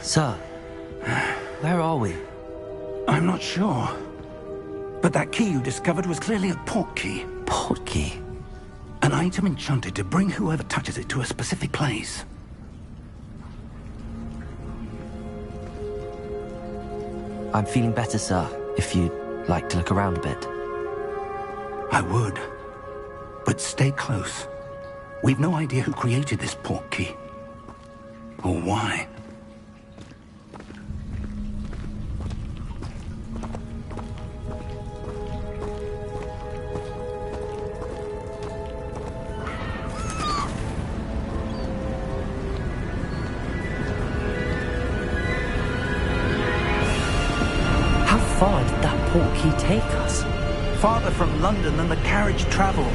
Sir, where are we? I'm not sure. But that key you discovered was clearly a port key. Port key? An item enchanted to bring whoever touches it to a specific place. I'm feeling better, sir, if you'd like to look around a bit. I would. But stay close. We've no idea who created this port key. Or why. How far did that port key take us? Farther from London than the carriage travelled.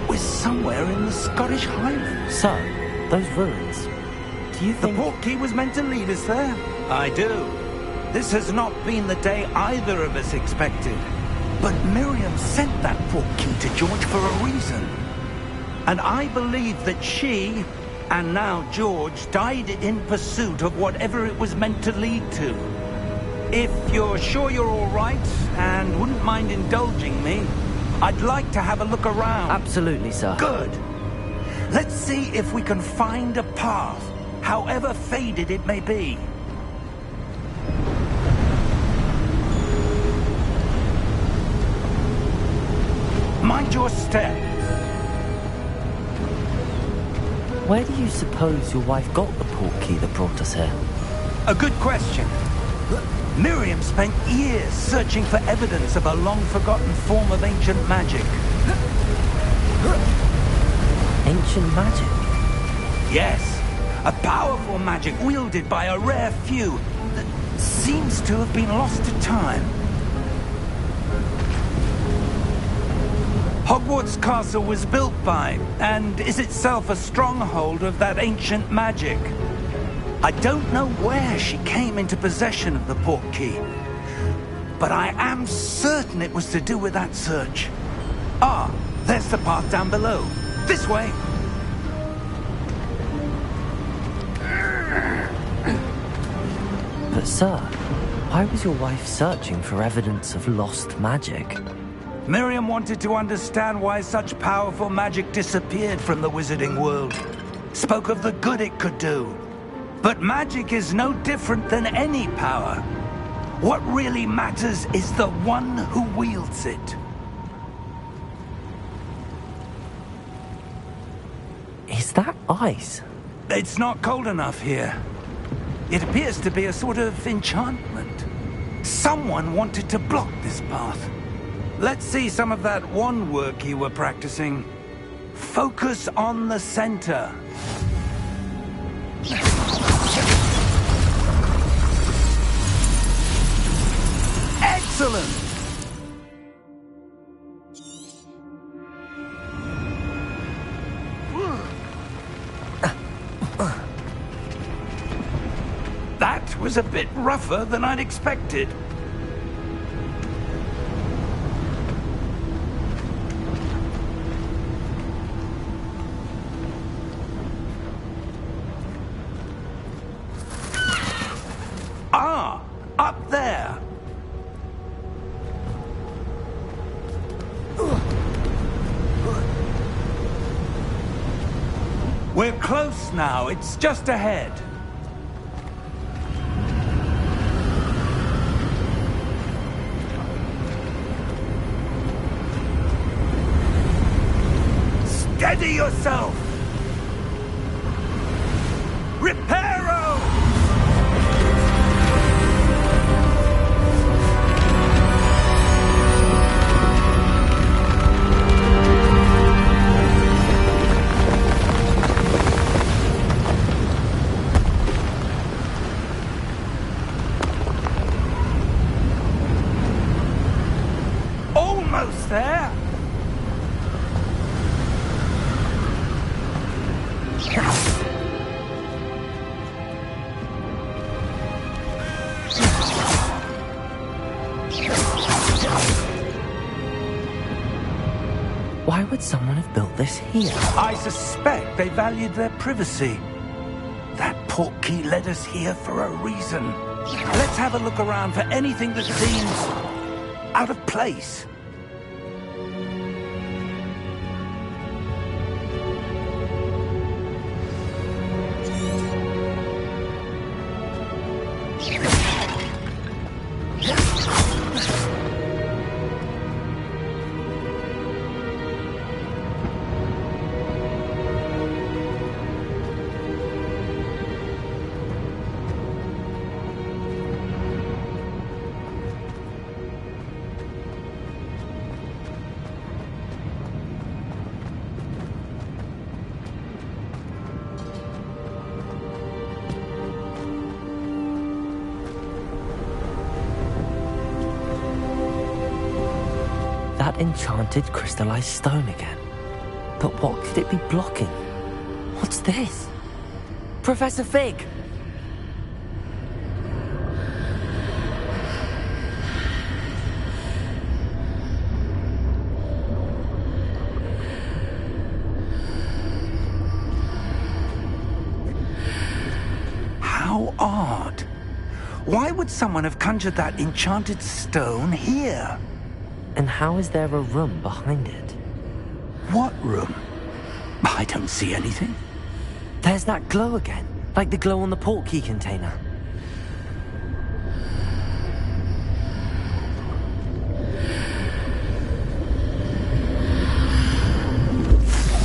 We're somewhere in the Scottish Highlands. Sir, those ruins. Do you think... The port key was meant to lead us there? I do. This has not been the day either of us expected. But Miriam sent that port key to George for a reason. And I believe that she, and now George, died in pursuit of whatever it was meant to lead to. If you're sure you're all right, and wouldn't mind indulging me, I'd like to have a look around. Absolutely, sir. Good. Let's see if we can find a path, however faded it may be. Mind your step. Where do you suppose your wife got the port key that brought us here? A good question. Miriam spent years searching for evidence of a long-forgotten form of ancient magic. Ancient magic? Yes, a powerful magic wielded by a rare few that seems to have been lost to time. Hogwarts Castle was built by, and is itself a stronghold of that ancient magic. I don't know where she came into possession of the port key, but I am certain it was to do with that search. Ah, there's the path down below. This way. But sir, why was your wife searching for evidence of lost magic? Miriam wanted to understand why such powerful magic disappeared from the wizarding world. Spoke of the good it could do. But magic is no different than any power. What really matters is the one who wields it. Is that ice? It's not cold enough here. It appears to be a sort of enchantment. Someone wanted to block this path. Let's see some of that wand work you were practicing. Focus on the center. Excellent! That was a bit rougher than I'd expected. Ah, up there. We're close now. It's just ahead. Steady yourself! Reparo! Almost there! Why would someone have built this here? I suspect they valued their privacy. That portkey led us here for a reason. Let's have a look around for anything that seems out of place. That enchanted crystallized stone again. But what could it be blocking? What's this? Professor Fig! How odd. Why would someone have conjured that enchanted stone here? And how is there a room behind it? What room? I don't see anything. There's that glow again, like the glow on the portkey container.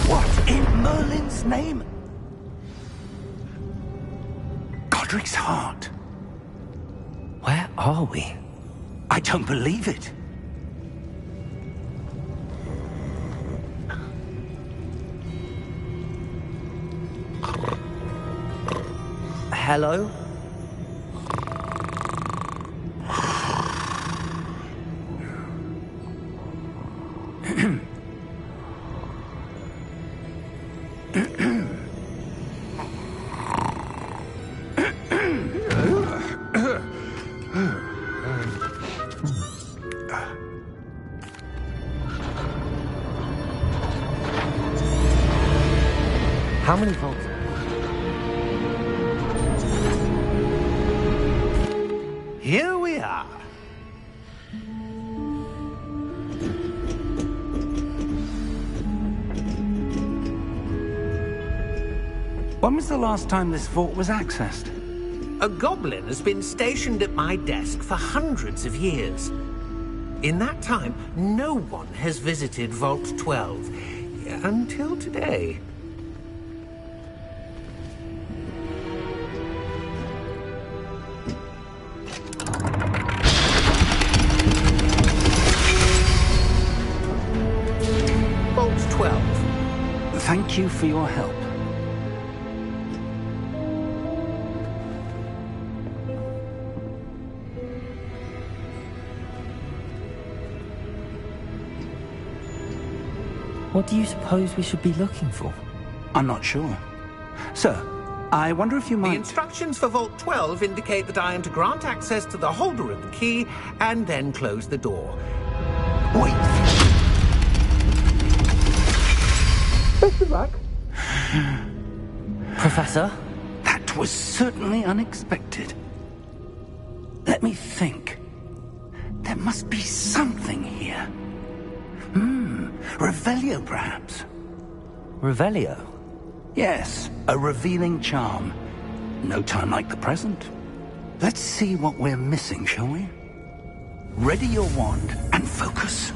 What in Merlin's name? Godric's heart. Where are we? I don't believe it. Hello? How many volts? Here we are. When was the last time this vault was accessed? A goblin has been stationed at my desk for hundreds of years. In that time, no one has visited Vault 12 until today. Vault 12. Thank you for your help. What do you suppose we should be looking for? I'm not sure. Sir, I wonder if you The might... instructions for Vault 12 indicate that I am to grant access to the holder of the key and then close the door. Wait! Best of luck. Professor? That was certainly unexpected. Let me think. There must be something here. Revelio, perhaps? Revelio? Yes, a revealing charm. No time like the present. Let's see what we're missing, shall we? Ready your wand and focus.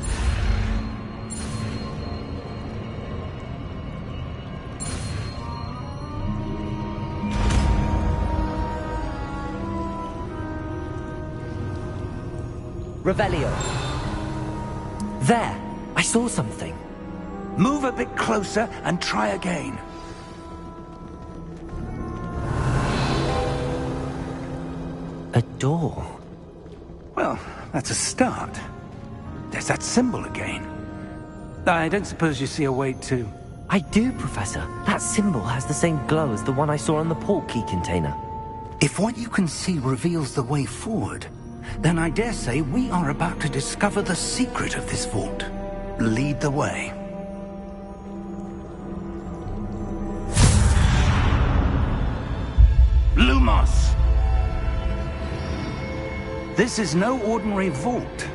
Revelio. There! I saw something. Move a bit closer and try again. A door. Well, that's a start. There's that symbol again. I don't suppose you see a way to... I do, Professor. That symbol has the same glow as the one I saw on the portkey container. If what you can see reveals the way forward, then I dare say we are about to discover the secret of this vault. Lead the way. Lumos! This is no ordinary vault.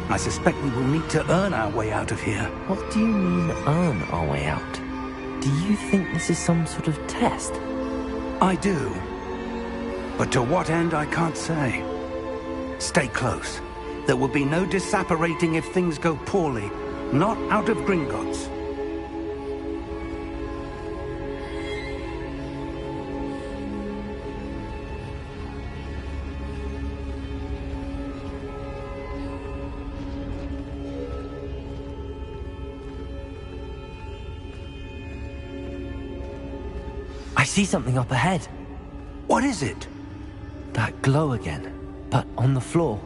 I suspect we will need to earn our way out of here. What do you mean, earn our way out? Do you think this is some sort of test? I do. But to what end, I can't say. Stay close. There will be no disapparating if things go poorly. Not out of Gringotts. I see something up ahead. What is it? That glow again, but on the floor.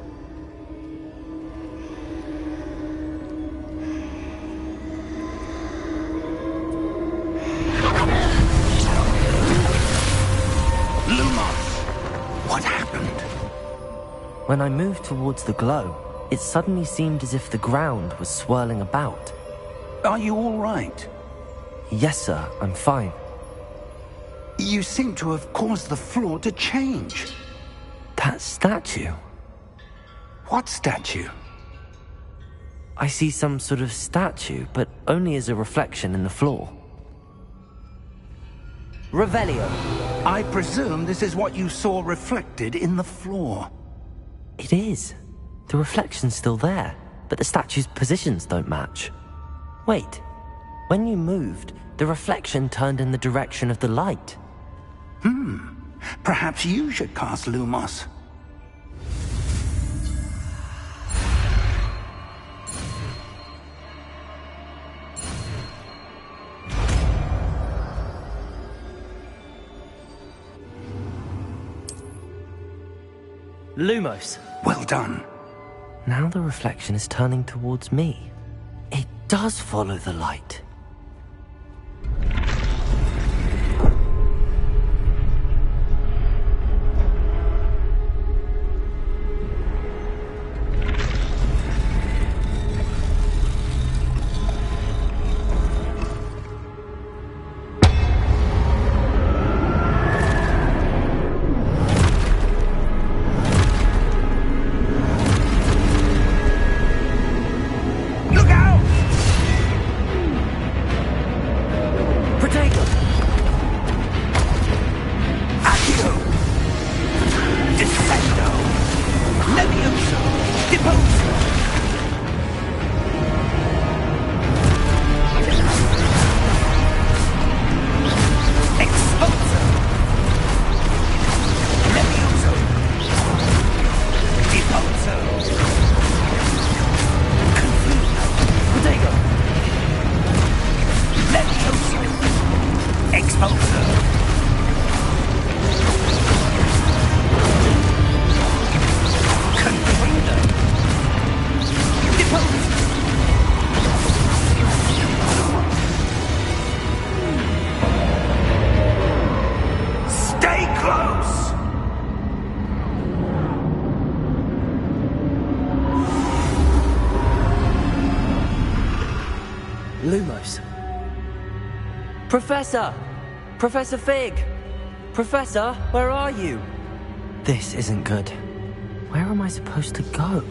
What happened? When I moved towards the glow, it suddenly seemed as if the ground was swirling about. Are you all right? Yes, sir, I'm fine. You seem to have caused the floor to change. That statue? What statue? I see some sort of statue, but only as a reflection in the floor. Revelio. I presume this is what you saw reflected in the floor. It is. The reflection's still there, but the statue's positions don't match. Wait. When you moved, the reflection turned in the direction of the light. Perhaps you should cast Lumos. Lumos. Well done. Now the reflection is turning towards me. It does follow the light. Lumos. Professor! Professor Fig! Professor, where are you? This isn't good. Where am I supposed to go?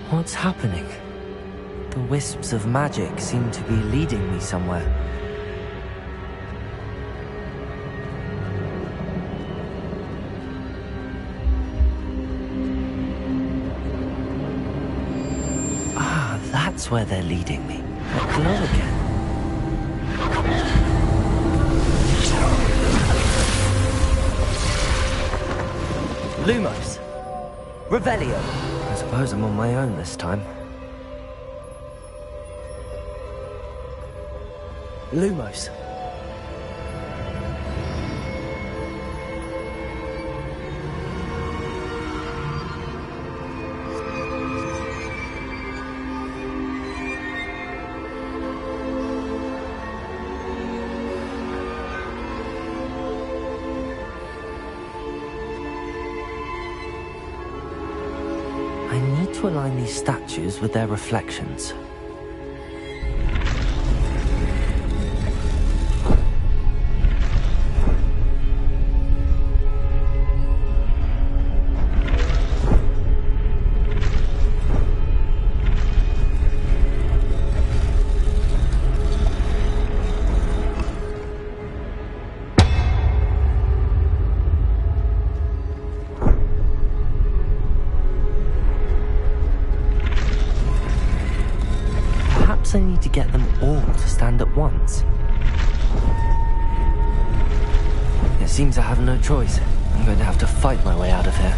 What's happening? The wisps of magic seem to be leading me somewhere. That's where they're leading me. That glow again. Lumos. Revelio. I suppose I'm on my own this time. Lumos. To align these statues with their reflections. entrance. It seems I have no choice. I'm going to have to fight my way out of here.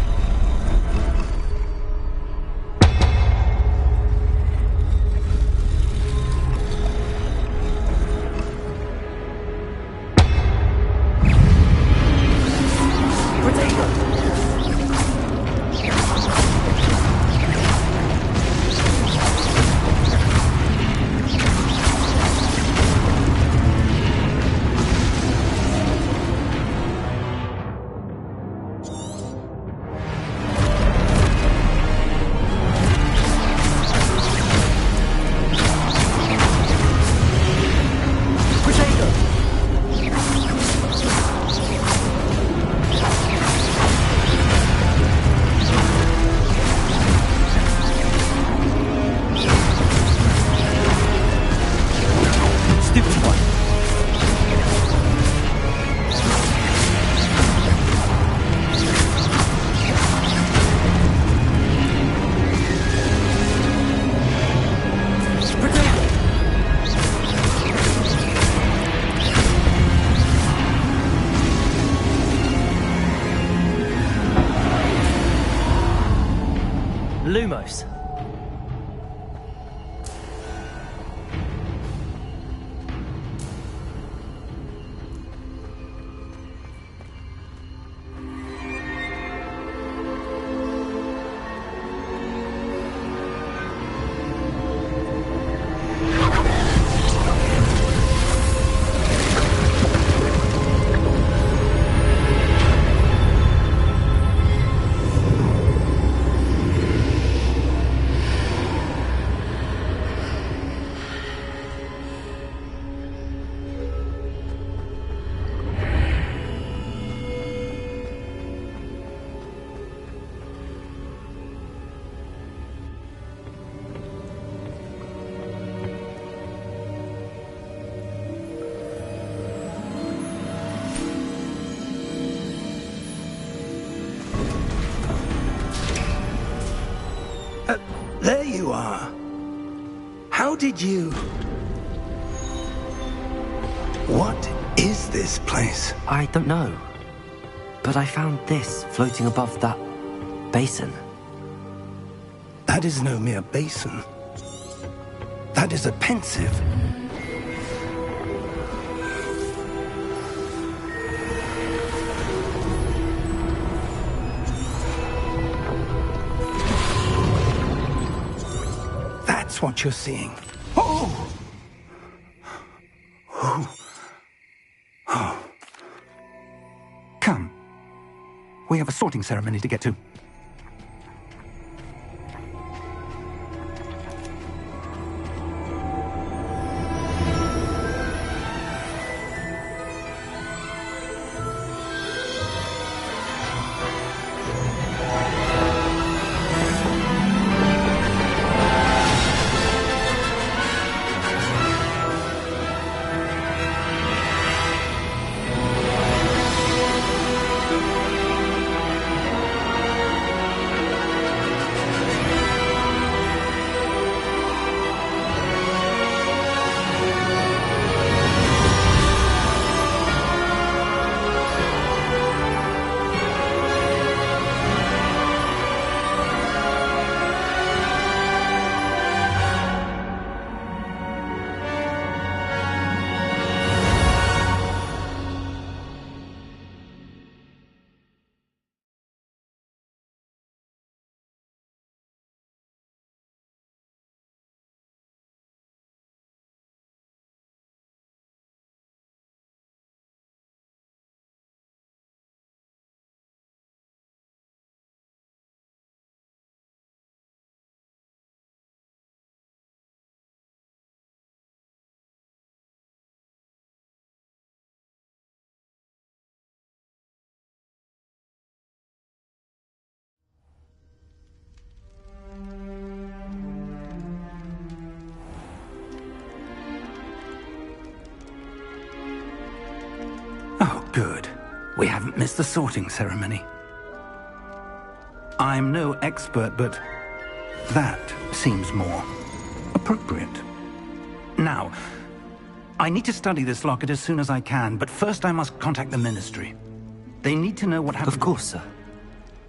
Lumos. There you are. How did you... What is this place? I don't know. But I found this floating above that basin. That is no mere basin. That is a pensive. That's what you're seeing. Oh! Oh! Oh! Come. We have a sorting ceremony to get to. Oh, good. We haven't missed the sorting ceremony. I'm no expert, but that seems more appropriate. Now, I need to study this locket as soon as I can, but first I must contact the Ministry. They need to know what happened. Of course, sir.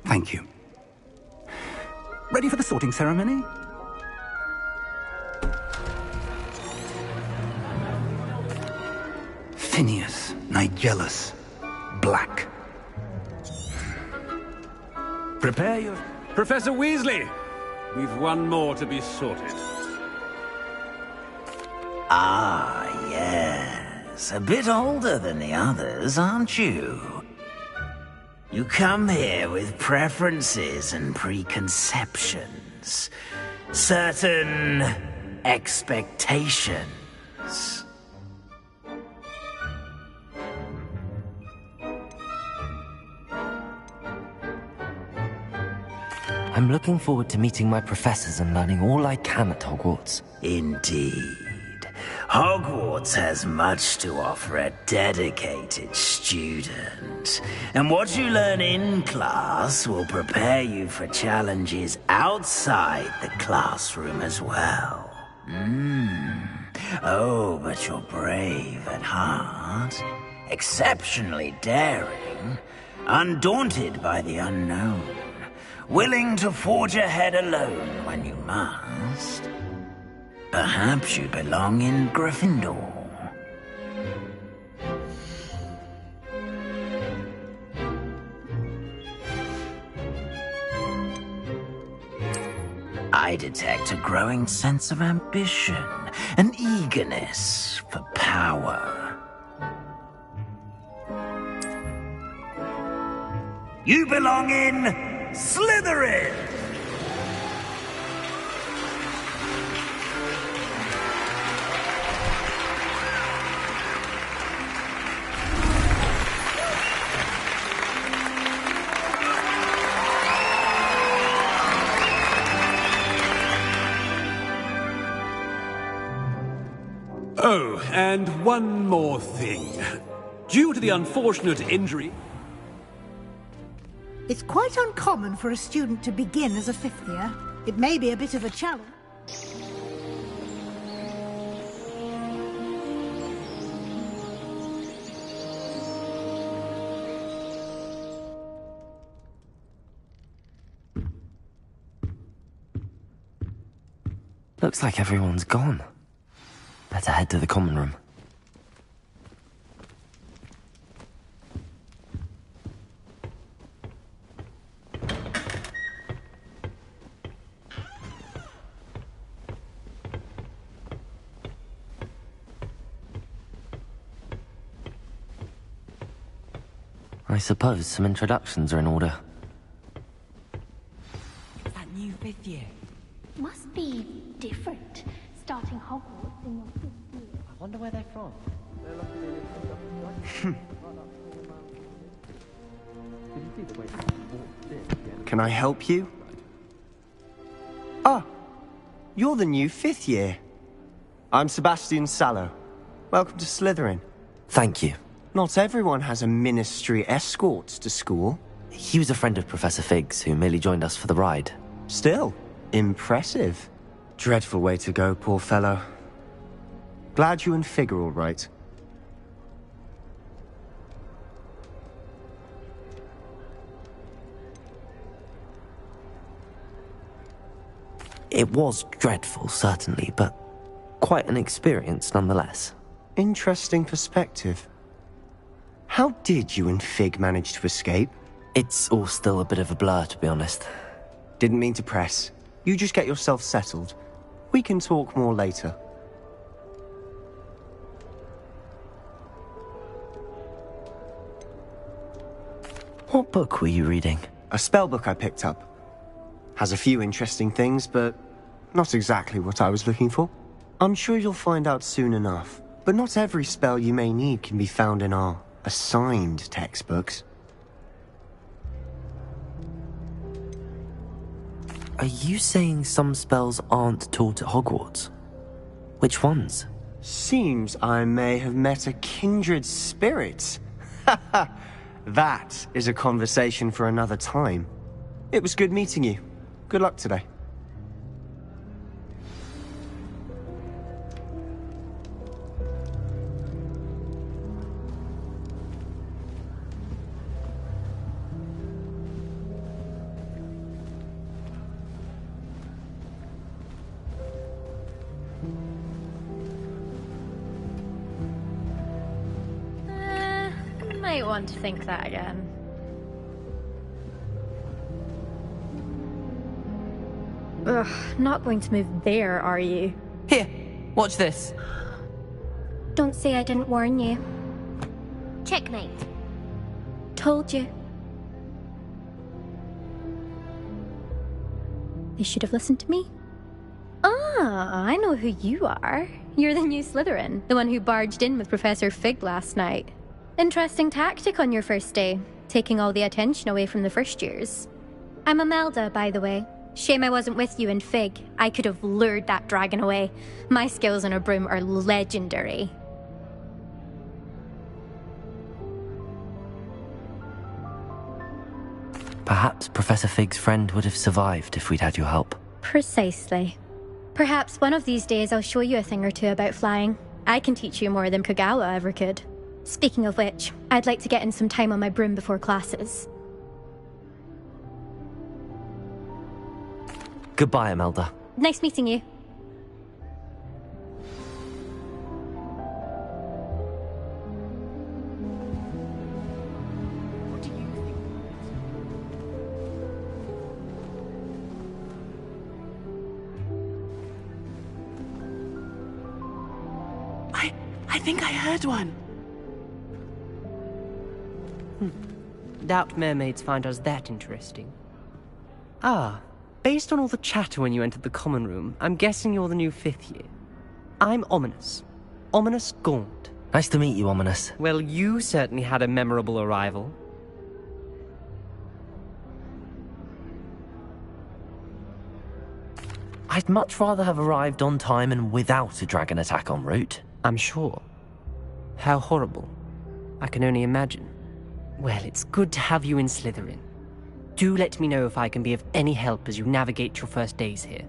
Thank you. Ready for the sorting ceremony? Phineas, Nigellus, Black. Prepare your... Professor Weasley! We've one more to be sorted. Ah, yes. A bit older than the others, aren't you? You come here with preferences and preconceptions. Certain expectations. I'm looking forward to meeting my professors and learning all I can at Hogwarts. Indeed. Hogwarts has much to offer a dedicated student. And what you learn in class will prepare you for challenges outside the classroom as well. Oh, but you're brave at heart. Exceptionally daring. Undaunted by the unknown. Willing to forge ahead alone when you must. Perhaps you belong in Gryffindor. I detect a growing sense of ambition, an eagerness for power. You belong in Slytherin! Oh, and one more thing. Due to the unfortunate injury... It's quite uncommon for a student to begin as a fifth year. It may be a bit of a challenge. Looks like everyone's gone. Better head to the common room. I suppose some introductions are in order. That new fifth year. Must be different, starting Hogwarts in your fifth year. I wonder where they're from. Can I help you? Ah, you're the new fifth year. I'm Sebastian Sallow. Welcome to Slytherin. Thank you. Not everyone has a ministry escort to school. He was a friend of Professor Fig's who merely joined us for the ride. Still, impressive. Dreadful way to go, poor fellow. Glad you and Fig are all right. It was dreadful, certainly, but quite an experience nonetheless. Interesting perspective. How did you and Fig manage to escape? It's all still a bit of a blur, to be honest. Didn't mean to press. You just get yourself settled. We can talk more later. What book were you reading? A spell book I picked up. Has a few interesting things, but not exactly what I was looking for. I'm sure you'll find out soon enough. But not every spell you may need can be found in our assigned textbooks. Are you saying some spells aren't taught at Hogwarts? Which ones? Seems I may have met a kindred spirit. That is a conversation for another time. It was good meeting you. Good luck today. want to think that again. Ugh, not going to move there, are you? Here, watch this. Don't say I didn't warn you. Checkmate. Told you. They should have listened to me. Ah, I know who you are. You're the new Slytherin, the one who barged in with Professor Fig last night. Interesting tactic on your first day, taking all the attention away from the first years. I'm Imelda, by the way. Shame I wasn't with you in Fig. I could have lured that dragon away. My skills on a broom are legendary. Perhaps Professor Fig's friend would have survived if we'd had your help. Precisely. Perhaps one of these days I'll show you a thing or two about flying. I can teach you more than Kagawa ever could. Speaking of which, I'd like to get in some time on my broom before classes. Goodbye, Imelda. Nice meeting you. I think I heard one. Doubt mermaids find us that interesting. Ah, based on all the chatter when you entered the common room, I'm guessing you're the new 5th year. I'm Ominous. Ominous Gaunt. Nice to meet you, Ominous. Well, you certainly had a memorable arrival. I'd much rather have arrived on time and without a dragon attack en route. I'm sure. How horrible. I can only imagine. Well, it's good to have you in Slytherin. Do let me know if I can be of any help as you navigate your first days here.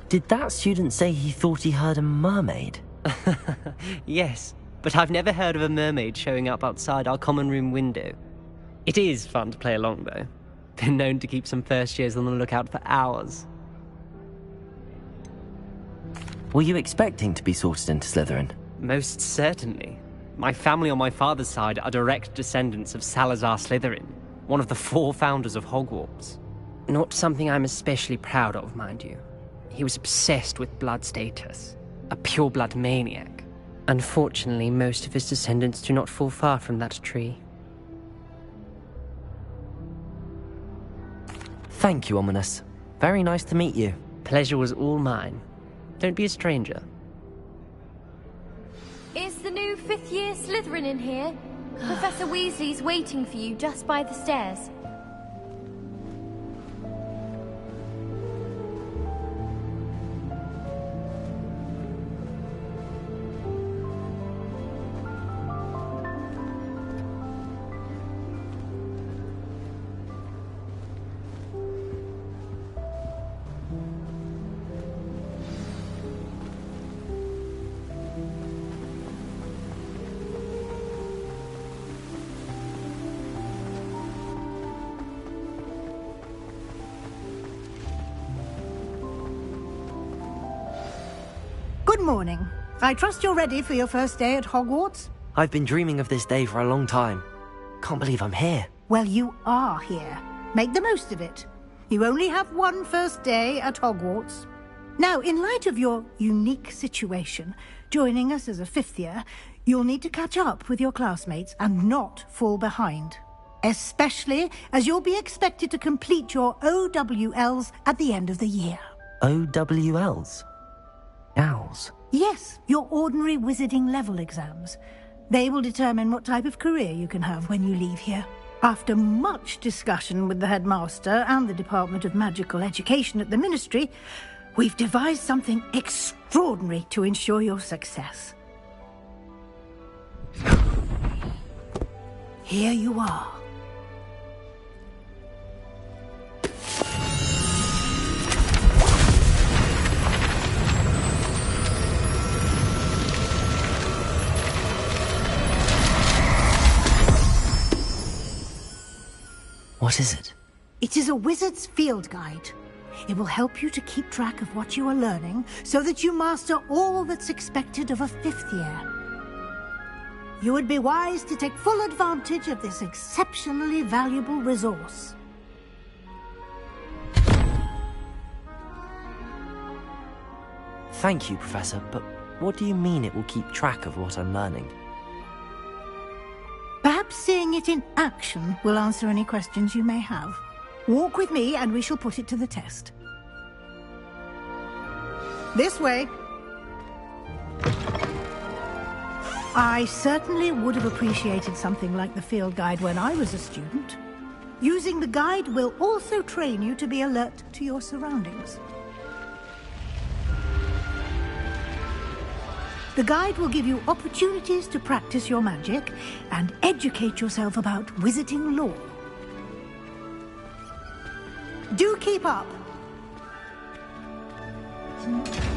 Did that student say he thought he heard a mermaid? Yes, but I've never heard of a mermaid showing up outside our common room window. It is fun to play along, though. Been known to keep some first years on the lookout for hours. Were you expecting to be sorted into Slytherin? Most certainly. My family on my father's side are direct descendants of Salazar Slytherin, one of the 4 founders of Hogwarts. Not something I'm especially proud of, mind you. He was obsessed with blood status, a pure-blood maniac. Unfortunately, most of his descendants do not fall far from that tree. Thank you, Ominous. Very nice to meet you. Pleasure was all mine. Don't be a stranger. Is the new 5th year Slytherin in here? Professor Weasley's waiting for you just by the stairs. Good morning. I trust you're ready for your first day at Hogwarts? I've been dreaming of this day for a long time. Can't believe I'm here. Well, you are here. Make the most of it. You only have one first day at Hogwarts. Now, in light of your unique situation, joining us as a 5th year, you'll need to catch up with your classmates and not fall behind. Especially as you'll be expected to complete your OWLs at the end of the year. OWLs? Owls? Yes, your ordinary wizarding level exams. They will determine what type of career you can have when you leave here. After much discussion with the headmaster and the Department of Magical Education at the Ministry, we've devised something extraordinary to ensure your success. Here you are. What is it? It is a wizard's field guide. It will help you to keep track of what you are learning so that you master all that's expected of a 5th year. You would be wise to take full advantage of this exceptionally valuable resource. Thank you, Professor, but what do you mean it will keep track of what I'm learning? Perhaps seeing it in action will answer any questions you may have. Walk with me and we shall put it to the test. This way. I certainly would have appreciated something like the field guide when I was a student. Using the guide will also train you to be alert to your surroundings. The guide will give you opportunities to practice your magic and educate yourself about wizarding lore. Do keep up.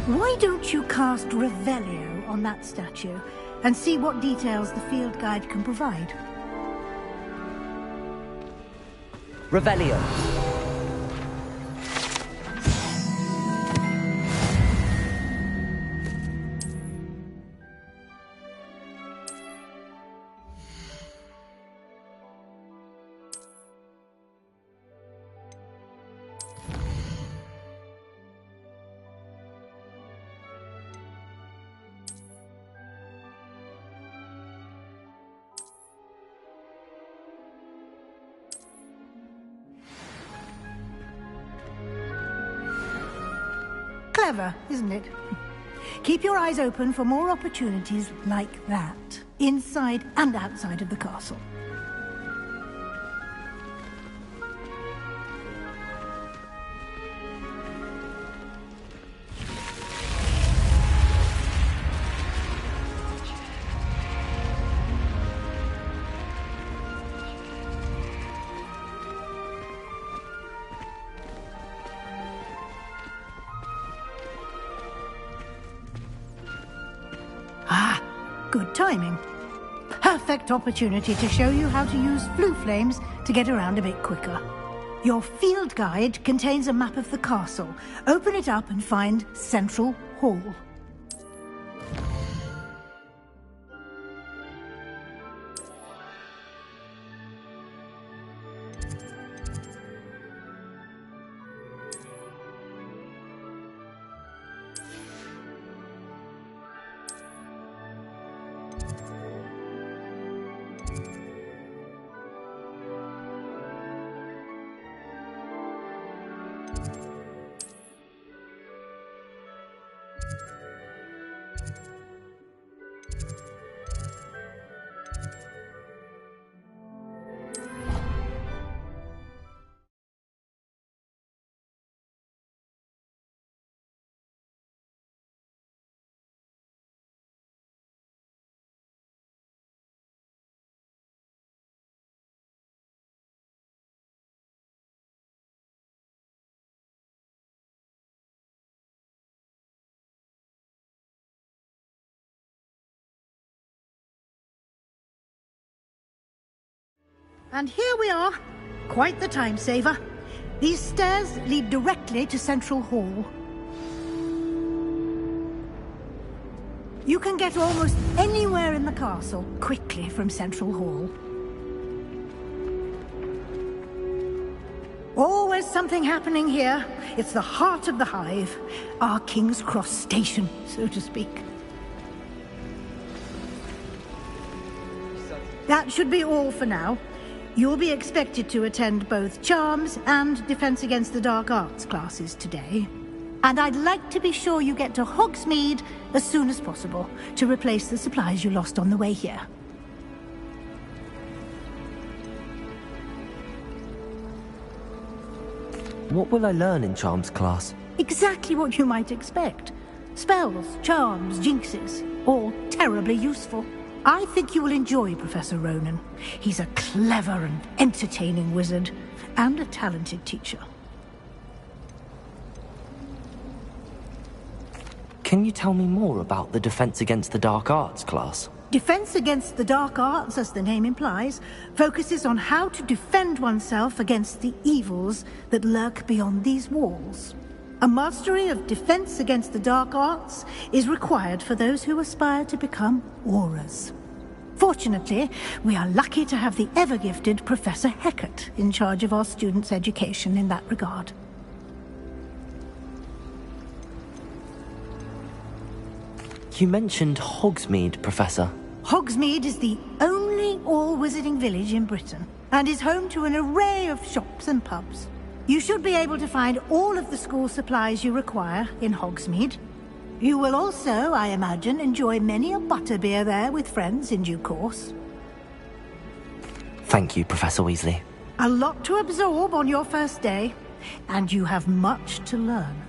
Why don't you cast Revelio on that statue and see what details the field guide can provide? Revelio. Clever, isn't it? Keep your eyes open for more opportunities like that, inside and outside of the castle. Good timing. Perfect opportunity to show you how to use flue flames to get around a bit quicker. Your field guide contains a map of the castle. Open it up and find Central Hall. And here we are. Quite the time saver. These stairs lead directly to Central Hall. You can get almost anywhere in the castle quickly from Central Hall. Always something happening here. It's the heart of the hive. Our King's Cross station, so to speak. That should be all for now. You'll be expected to attend both Charms and Defense Against the Dark Arts classes today. And I'd like to be sure you get to Hogsmeade as soon as possible to replace the supplies you lost on the way here. What will I learn in Charms class? Exactly what you might expect. Spells, charms, jinxes, all terribly useful. I think you will enjoy Professor Ronan. He's a clever and entertaining wizard, and a talented teacher. Can you tell me more about the Defense Against the Dark Arts class? Defense Against the Dark Arts, as the name implies, focuses on how to defend oneself against the evils that lurk beyond these walls. A mastery of Defense Against the Dark Arts is required for those who aspire to become Aurors. Fortunately, we are lucky to have the ever-gifted Professor Hecat in charge of our students' education in that regard. You mentioned Hogsmeade, Professor. Hogsmeade is the only all-wizarding village in Britain, and is home to an array of shops and pubs. You should be able to find all of the school supplies you require in Hogsmeade. You will also, I imagine, enjoy many a butterbeer there with friends in due course. Thank you, Professor Weasley. A lot to absorb on your first day, and you have much to learn.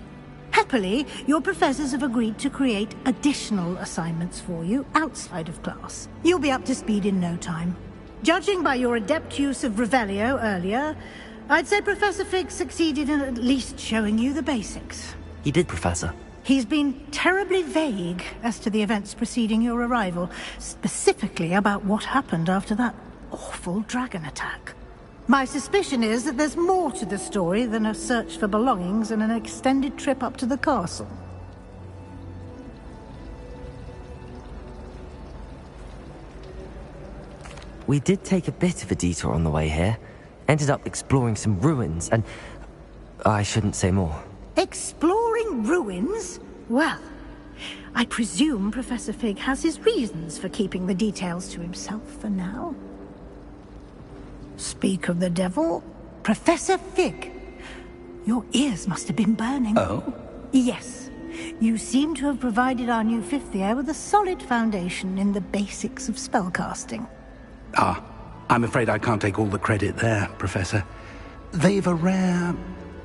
Happily, your professors have agreed to create additional assignments for you outside of class. You'll be up to speed in no time. Judging by your adept use of Revelio earlier, I'd say Professor Fig succeeded in at least showing you the basics. He did, Professor. He's been terribly vague as to the events preceding your arrival, specifically about what happened after that awful dragon attack. My suspicion is that there's more to the story than a search for belongings and an extended trip up to the castle. We did take a bit of a detour on the way here. Ended up exploring some ruins and... I shouldn't say more. Exploring ruins? Well, I presume Professor Fig has his reasons for keeping the details to himself for now. Speak of the devil, Professor Fig. Your ears must have been burning. Oh? Yes. You seem to have provided our new fifth year with a solid foundation in the basics of spellcasting. Ah, I'm afraid I can't take all the credit there, Professor. They've a rare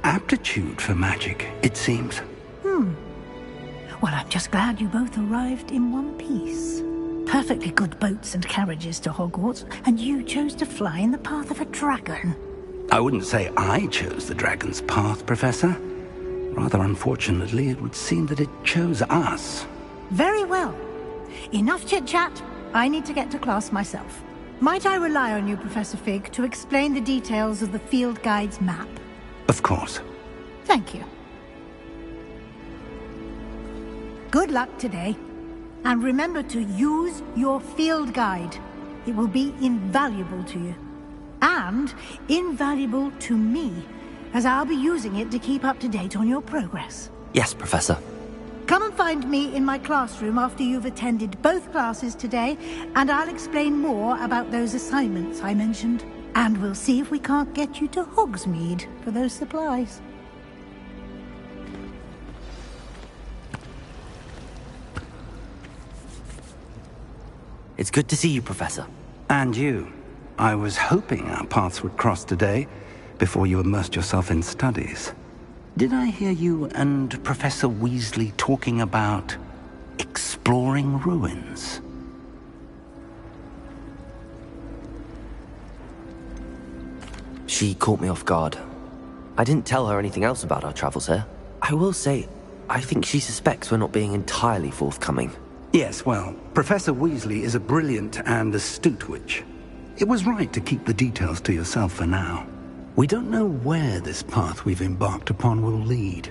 aptitude for magic, it seems. Well, I'm just glad you both arrived in one piece. Perfectly good boats and carriages to Hogwarts, and you chose to fly in the path of a dragon. I wouldn't say I chose the dragon's path, Professor. Rather unfortunately, it would seem that it chose us. Very well. Enough chit-chat. I need to get to class myself. Might I rely on you, Professor Fig, to explain the details of the field guide's map? Of course. Thank you. Good luck today. And remember to use your field guide. It will be invaluable to you. And invaluable to me, as I'll be using it to keep up to date on your progress. Yes, Professor. Come and find me in my classroom after you've attended both classes today, and I'll explain more about those assignments I mentioned. And we'll see if we can't get you to Hogsmeade for those supplies. It's good to see you, Professor. And you. I was hoping our paths would cross today, before you immersed yourself in studies. Did I hear you and Professor Weasley talking about exploring ruins? She caught me off guard. I didn't tell her anything else about our travels here. I will say, I think she suspects we're not being entirely forthcoming. Yes, well, Professor Weasley is a brilliant and astute witch. It was right to keep the details to yourself for now. We don't know where this path we've embarked upon will lead.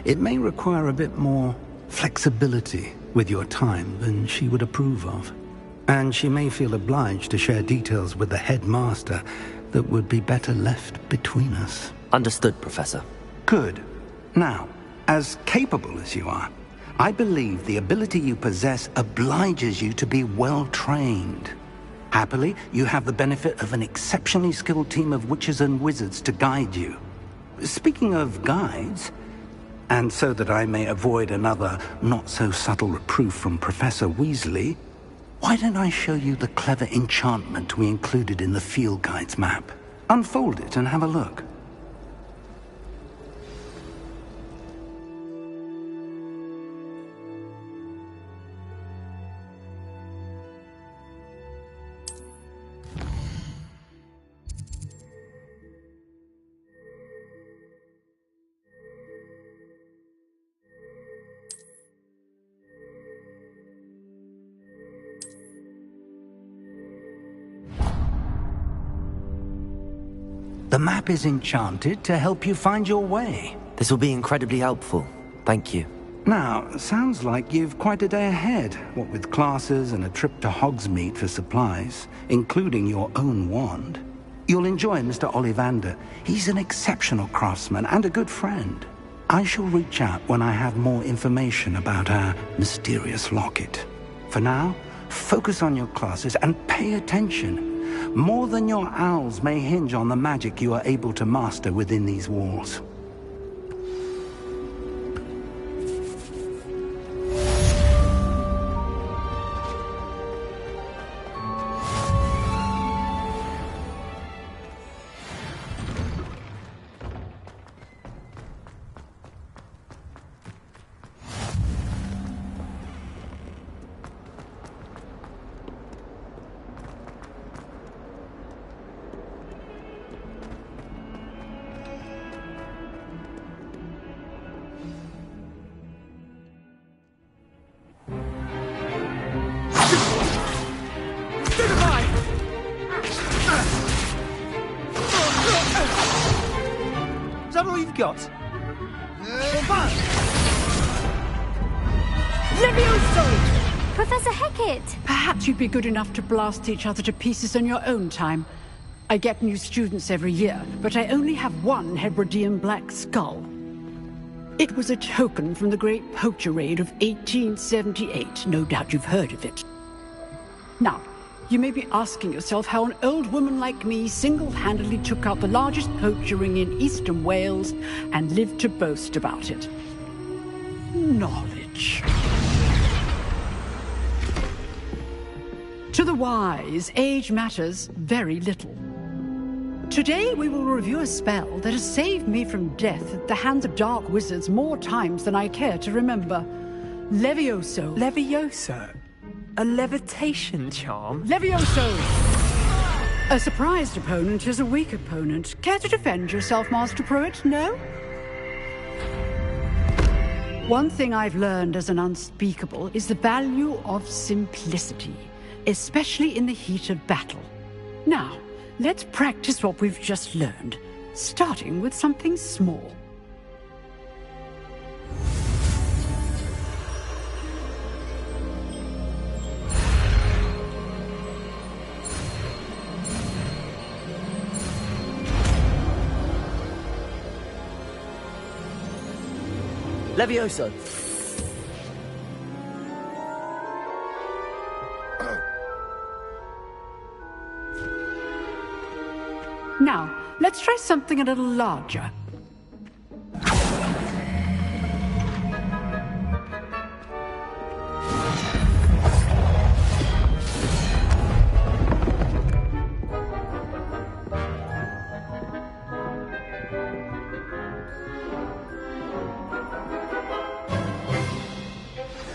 It may require a bit more flexibility with your time than she would approve of. And she may feel obliged to share details with the headmaster that would be better left between us. Understood, Professor. Good. Now, as capable as you are, I believe the ability you possess obliges you to be well-trained. Happily, you have the benefit of an exceptionally skilled team of witches and wizards to guide you. Speaking of guides, and so that I may avoid another not-so-subtle reproof from Professor Weasley, why don't I show you the clever enchantment we included in the field guide's map? Unfold it and have a look. The map is enchanted to help you find your way. This will be incredibly helpful. Thank you. Now, sounds like you've quite a day ahead, what with classes and a trip to Hogsmeade for supplies, including your own wand. You'll enjoy Mr. Ollivander. He's an exceptional craftsman and a good friend. I shall reach out when I have more information about our mysterious locket. For now, focus on your classes and pay attention. More than your owls may hinge on the magic you are able to master within these walls. Is that all you've got? Levioso! Professor Hecat! Perhaps you'd be good enough to blast each other to pieces in your own time. I get new students every year, but I only have one Hebridean black skull. It was a token from the Great Poacher Raid of 1878. No doubt you've heard of it. Now, you may be asking yourself how an old woman like me single-handedly took out the largest poacher ring in eastern Wales and lived to boast about it. Knowledge. To the wise, age matters very little. Today we will review a spell that has saved me from death at the hands of dark wizards more times than I care to remember. Levioso. Levioso? A levitation charm? Levioso! A surprised opponent is a weak opponent. Care to defend yourself, Master Pruitt? No? One thing I've learned as an unspeakable is the value of simplicity, especially in the heat of battle. Now, let's practice what we've just learned, starting with something small. Levioso! Now, let's try something a little larger.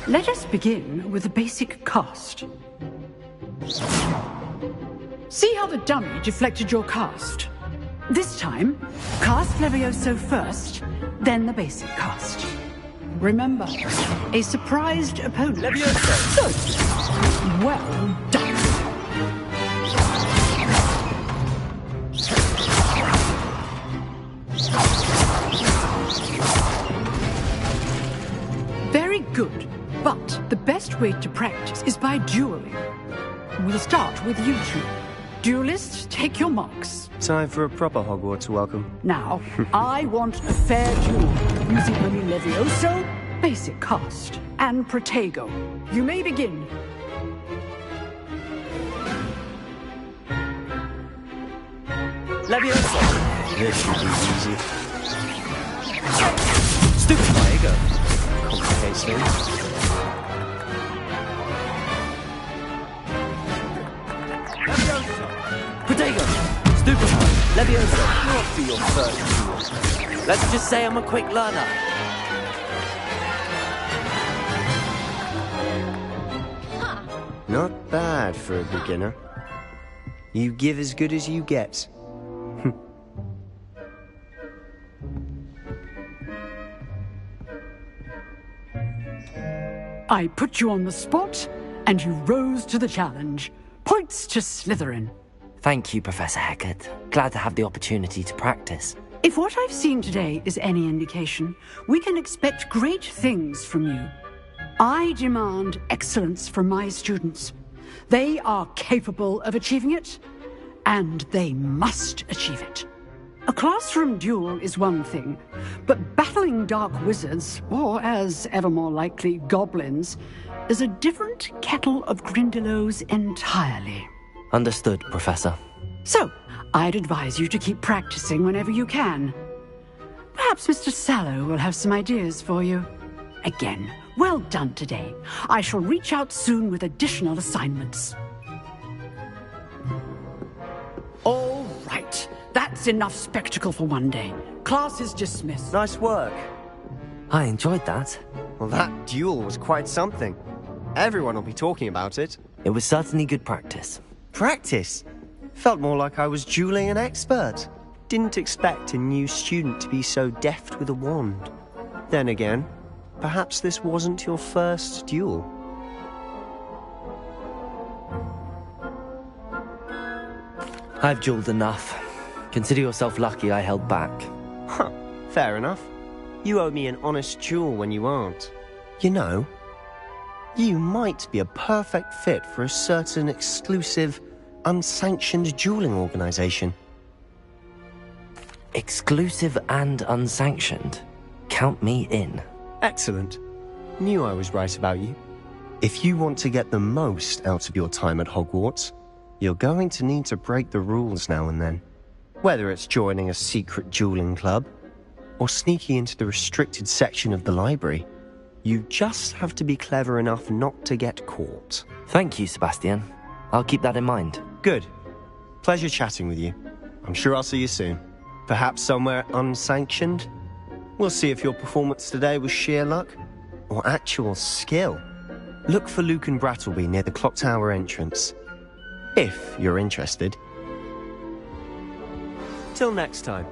Let us begin with the basic cast. See how the dummy deflected your cast? This time, cast Levioso first, then the basic cast. Remember, a surprised opponent. Levioso! Good. Well done. Very good. But the best way to practice is by dueling. We'll start with you two. Duelists, take your marks. Time for a proper Hogwarts welcome. Now, I want a fair duel, using only Levioso, basic cast, and Protego. You may begin. Levioso! This should be easy. Stupid Protego. Complicates things. Protego! Stupefy! Levioso! Not be your first duel. Let's just say I'm a quick learner. Not bad for a beginner. You give as good as you get. I put you on the spot, and you rose to the challenge. Points to Slytherin. Thank you, Professor Heckert. Glad to have the opportunity to practice. If what I've seen today is any indication, we can expect great things from you. I demand excellence from my students. They are capable of achieving it, and they must achieve it. A classroom duel is one thing, but battling dark wizards, or as ever more likely, goblins, is a different kettle of Grindylows entirely. Understood, Professor. So, I'd advise you to keep practicing whenever you can. Perhaps Mr. Sallow will have some ideas for you. Again, well done today. I shall reach out soon with additional assignments. All right. That's enough spectacle for one day. Class is dismissed. Nice work. I enjoyed that. Well, that duel was quite something. Everyone will be talking about it. It was certainly good practice. Practice? Felt more like I was dueling an expert. Didn't expect a new student to be so deft with a wand. Then again, perhaps this wasn't your first duel. I've dueled enough. Consider yourself lucky I held back. Huh, fair enough. You owe me an honest duel when you aren't. You know, you might be a perfect fit for a certain exclusive, unsanctioned dueling organization. Exclusive and unsanctioned? Count me in. Excellent. Knew I was right about you. If you want to get the most out of your time at Hogwarts, you're going to need to break the rules now and then. Whether it's joining a secret dueling club, or sneaking into the restricted section of the library, you just have to be clever enough not to get caught. Thank you, Sebastian. I'll keep that in mind. Good. Pleasure chatting with you. I'm sure I'll see you soon. Perhaps somewhere unsanctioned? We'll see if your performance today was sheer luck, or actual skill. Look for Luke and Brattleby near the clock tower entrance. If you're interested. Till next time.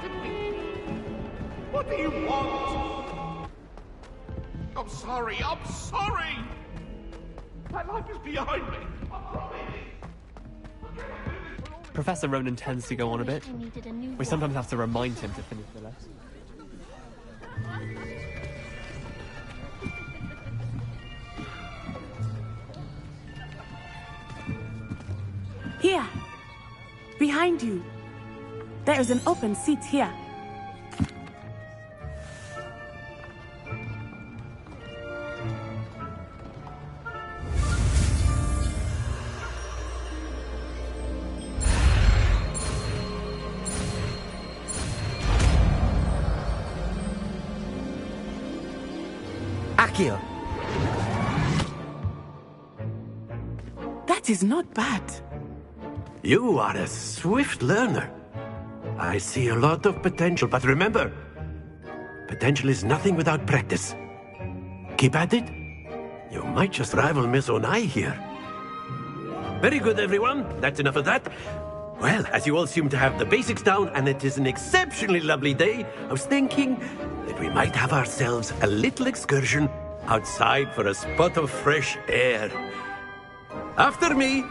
at me. What do you want? I'm sorry. My life is behind me. I promise. Professor Ronan tends to go on a bit. We sometimes have to remind him to finish the lesson. Here! Behind you! There is an open seat here. Accio! That is not bad. You are a swift learner. I see a lot of potential, but remember, potential is nothing without practice. Keep at it. You might just rival Miss Onai here. Very good, everyone. That's enough of that. Well, as you all seem to have the basics down, and it is an exceptionally lovely day, I was thinking that we might have ourselves a little excursion outside for a spot of fresh air. After me!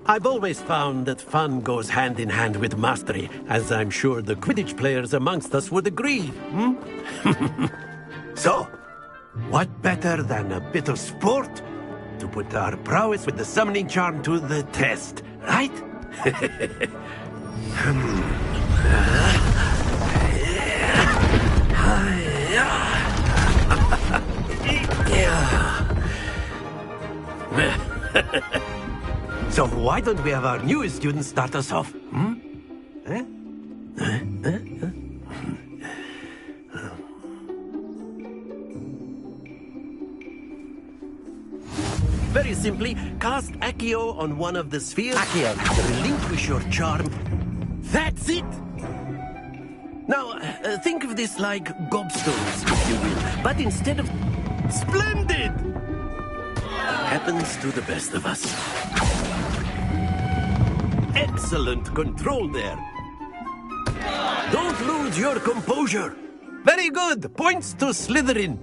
I've always found that fun goes hand in hand with mastery, as I'm sure the Quidditch players amongst us would agree. So, what better than a bit of sport to put our prowess with the summoning charm to the test, right? So why don't we have our newest student start us off? Very simply, cast Accio on one of the spheres. Accio! Relinquish your charm. That's it! Now, think of this like gobstones, if you will. But instead of... Splendid! Happens to the best of us. Excellent control there. Don't lose your composure. Very good. Points to Slytherin.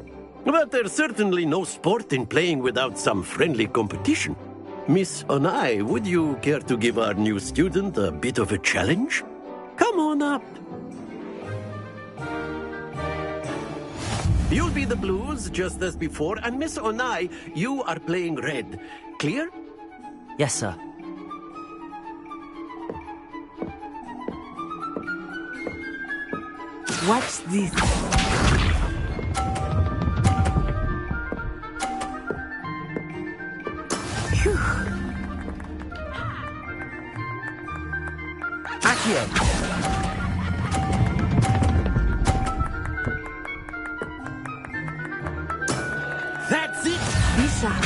But there's certainly no sport in playing without some friendly competition. Miss Onai, would you care to give our new student a bit of a challenge? Come on up. You'll be the blues, just as before, and Miss Onai, you are playing red. Clear? Yes, sir. Watch this. Phew. Accio! That's it! Be sharp.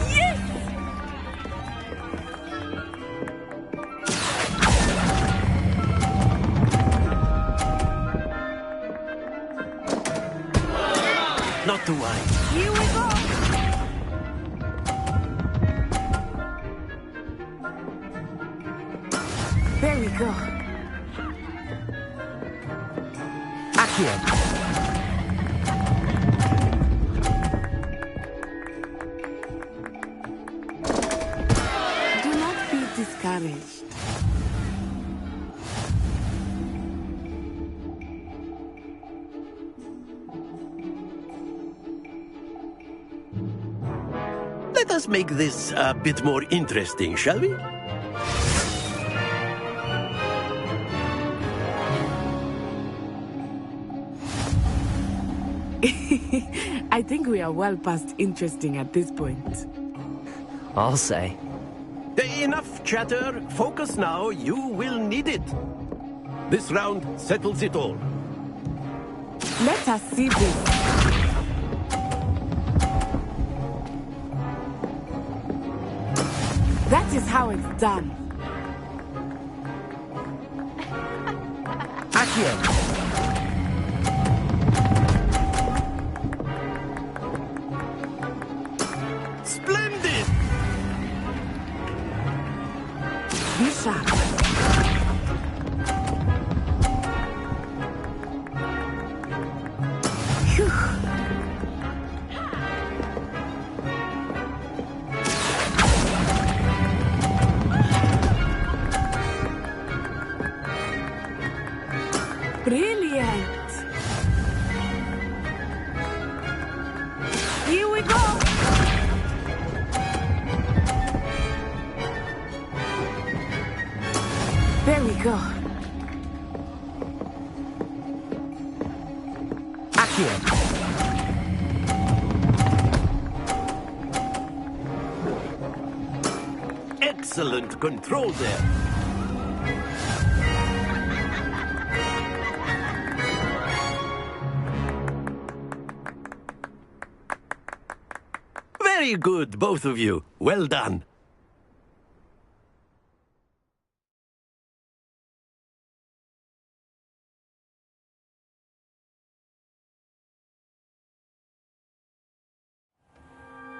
Yes! Not to worry. Here we go! There we go. Accio! Do not be discouraged. Let us make this a bit more interesting, shall we? I think we are well past interesting at this point. I'll say. Enough chatter. Focus now. You will need it. This round settles it all. Let us see this. That is how it's done. Accio! Splendid! Be sharp. Phew. Brilliant! Here we go! There we go. Accio! Excellent control there. Very good, both of you. Well done.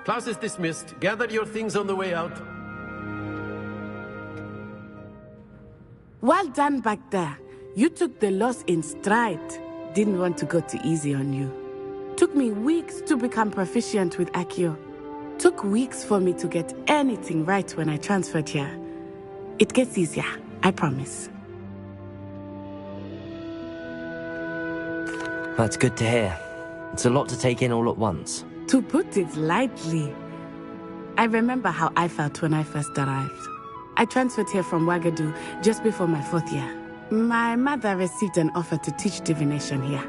Class is dismissed. Gather your things on the way out. Well done back there. You took the loss in stride. Didn't want to go too easy on you. Took me weeks to become proficient with Accio. Took weeks for me to get anything right when I transferred here. It gets easier, I promise. That's good to hear. It's a lot to take in all at once. To put it lightly, I remember how I felt when I first arrived. I transferred here from Ouagadougou just before my 4th year. My mother received an offer to teach divination here.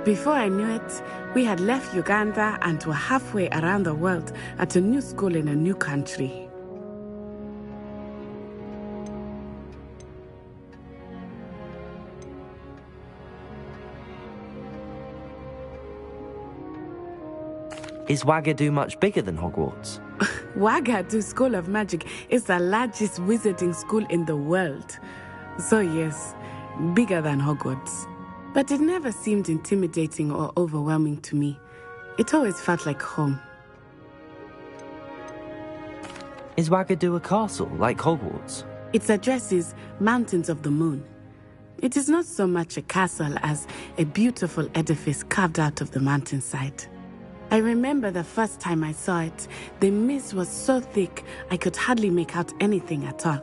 Before I knew it, we had left Uganda and were halfway around the world at a new school in a new country. Is Ouagadougou much bigger than Hogwarts? Ouagadougou School of Magic is the largest wizarding school in the world. So yes, bigger than Hogwarts. But it never seemed intimidating or overwhelming to me. It always felt like home. Is Ouagadougou a castle, like Hogwarts? Its address is Mountains of the Moon. It is not so much a castle as a beautiful edifice carved out of the mountainside. I remember the first time I saw it, the mist was so thick I could hardly make out anything at all.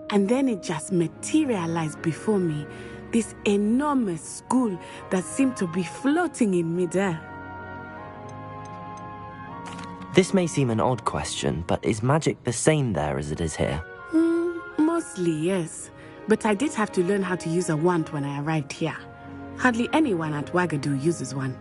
And then it just materialized before me, this enormous school that seemed to be floating in midair. This may seem an odd question, but is magic the same there as it is here? Mostly, yes. But I did have to learn how to use a wand when I arrived here. Hardly anyone at Ouagadougou uses one.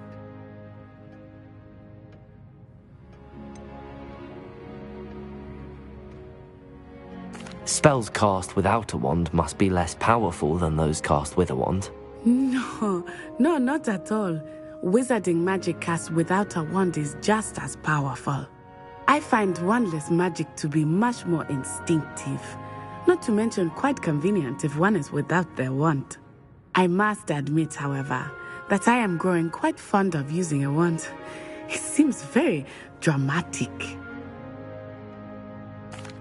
Spells cast without a wand must be less powerful than those cast with a wand. No, not at all. Wizarding magic cast without a wand is just as powerful. I find wandless magic to be much more instinctive. Not to mention quite convenient if one is without their wand. I must admit, however, that I am growing quite fond of using a wand. It seems very dramatic.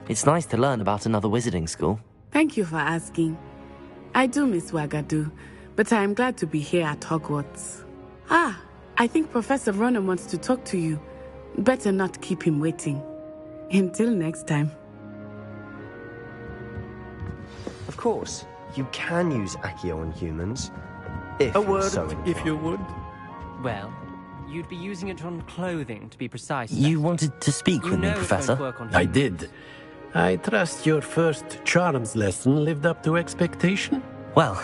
It's nice to learn about another wizarding school. Thank you for asking. I do miss Ouagadougou, but I am glad to be here at Hogwarts. I think Professor Ronan wants to talk to you. Better not keep him waiting. Until next time. Of course, you can use Accio on humans. If A word, so if you would. Well, you'd be using it on clothing, to be precise. You wanted to speak with me, Professor? I did. I trust your first charms lesson lived up to expectation? Well,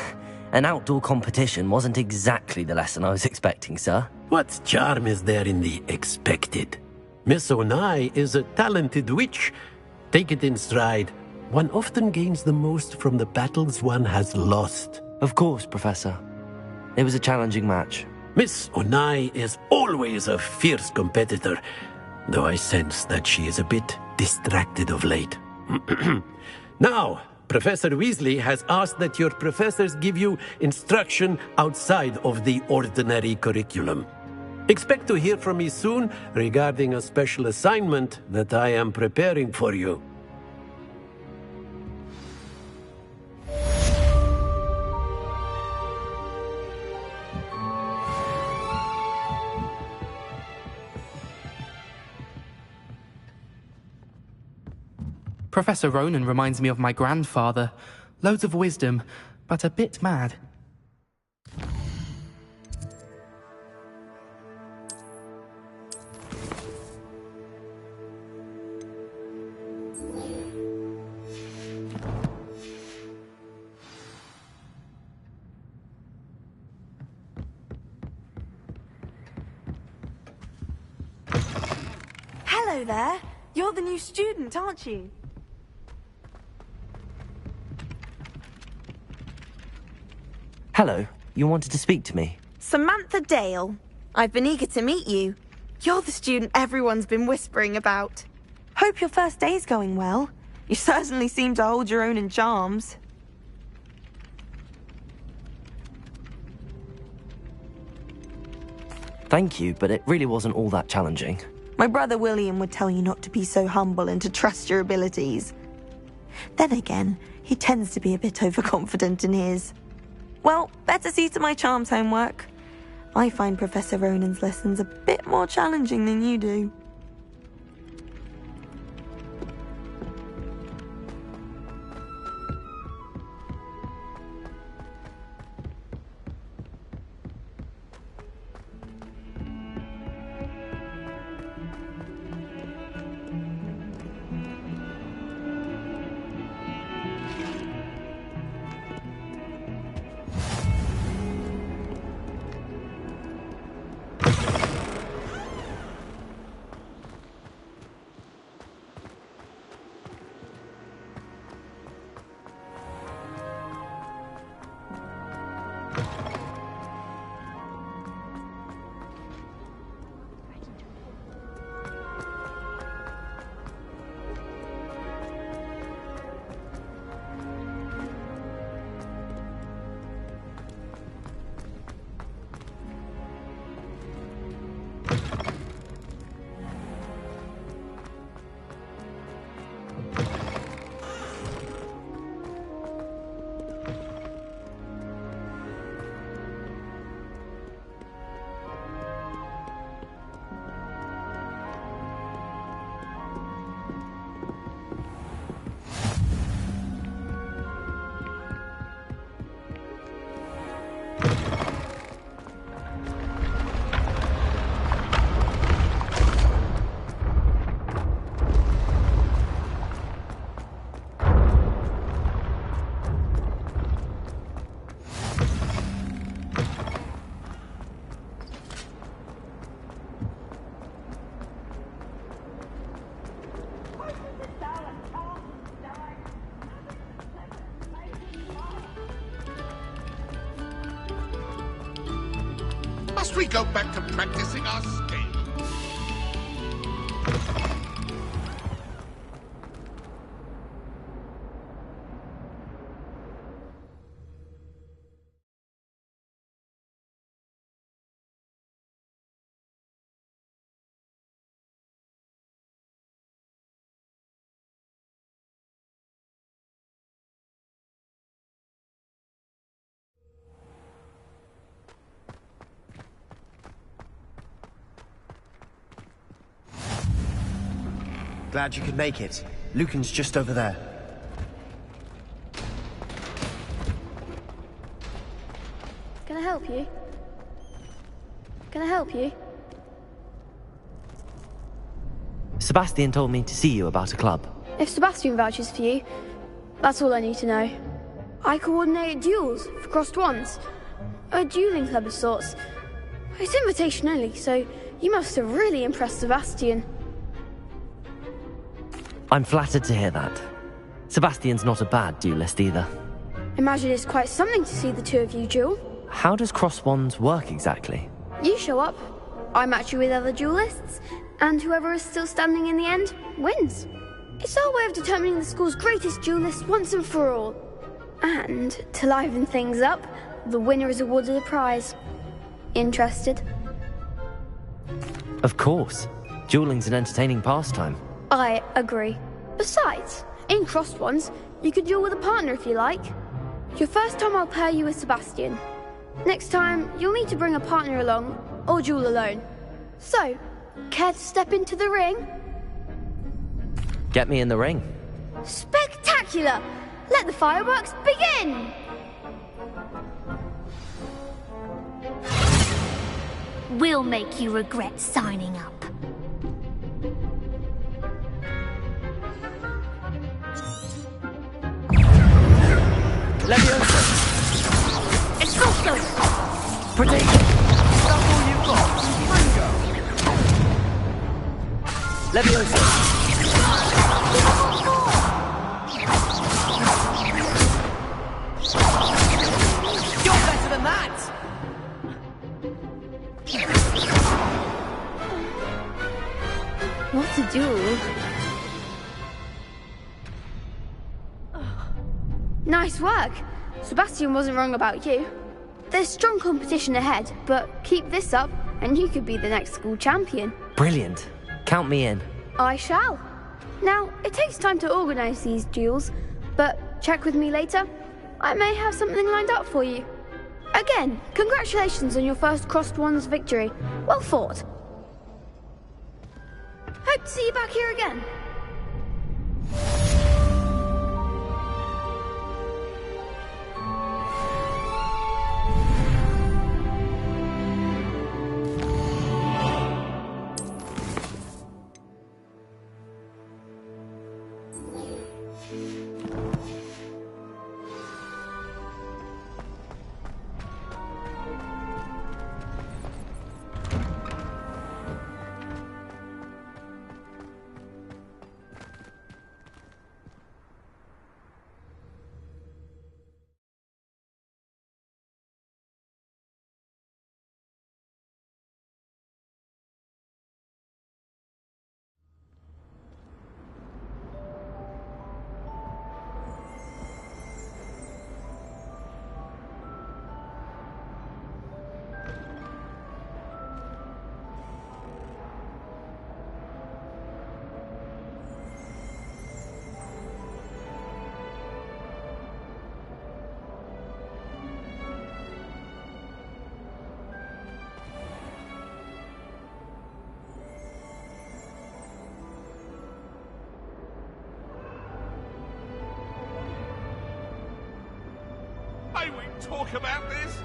an outdoor competition wasn't exactly the lesson I was expecting, sir. What charm is there in the expected? Miss Onai is a talented witch. Take it in stride. One often gains the most from the battles one has lost. Of course, Professor. It was a challenging match. Miss Onai is always a fierce competitor, though I sense that she is a bit distracted of late. Now, Professor Weasley has asked that your professors give you instruction outside of the ordinary curriculum. Expect to hear from me soon regarding a special assignment that I am preparing for you. Professor Ronan reminds me of my grandfather. Loads of wisdom, but a bit mad. Hello there. You're the new student, aren't you? Hello, you wanted to speak to me? Samantha Dale. I've been eager to meet you. You're the student everyone's been whispering about. Hope your first day's going well. You certainly seem to hold your own in charms. Thank you, but it really wasn't all that challenging. My brother William would tell you not to be so humble and to trust your abilities. Then again, he tends to be a bit overconfident in his. Well, better see to my charms homework. I find Professor Ronan's lessons a bit more challenging than you do. Must we go back to practicing our skills? Glad you could make it. Lucan's just over there. Can I help you? Can I help you? Sebastian told me to see you about a club. If Sebastian vouches for you, that's all I need to know. I coordinate duels for crossed wands. A dueling club of sorts. It's invitation only, so you must have really impressed Sebastian. I'm flattered to hear that. Sebastian's not a bad duelist either. Imagine it's quite something to see the two of you duel. How does cross wands work exactly? You show up, I match you with other duelists, and whoever is still standing in the end wins. It's our way of determining the school's greatest duelist once and for all. And, to liven things up, the winner is awarded a prize. Interested? Of course. Dueling's an entertaining pastime. I agree. Besides, in crossed ones, you could duel with a partner if you like. Your first time I'll pair you with Sebastian. Next time, you'll need to bring a partner along, or duel alone. So, care to step into the ring? Get me in the ring. Spectacular! Let the fireworks begin! We'll make you regret signing up. Leviosa! It's also Protect! That's all you've got. Bingo! Leviosa! You're better than that! What to do? Nice work. Sebastian wasn't wrong about you. There's strong competition ahead, but keep this up and you could be the next school champion. Brilliant. Count me in. I shall. Now, it takes time to organise these duels, but check with me later. I may have something lined up for you. Again, congratulations on your first Crossed Ones victory. Well fought. Hope to see you back here again. May we talk about this?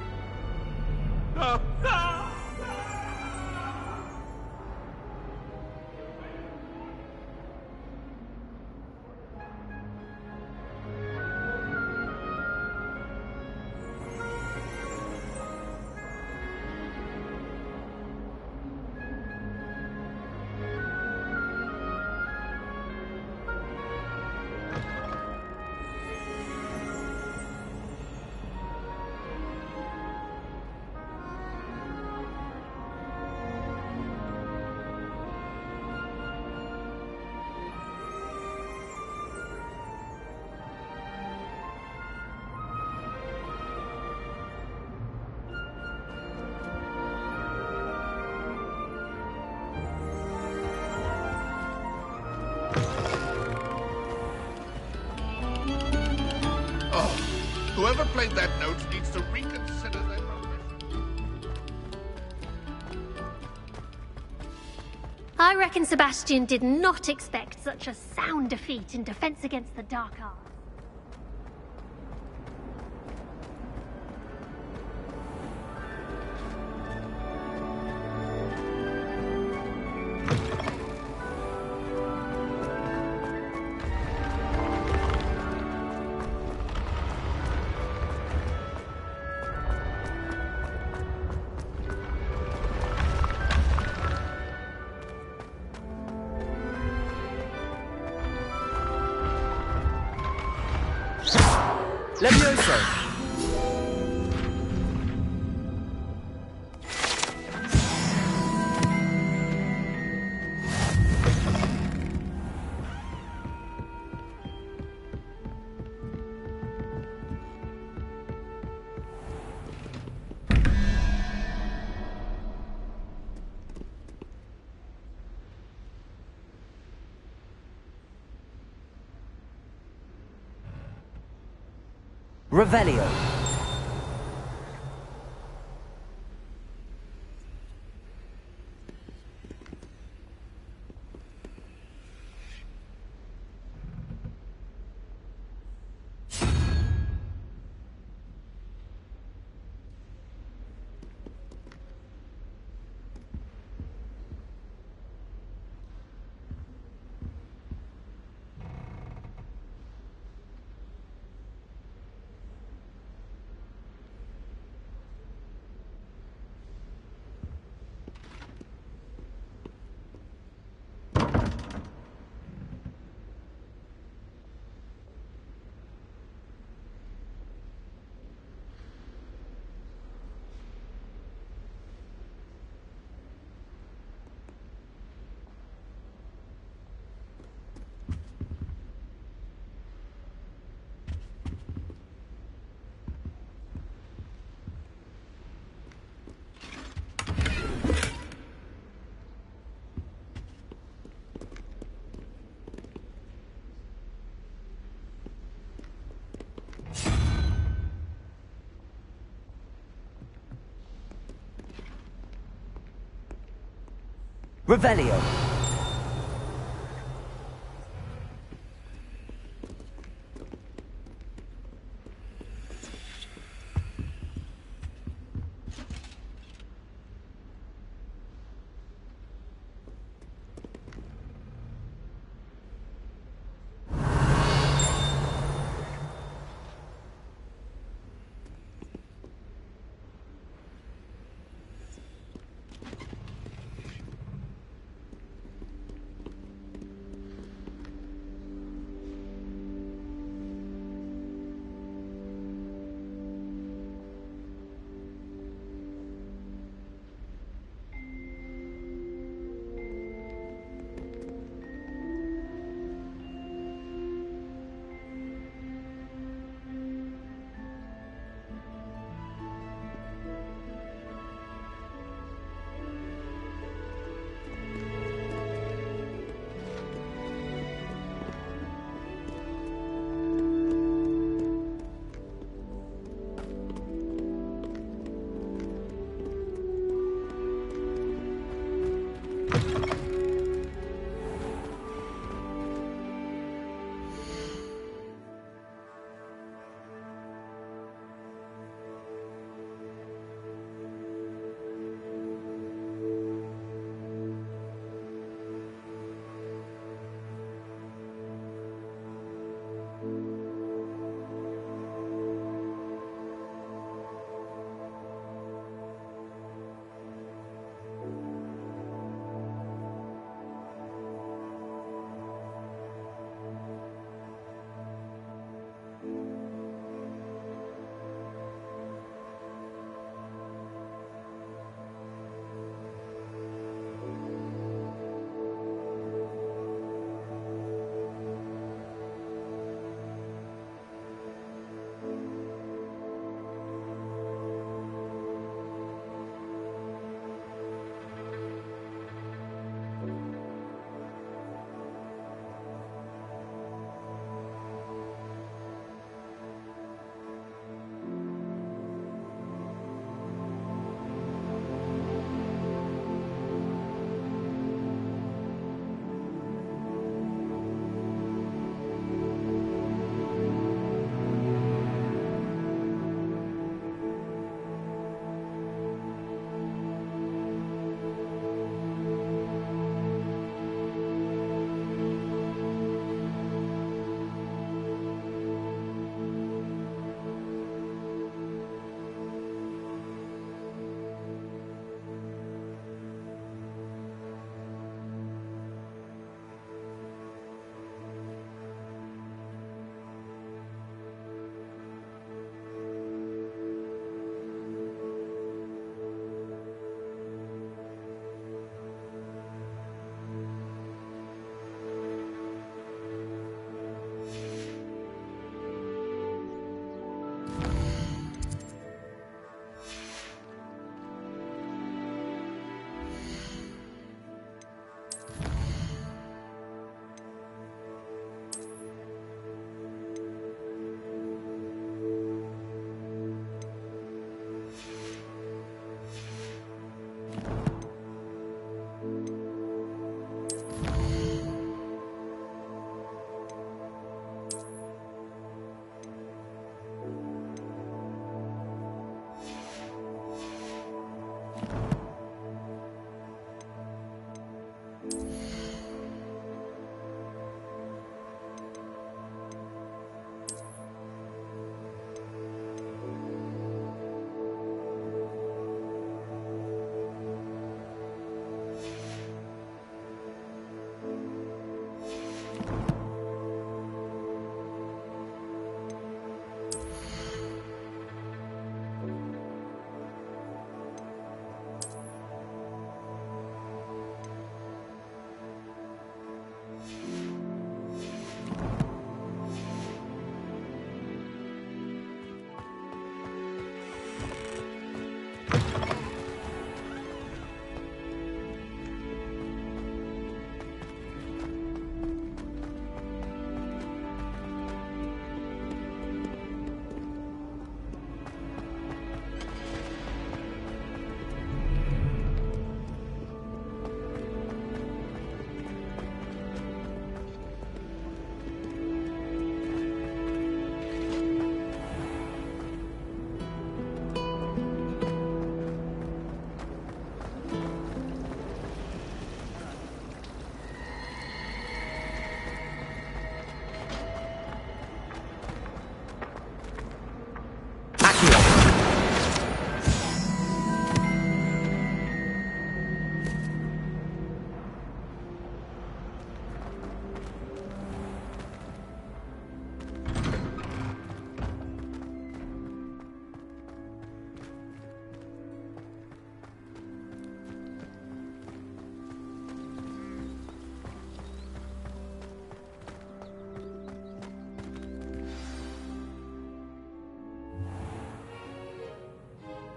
Whoever played that note needs to reconsider their profession. I reckon Sebastian did not expect such a sound defeat in defense against the dark arts. Levioso! Revelio. Revelio.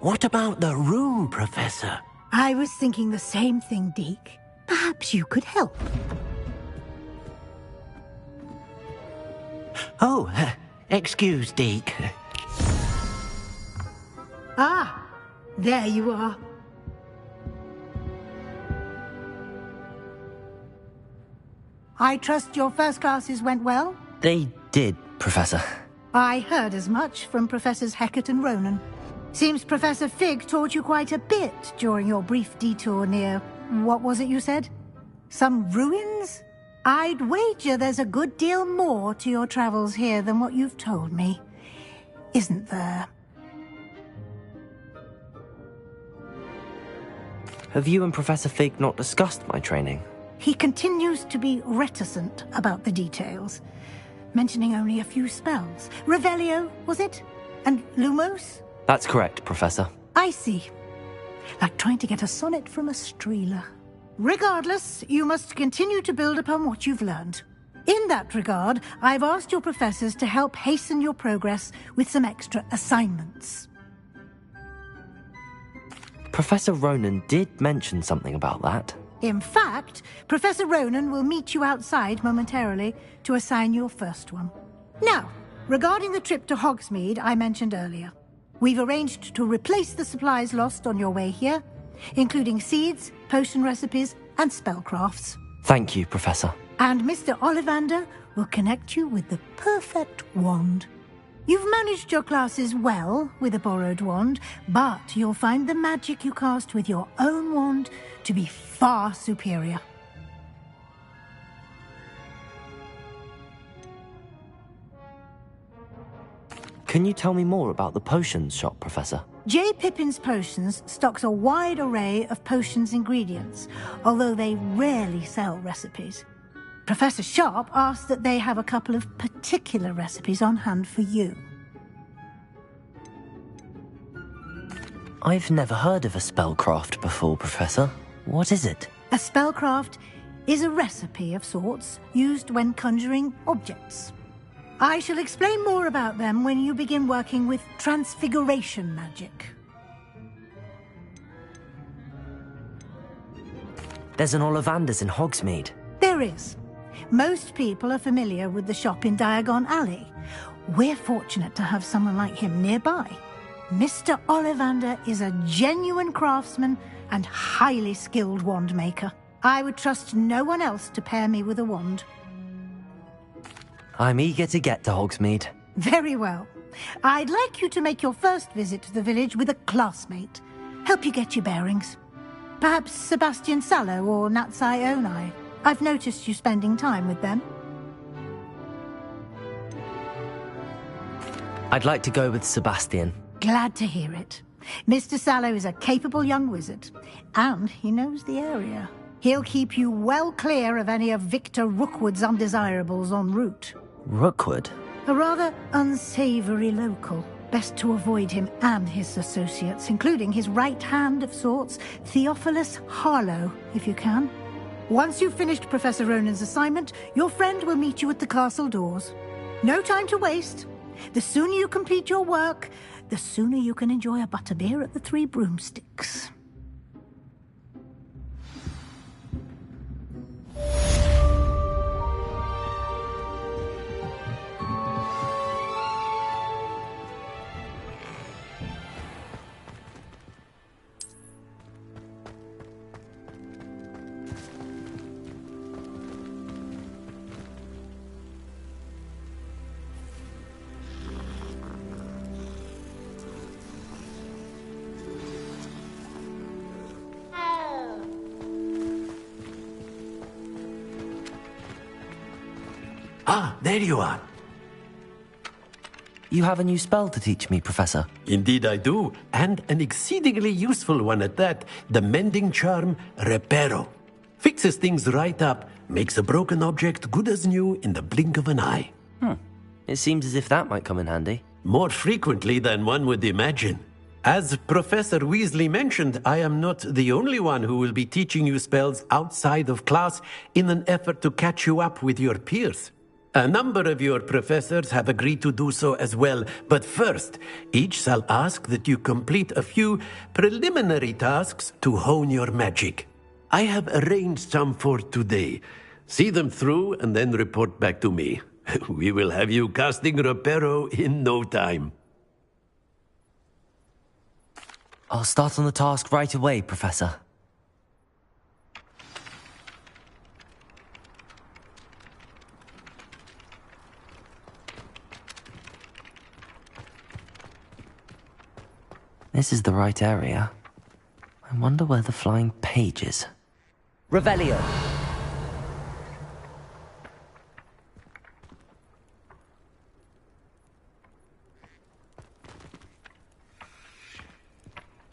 What about the room, Professor? I was thinking the same thing, Deke. Perhaps you could help. Oh, excuse, Deke. Ah, there you are. I trust your first classes went well? They did, Professor. I heard as much from Professors Hecat and Ronan. Seems Professor Fig taught you quite a bit during your brief detour near... what was it you said? Some ruins? I'd wager there's a good deal more to your travels here than what you've told me. Isn't there? Have you and Professor Fig not discussed my training? He continues to be reticent about the details, mentioning only a few spells. Revelio, was it? And Lumos? That's correct, Professor. I see. Like trying to get a sonnet from a streeler. Regardless, you must continue to build upon what you've learned. In that regard, I've asked your professors to help hasten your progress with some extra assignments. Professor Ronan did mention something about that. In fact, Professor Ronan will meet you outside momentarily to assign your first one. Now, regarding the trip to Hogsmeade I mentioned earlier, we've arranged to replace the supplies lost on your way here, including seeds, potion recipes, and spellcrafts. Thank you, Professor. And Mr. Ollivander will connect you with the perfect wand. You've managed your classes well with a borrowed wand, but you'll find the magic you cast with your own wand to be far superior. Can you tell me more about the potions shop, Professor? J. Pippin's Potions stocks a wide array of potions ingredients, although they rarely sell recipes. Professor Sharp asked that they have a couple of particular recipes on hand for you. I've never heard of a spellcraft before, Professor. What is it? A spellcraft is a recipe of sorts used when conjuring objects. I shall explain more about them when you begin working with transfiguration magic. There's an Ollivander's in Hogsmeade. There is. Most people are familiar with the shop in Diagon Alley. We're fortunate to have someone like him nearby. Mr. Ollivander is a genuine craftsman and highly skilled wand maker. I would trust no one else to pair me with a wand. I'm eager to get to Hogsmeade. Very well. I'd like you to make your first visit to the village with a classmate. Help you get your bearings. Perhaps Sebastian Sallow or Natsai Onai. I've noticed you spending time with them. I'd like to go with Sebastian. Glad to hear it. Mr. Sallow is a capable young wizard, and he knows the area. He'll keep you well clear of any of Victor Rookwood's undesirables en route. Rookwood? A rather unsavory local. Best to avoid him and his associates, including his right hand of sorts, Theophilus Harlow, if you can. Once you've finished Professor Ronan's assignment, your friend will meet you at the castle doors. No time to waste. The sooner you complete your work, the sooner you can enjoy a butterbeer at the Three Broomsticks. Ah, there you are. You have a new spell to teach me, Professor. Indeed I do, and an exceedingly useful one at that. The mending charm, Reparo. Fixes things right up, makes a broken object good as new in the blink of an eye. It seems as if that might come in handy. More frequently than one would imagine. As Professor Weasley mentioned, I am not the only one who will be teaching you spells outside of class in an effort to catch you up with your peers. A number of your professors have agreed to do so as well, but first, each shall ask that you complete a few preliminary tasks to hone your magic. I have arranged some for today. See them through and then report back to me. We will have you casting Reparo in no time. I'll start on the task right away, Professor. This is the right area. I wonder where the flying page is. Revelio!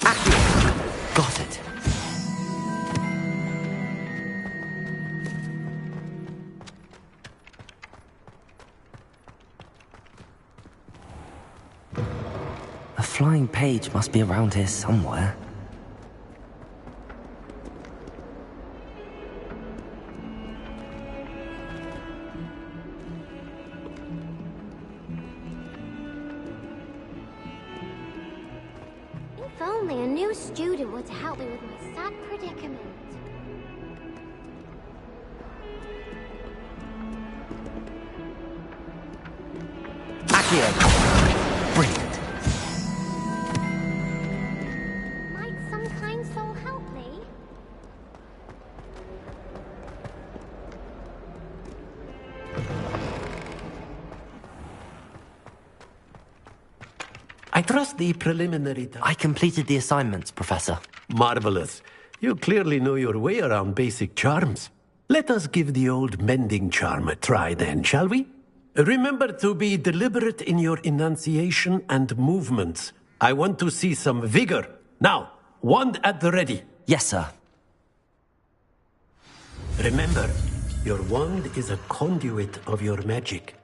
Accio! Got it. A flying page must be around here somewhere. If only a new student were to help me with my sad predicament. Accio! Brilliant. Might some kind soul help me? I trust the preliminary tasks. I completed the assignments, Professor. Marvelous. You clearly know your way around basic charms. Let us give the old mending charm a try then, shall we? Remember to be deliberate in your enunciation and movements. I want to see some vigor. Now, wand at the ready. Yes, sir. Remember, your wand is a conduit of your magic.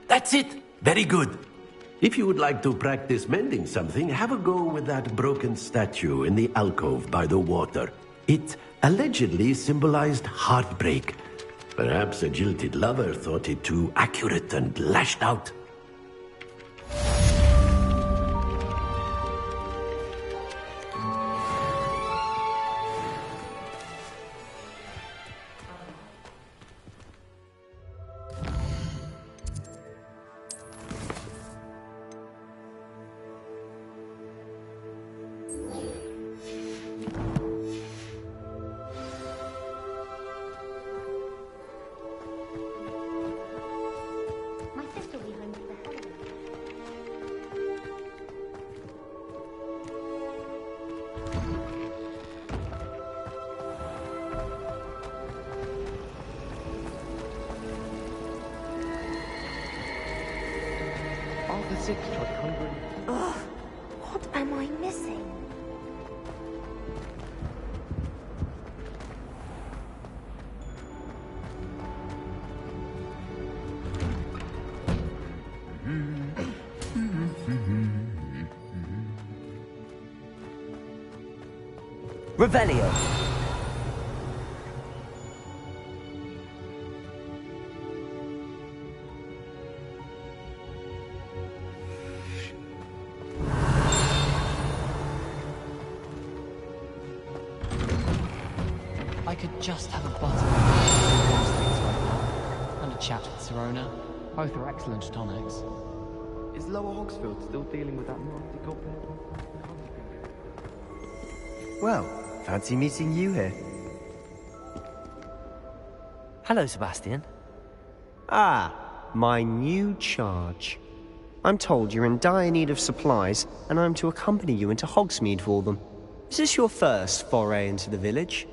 That's it! Very good. If you would like to practice mending something, have a go with that broken statue in the alcove by the water. It allegedly symbolized heartbreak. Perhaps a jilted lover thought it too accurate and lashed out. My sister will be home for the holidays. Arthur 6 tried conjuring. Ugh, what am I missing? Revelio! I could just have a bottle of right now, and a chat with Serona. Both are excellent tonics. Is Lower Hogsfield still dealing with that nasty goblin? Well, fancy meeting you here. Hello, Sebastian. Ah, my new charge. I'm told you're in dire need of supplies, and I'm to accompany you into Hogsmeade for them. Is this your first foray into the village?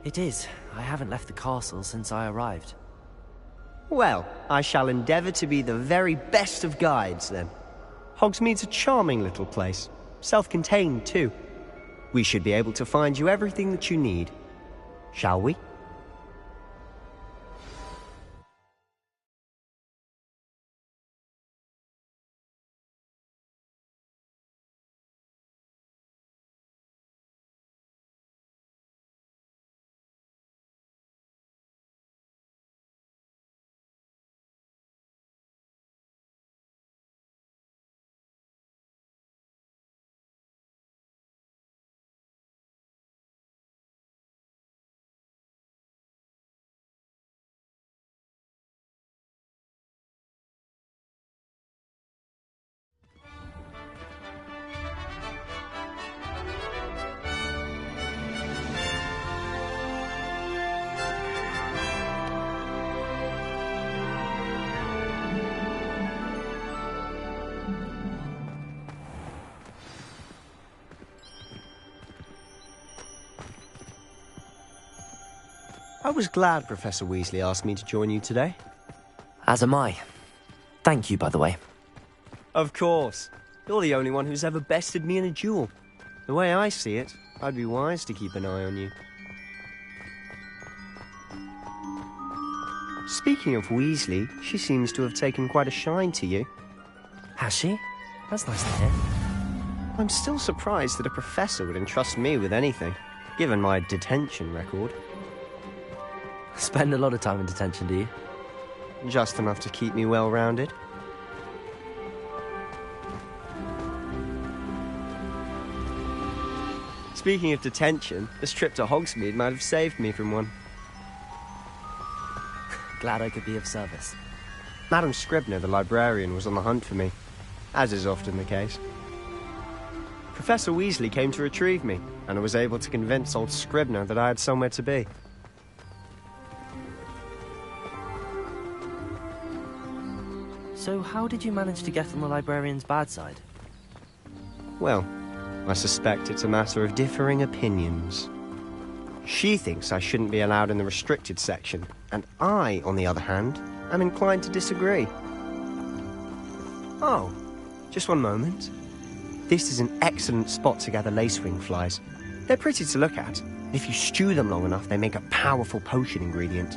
It is. I haven't left the castle since I arrived. Well, I shall endeavour to be the very best of guides, then. Hogsmeade's a charming little place. Self-contained, too. We should be able to find you everything that you need. Shall we? I was glad Professor Weasley asked me to join you today. As am I. Thank you, by the way. Of course. You're the only one who's ever bested me in a duel. The way I see it, I'd be wise to keep an eye on you. Speaking of Weasley, she seems to have taken quite a shine to you. Has she? That's nice to hear. I'm still surprised that a professor would entrust me with anything, given my detention record. Spend a lot of time in detention, do you? Just enough to keep me well-rounded. Speaking of detention, this trip to Hogsmeade might have saved me from one. Glad I could be of service. Madam Scribner, the librarian, was on the hunt for me, as is often the case. Professor Weasley came to retrieve me, and I was able to convince old Scribner that I had somewhere to be. So how did you manage to get on the librarian's bad side? Well, I suspect it's a matter of differing opinions. She thinks I shouldn't be allowed in the restricted section, and I, on the other hand, am inclined to disagree. Oh, just one moment. This is an excellent spot to gather lacewing flies. They're pretty to look at. If you stew them long enough, they make a powerful potion ingredient.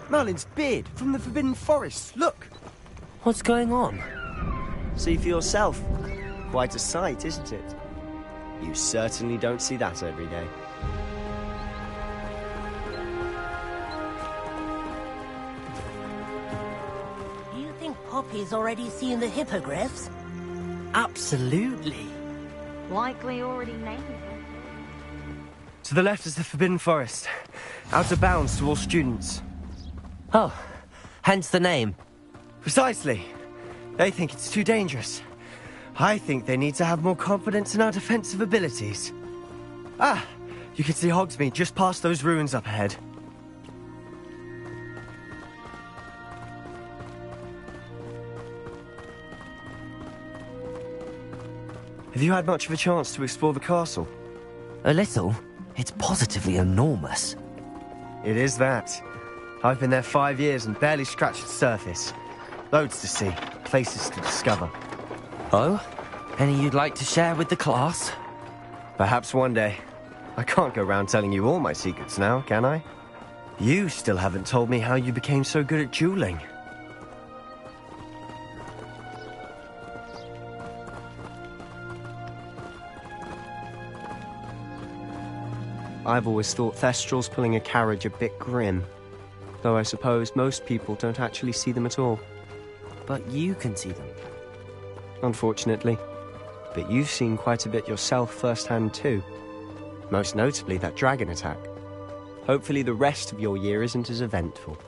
Merlin's beard from the Forbidden Forest. Look! What's going on? See for yourself. Quite a sight, isn't it? You certainly don't see that every day. Do you think Poppy's already seen the hippogriffs? Absolutely. Likely already named them. To the left is the Forbidden Forest. Out of bounds to all students. Oh, hence the name. Precisely. They think it's too dangerous. I think they need to have more confidence in our defensive abilities. Ah, you can see Hogsmeade just past those ruins up ahead. Have you had much of a chance to explore the castle? A little. It's positively enormous. It is that. I've been there 5 years and barely scratched the surface. Loads to see, places to discover. Oh? Any you'd like to share with the class? Perhaps one day. I can't go round telling you all my secrets now, can I? You still haven't told me how you became so good at dueling. I've always thought Thestrals pulling a carriage a bit grim. Though I suppose most people don't actually see them at all. But you can see them. Unfortunately. But you've seen quite a bit yourself firsthand too. Most notably that dragon attack. Hopefully the rest of your year isn't as eventful.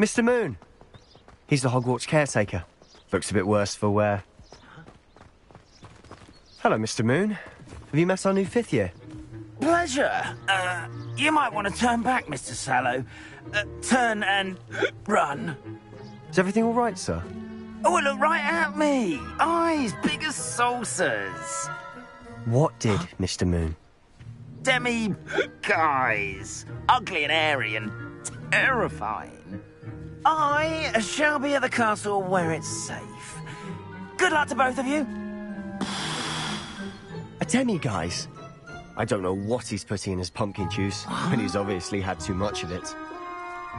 Mr. Moon. He's the Hogwarts caretaker. Looks a bit worse for wear. Hello, Mr. Moon. Have you met our new 5th year? Pleasure. You might want to turn back, Mr. Sallow. Turn and run. Is everything all right, sir? Oh, look right at me. Eyes big as saucers. What did Mr. Moon? Guys. Ugly and airy and terrifying. I shall be at the castle where it's safe. Good luck to both of you. A demi-guise? I don't know what he's putting in his pumpkin juice, but he's obviously had too much of it.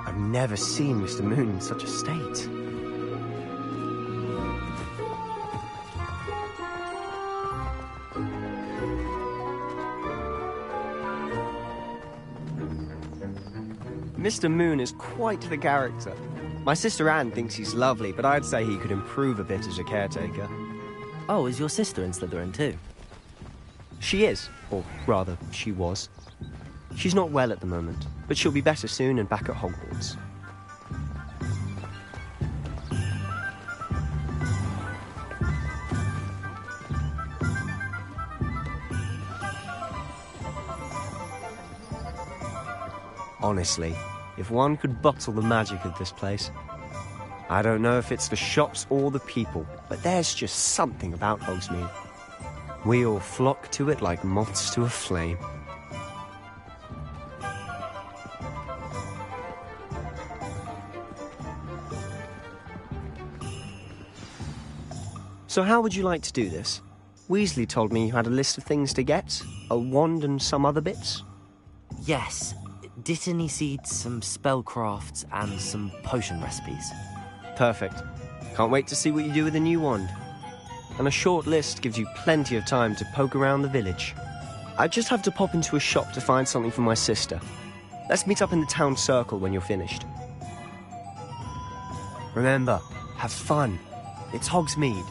I've never seen Mr. Moon in such a state. Mr. Moon is quite the character. My sister Anne thinks he's lovely, but I'd say he could improve a bit as a caretaker. Oh, is your sister in Slytherin too? She is, or rather, she was. She's not well at the moment, but she'll be better soon and back at Hogwarts. Honestly, if one could bottle the magic of this place. I don't know if it's the shops or the people, but there's just something about Hogsmeade. We all flock to it like moths to a flame. So how would you like to do this? Weasley told me you had a list of things to get, a wand and some other bits. Yes. Dittany seeds, some spellcrafts, and some potion recipes. Perfect. Can't wait to see what you do with the new wand. And a short list gives you plenty of time to poke around the village. I just have to pop into a shop to find something for my sister. Let's meet up in the town circle when you're finished. Remember, have fun. It's Hogsmeade.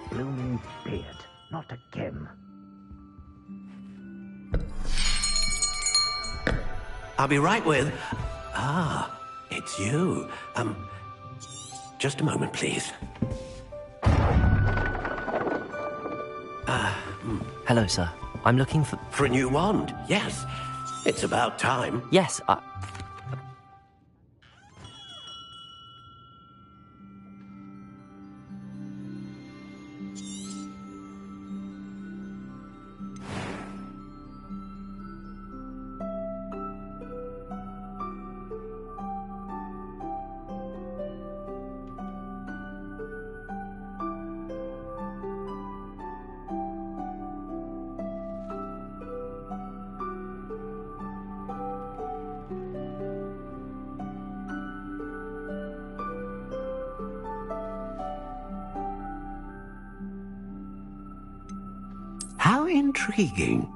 Blooming beard, not again. I'll be right with... Ah, it's you. Just a moment, please. Hello, sir. I'm looking for... For a new wand, yes. It's about time. Yes, How intriguing.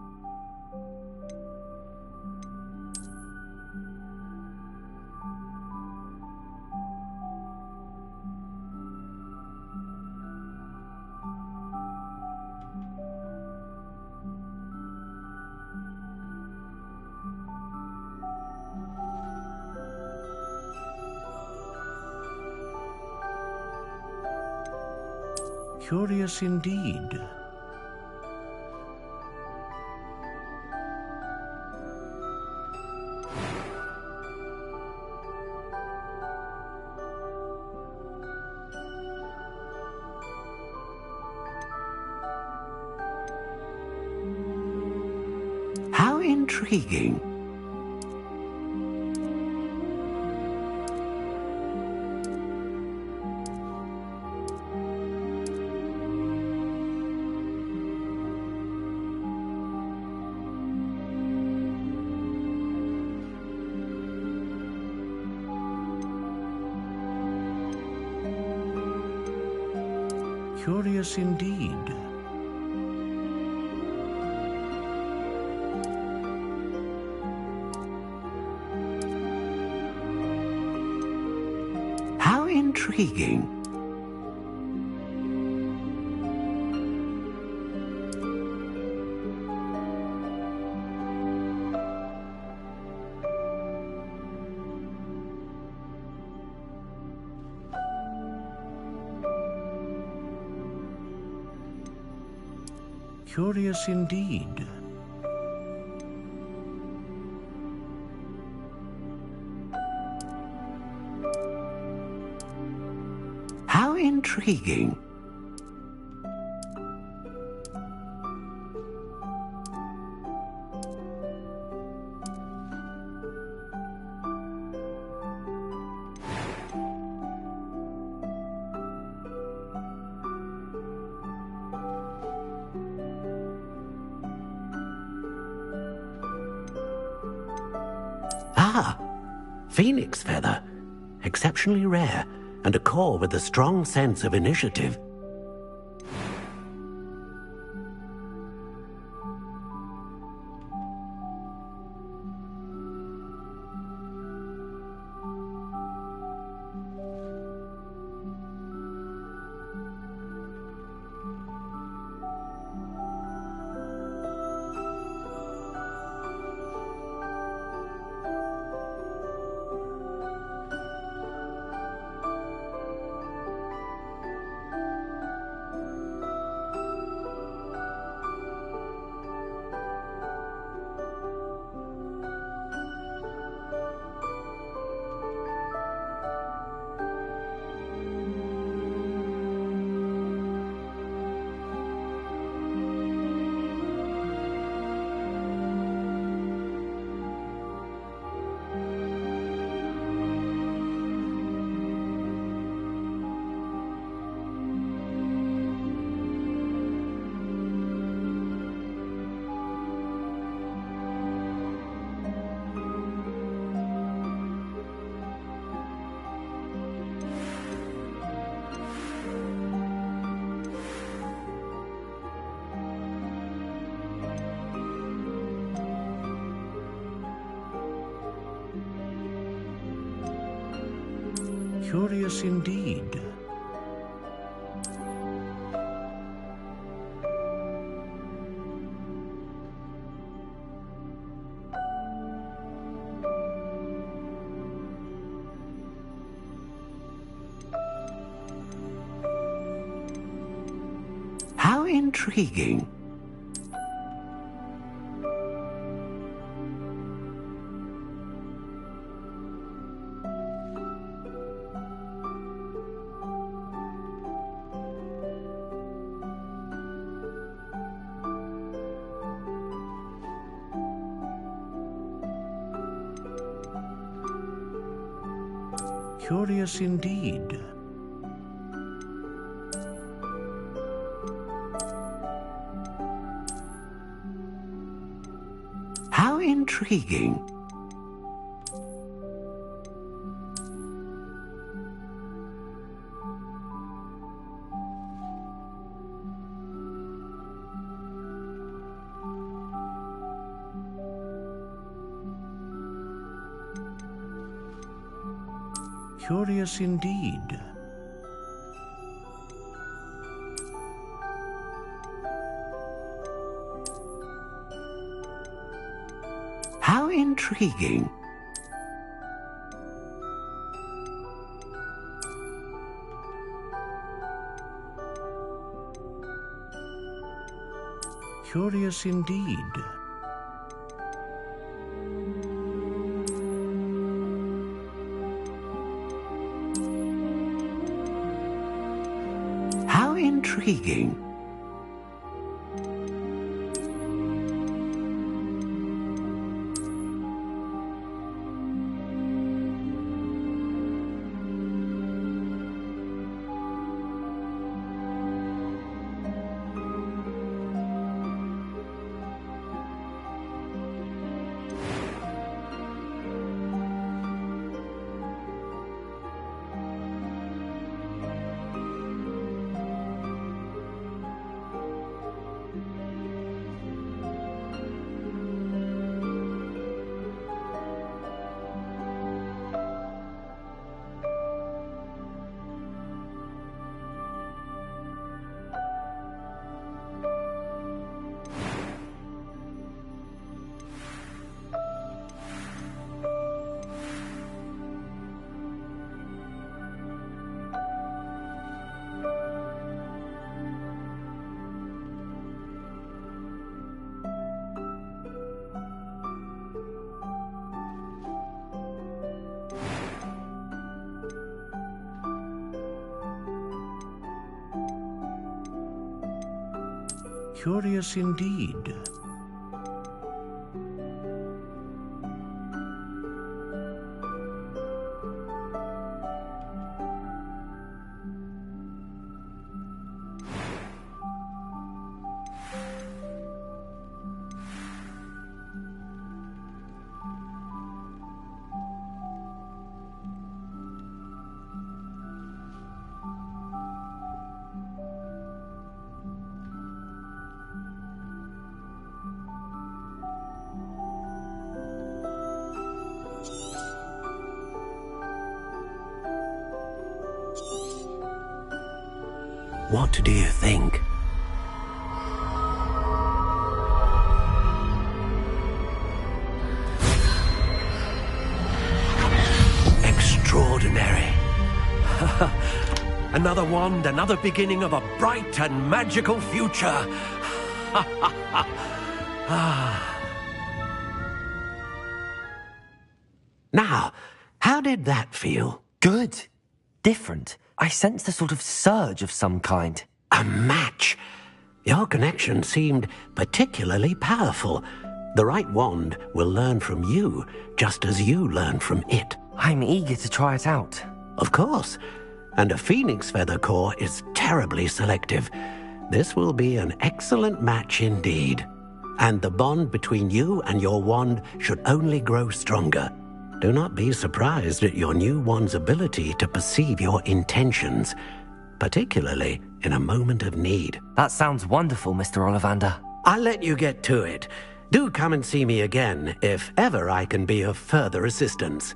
Curious indeed. How intriguing. Curious indeed. intriguing. Curious indeed. How intriguing. Ah, phoenix feather. Exceptionally rare, and a core with a strong sense of initiative. Curious indeed. How intriguing. Curious indeed. How intriguing. Curious indeed. How intriguing. Curious indeed. How intriguing. curious indeed. What do you think? Extraordinary. Another wand, another beginning of a bright and magical future. Now, how did that feel? Good. Different. I sensed a sort of surge of some kind. A match. Your connection seemed particularly powerful. The right wand will learn from you, just as you learn from it. I'm eager to try it out. Of course. And a phoenix feather core is terribly selective. This will be an excellent match indeed. And the bond between you and your wand should only grow stronger. Do not be surprised at your new wand's ability to perceive your intentions, particularly in a moment of need. That sounds wonderful, Mr. Ollivander. I'll let you get to it. Do come and see me again if ever I can be of further assistance.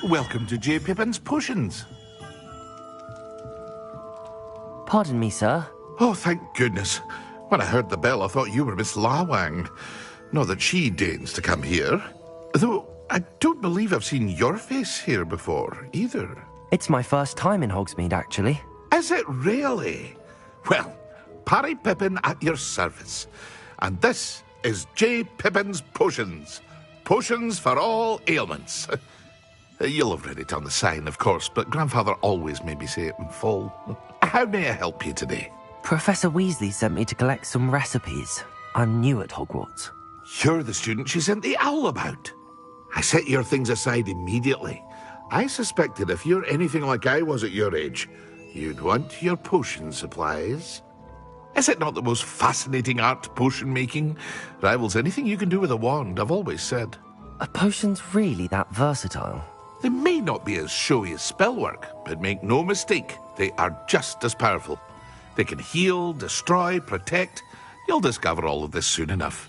Welcome to J. Pippin's Potions. Pardon me, sir. Oh, thank goodness. When I heard the bell, I thought you were Miss Lawang. Not that she deigns to come here. Though, I don't believe I've seen your face here before, either. It's my first time in Hogsmeade, actually. Is it really? Well, Parry Pippin at your service. And this is J. Pippin's Potions. Potions for all ailments. You'll have read it on the sign, of course, but Grandfather always made me say it in full. How may I help you today? Professor Weasley sent me to collect some recipes. I'm new at Hogwarts. You're the student she sent the owl about. I set your things aside immediately. I suspected if you're anything like I was at your age, you'd want your potion supplies. Is it not the most fascinating art, potion making? Rivals anything you can do with a wand, I've always said. Are potions really that versatile? They may not be as showy as spellwork, but make no mistake, they are just as powerful. They can heal, destroy, protect. You'll discover all of this soon enough.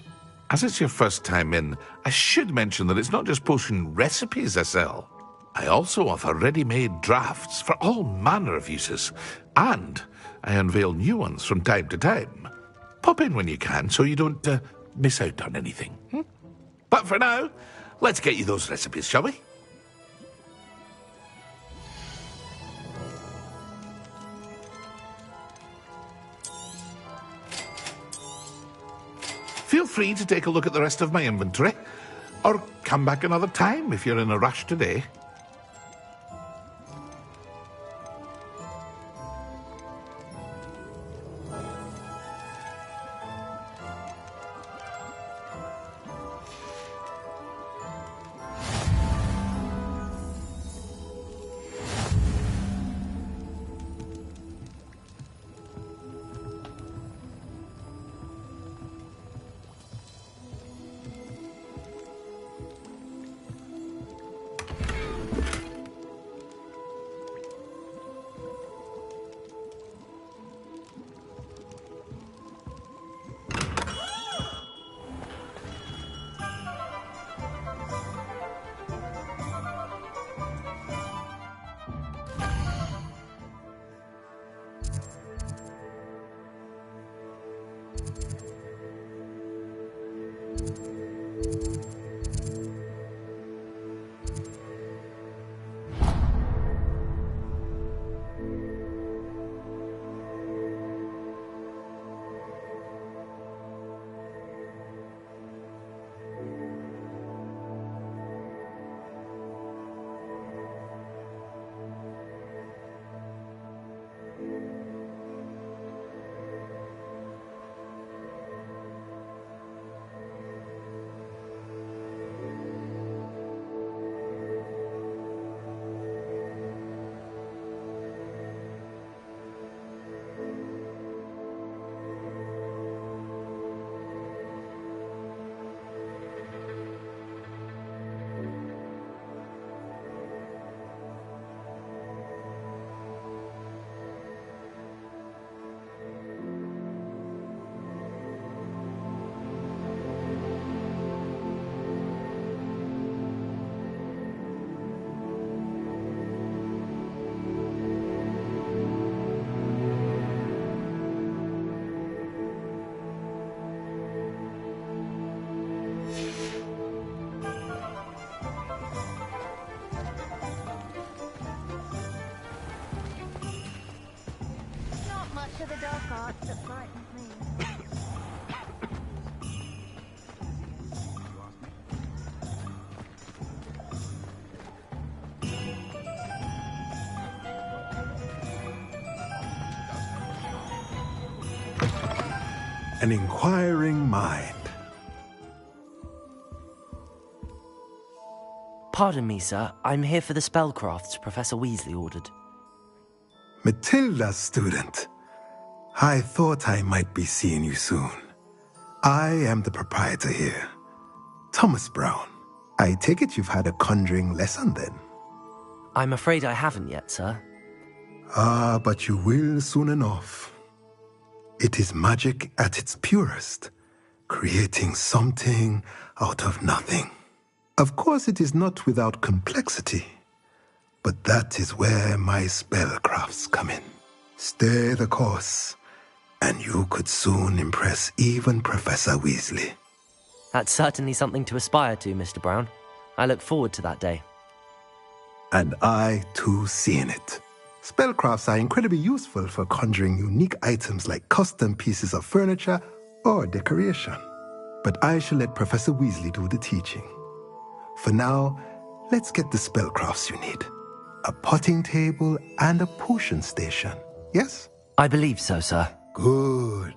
As it's your first time in, I should mention that it's not just potion recipes I sell. I also offer ready-made drafts for all manner of uses, and I unveil new ones from time to time. Pop in when you can so you don't miss out on anything. But for now, let's get you those recipes, shall we? Feel free to take a look at the rest of my inventory, or come back another time if you're in a rush today. To the dark arts that frightens me. An inquiring mind. Pardon me, sir. I'm here for the spellcrafts Professor Weasley ordered. Matilda, student. I thought I might be seeing you soon. I am the proprietor here, Thomas Brown. I take it you've had a conjuring lesson then? I'm afraid I haven't yet, sir. Ah, but you will soon enough. It is magic at its purest, creating something out of nothing. Of course, it is not without complexity, but that is where my spellcrafts come in. Stay the course, and you could soon impress even Professor Weasley. That's certainly something to aspire to, Mr. Brown. I look forward to that day. And I, too, seeing it. Spellcrafts are incredibly useful for conjuring unique items like custom pieces of furniture or decoration. But I shall let Professor Weasley do the teaching. For now, let's get the spellcrafts you need. A potting table and a potion station, yes? I believe so, sir. Good.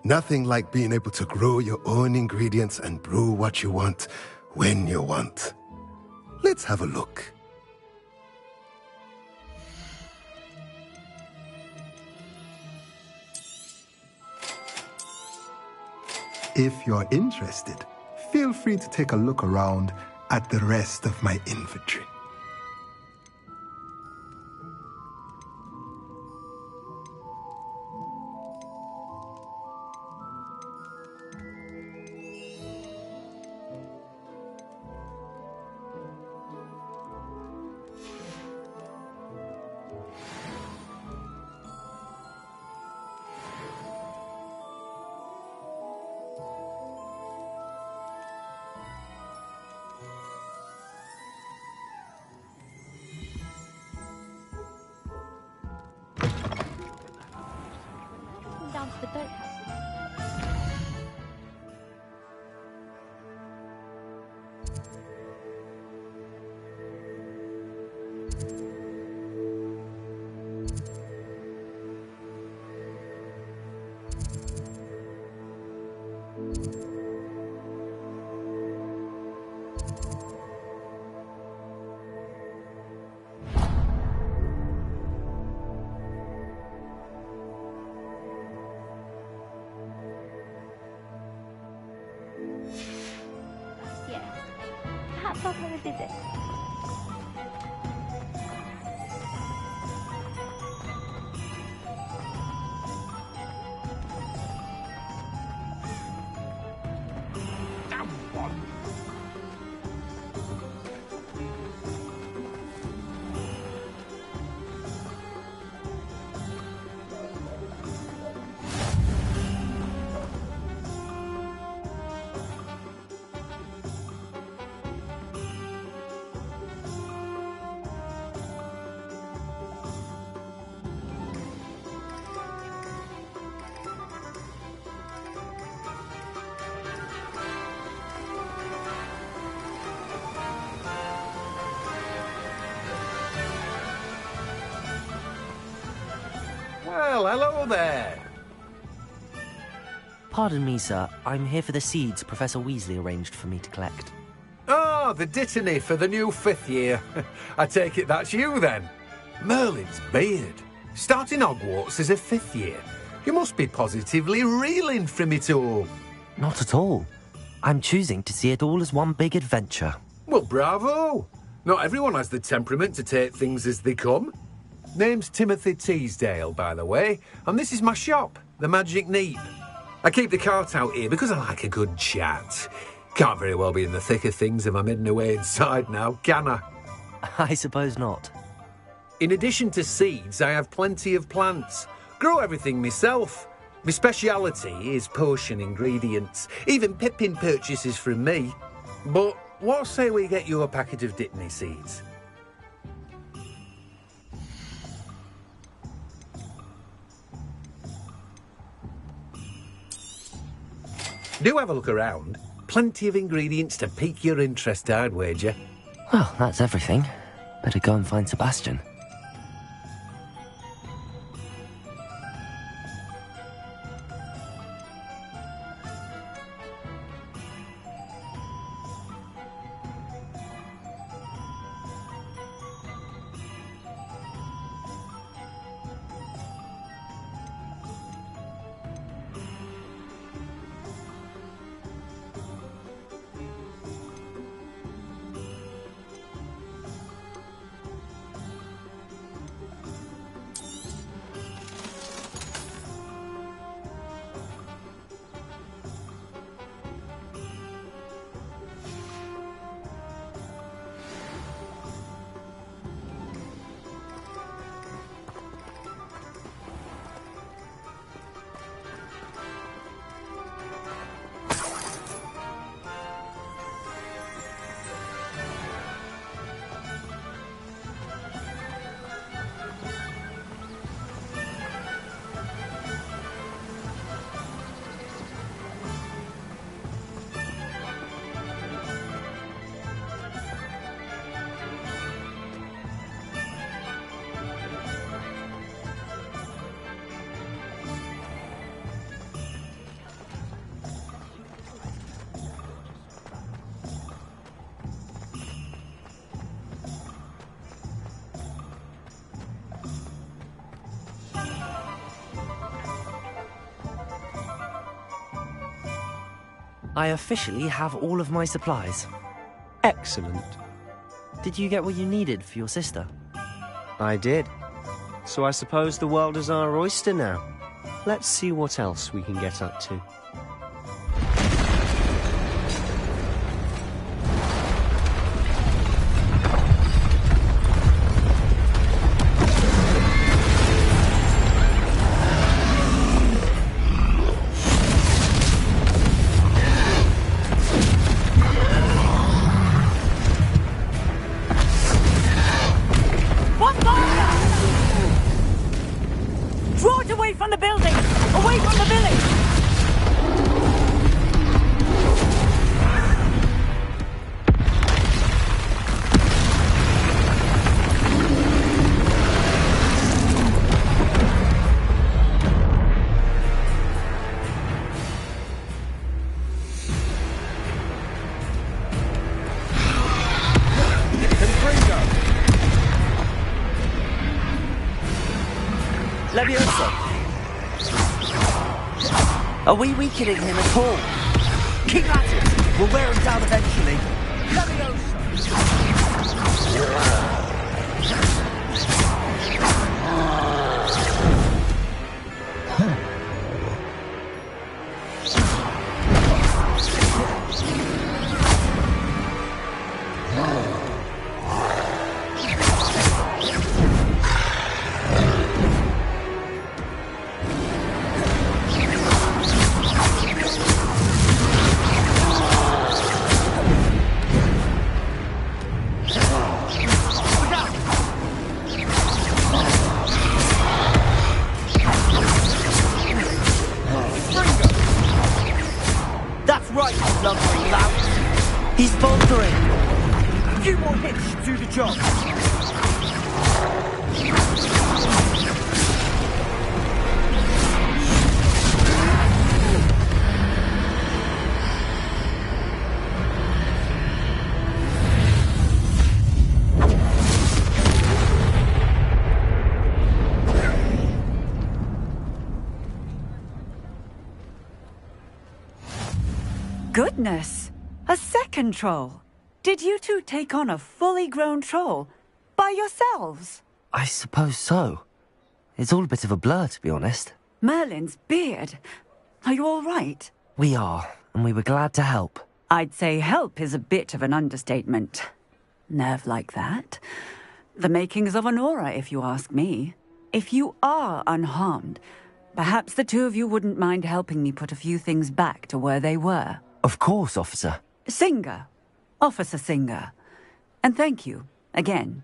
Nothing like being able to grow your own ingredients and brew what you want when you want. Let's have a look. If you're interested, feel free to take a look around at the rest of my inventory. Down to the boathouse. Perhaps I'll have a visit. Hello there. Pardon me, sir. I'm here for the seeds Professor Weasley arranged for me to collect. Ah, the dittany for the new 5th year. I take it that's you, then. Merlin's beard. Starting Hogwarts as a 5th year. You must be positively reeling from it all. Not at all. I'm choosing to see it all as one big adventure. Well, bravo. Not everyone has the temperament to take things as they come. Name's Timothy Teasdale, by the way, and this is my shop, the Magic Neep. I keep the cart out here because I like a good chat. Can't very well be in the thick of things if I'm hidden away inside now, can I? I suppose not. In addition to seeds, I have plenty of plants. Grow everything myself. My speciality is potion ingredients. Even Pippin purchases from me. But what say we get you a packet of Dittany seeds? Do have a look around. Plenty of ingredients to pique your interest, I'd wager. Well, that's everything. Better go and find Sebastian. I officially have all of my supplies. Excellent. Did you get what you needed for your sister? I did. So I suppose the world is our oyster now. Let's see what else we can get up to. Are we weakening him at all? Keep at it! We'll wear him down eventually. He's faltering. A few more hits should do the job. goodness! A second troll! Did you two take on a fully grown troll? By yourselves? I suppose so. It's all a bit of a blur, to be honest. Merlin's beard. Are you all right? We are, and we were glad to help. I'd say help is a bit of an understatement. Nerve like that. The makings of an aura, if you ask me. If you are unharmed, perhaps the two of you wouldn't mind helping me put a few things back to where they were. Of course, officer. Singer. Officer Singer. And thank you, again.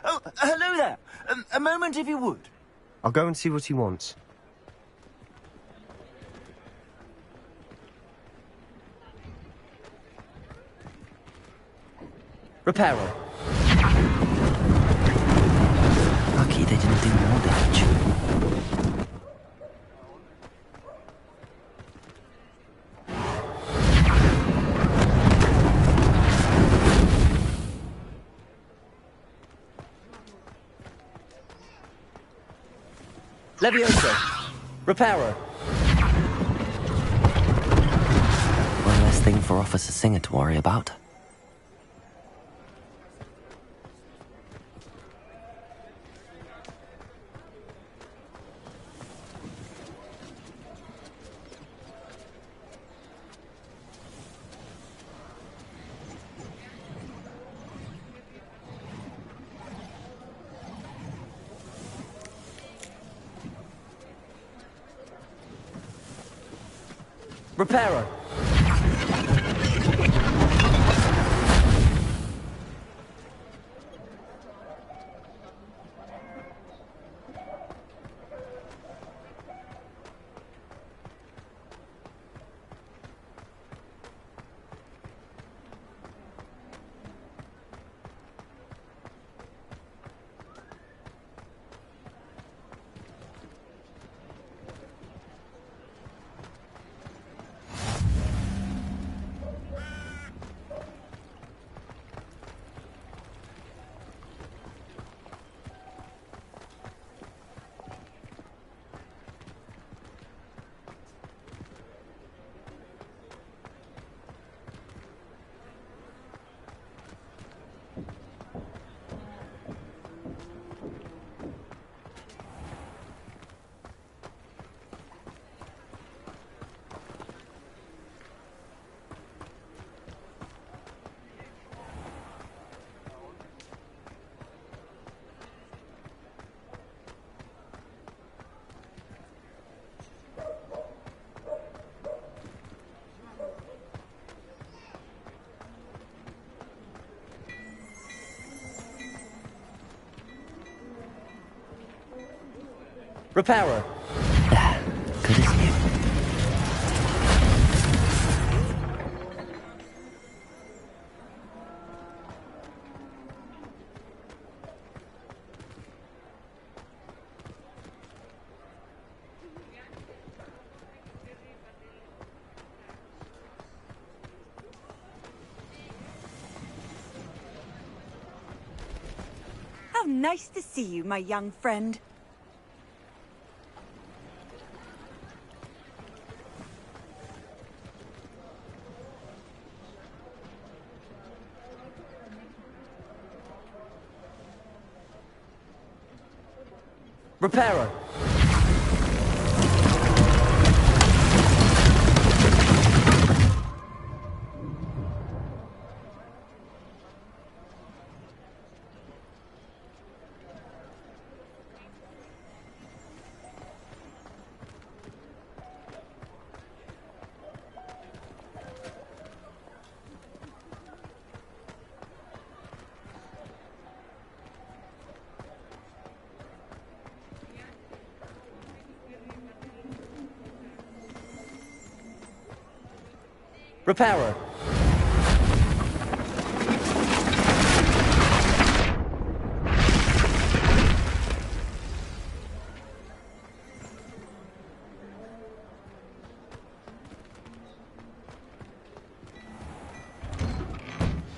Oh, hello there. A moment, if you would. I'll go and see what he wants. Repairer. Lucky they didn't do more damage. Levioso. Repairer. One less thing for Officer Singer to worry about. Repairer. Repairer. Good as new. How nice to see you, my young friend. Repairer. Repairer.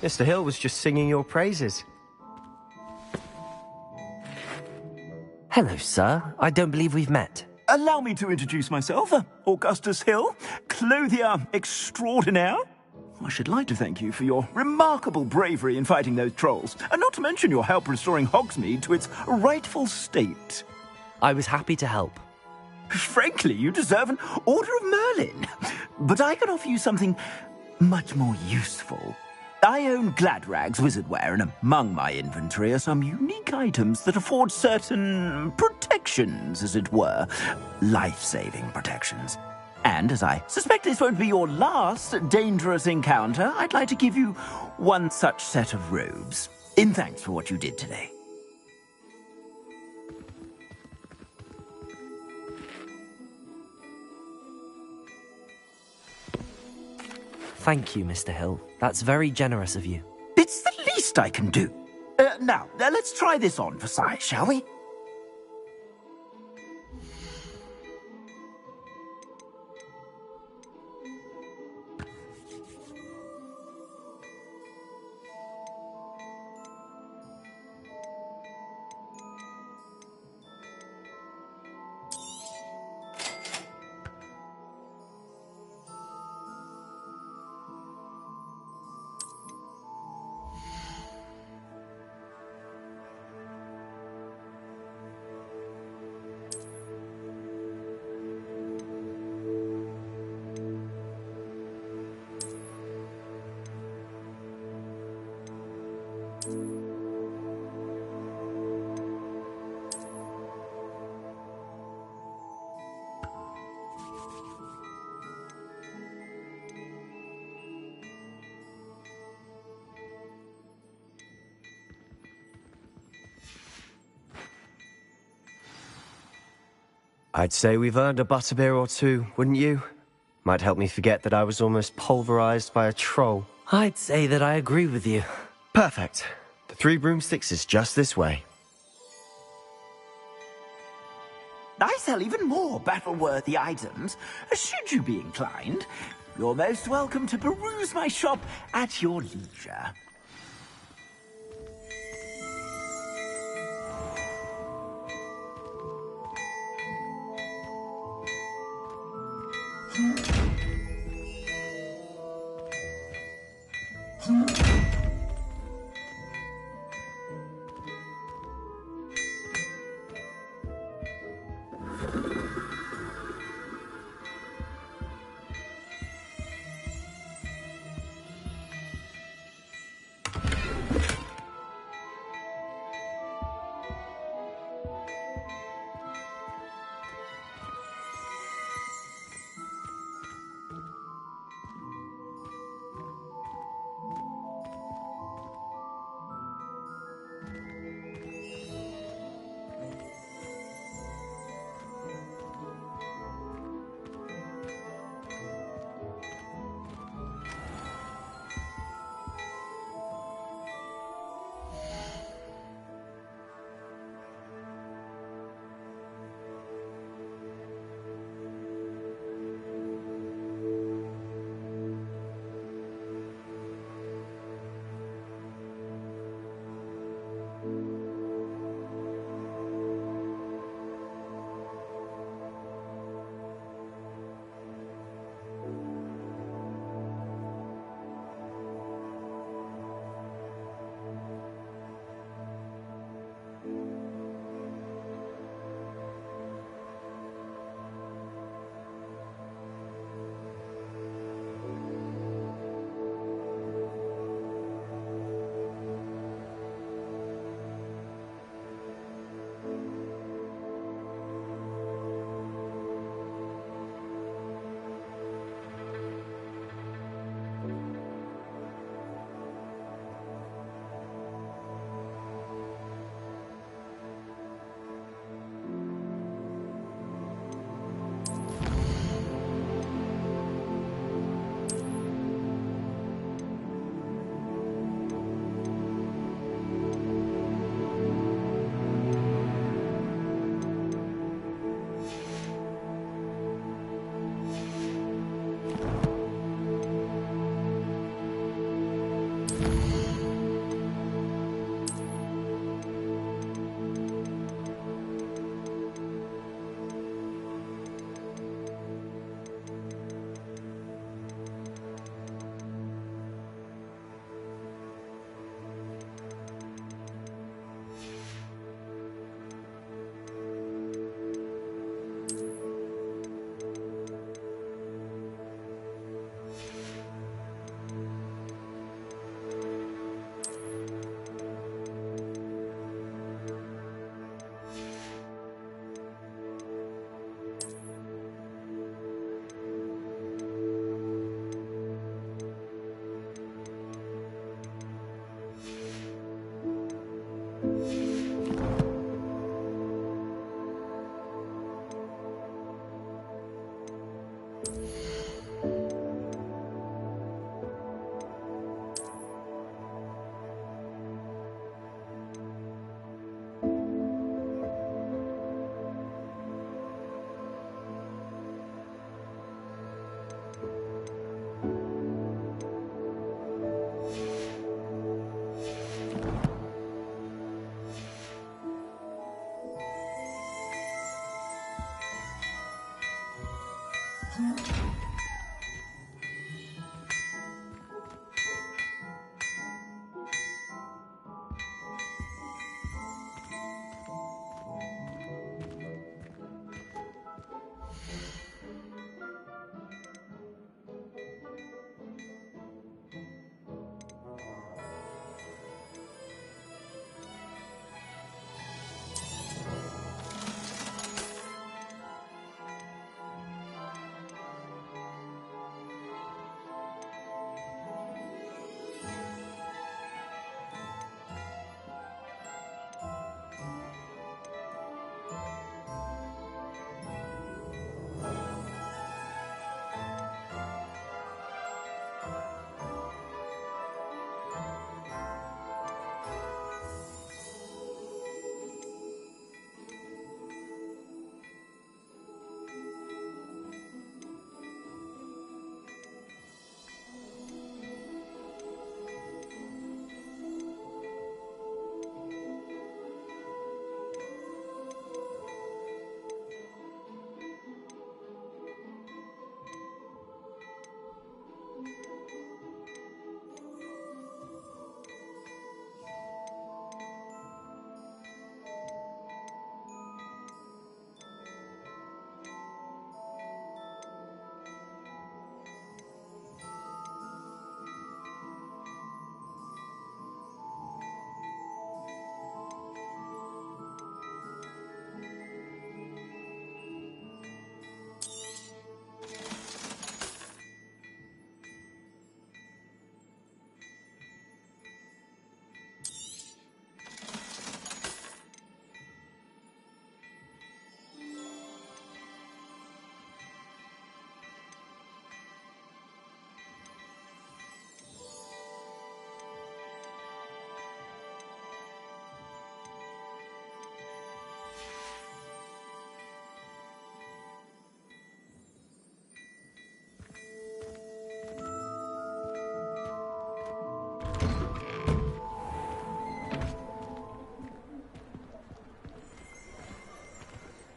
Mr. Hill was just singing your praises. Hello, sir. I don't believe we've met. Allow me to introduce myself, Augustus Hill, clothier extraordinaire. I should like to thank you for your remarkable bravery in fighting those trolls, and not to mention your help restoring Hogsmeade to its rightful state. I was happy to help. Frankly, you deserve an Order of Merlin. But I can offer you something much more useful. I own Gladrag's wizardware, and among my inventory are some unique items that afford certain protections, as it were. Life-saving protections. And as I suspect this won't be your last dangerous encounter, I'd like to give you one such set of robes, in thanks for what you did today. Thank you, Mr. Hill. That's very generous of you. It's the least I can do. Now, let's try this on for size, shall we? I'd say we've earned a butterbeer or two, wouldn't you? Might help me forget that I was almost pulverized by a troll. I'd say that I agree with you. Perfect. The 3 broomsticks is just this way. I sell even more battle-worthy items. Should you be inclined, you're most welcome to peruse my shop at your leisure.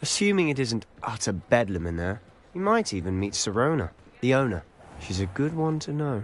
Assuming it isn't utter bedlam in there, you might even meet Sirona, the owner. She's a good one to know.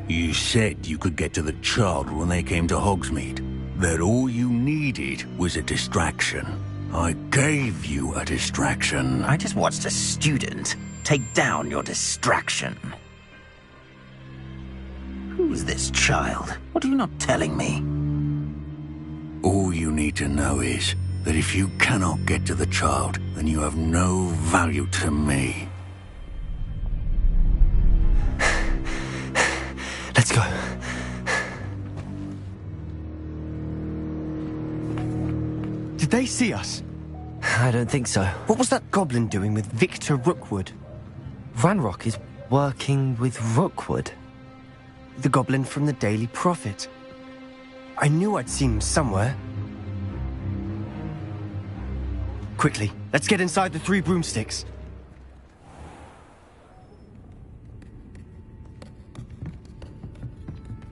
You said you could get to the child when they came to Hogsmeade. That all you needed was a distraction. I gave you a distraction. I just watched a student take down your distraction. Who's this child? What are you not telling me? All you need to know is that if you cannot get to the child, then you have no value to me. Let's go. Did they see us? I don't think so. What was that goblin doing with Victor Rookwood? Ranrock is working with Rookwood. The goblin from the Daily Prophet. I knew I'd seen him somewhere. Quickly, let's get inside the Three Broomsticks.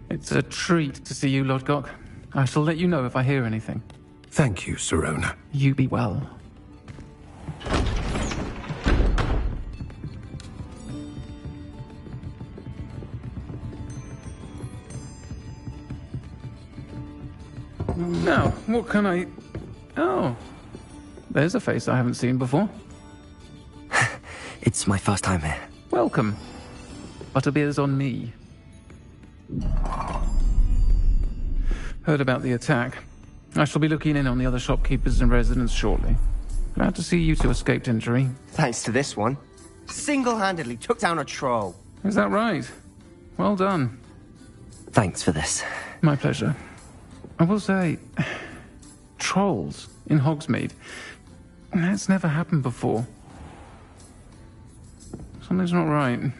It's a treat to see you, Lodgok. I shall let you know if I hear anything. Thank you, Sirona. You be well. Now, what can I... Oh, there's a face I haven't seen before. It's my first time here. Welcome. Butterbeer's on me. Heard about the attack. I shall be looking in on the other shopkeepers and residents shortly. Glad to see you two escaped injury. Thanks to this one. Single-handedly took down a troll. Is that right? Well done. Thanks for this. My pleasure. I will say, trolls in Hogsmeade. That's never happened before. Something's not right.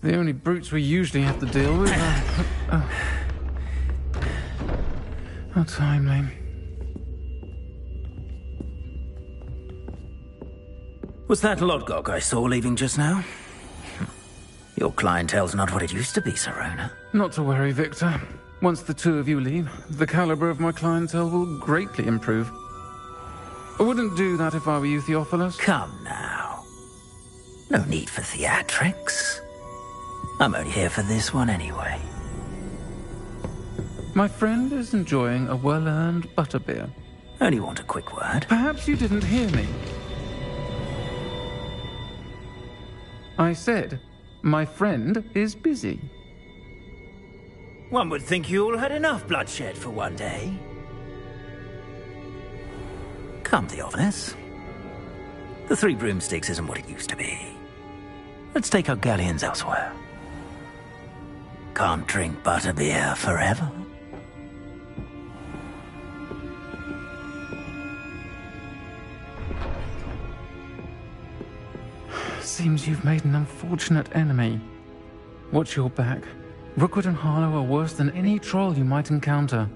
The only brutes we usually have to deal with are... How timely. Was that Lodgok I saw leaving just now? Your clientele's not what it used to be, Sirona. Not to worry, Victor. Once the two of you leave, the caliber of my clientele will greatly improve. I wouldn't do that if I were you, Theophilus. Come now. No need for theatrics. I'm only here for this one anyway. My friend is enjoying a well-earned butterbeer. Only want a quick word. Perhaps you didn't hear me. I said, my friend is busy. One would think you all had enough bloodshed for one day. Come, Theophilus. The Three Broomsticks isn't what it used to be. Let's take our galleons elsewhere. Can't drink butterbeer forever. Seems you've made an unfortunate enemy. Watch your back. Rookwood and Harlow are worse than any troll you might encounter.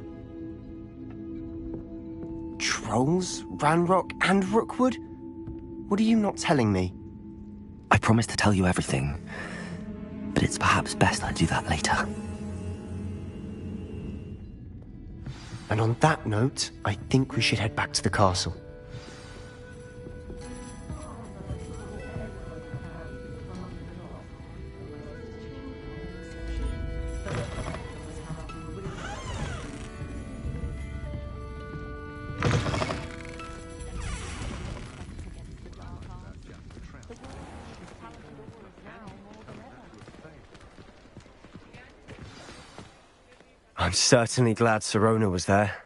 Trolls? Ranrock and Rookwood? What are you not telling me? I promised to tell you everything, but it's perhaps best I do that later. And on that note, I think we should head back to the castle. I'm certainly glad Sirona was there.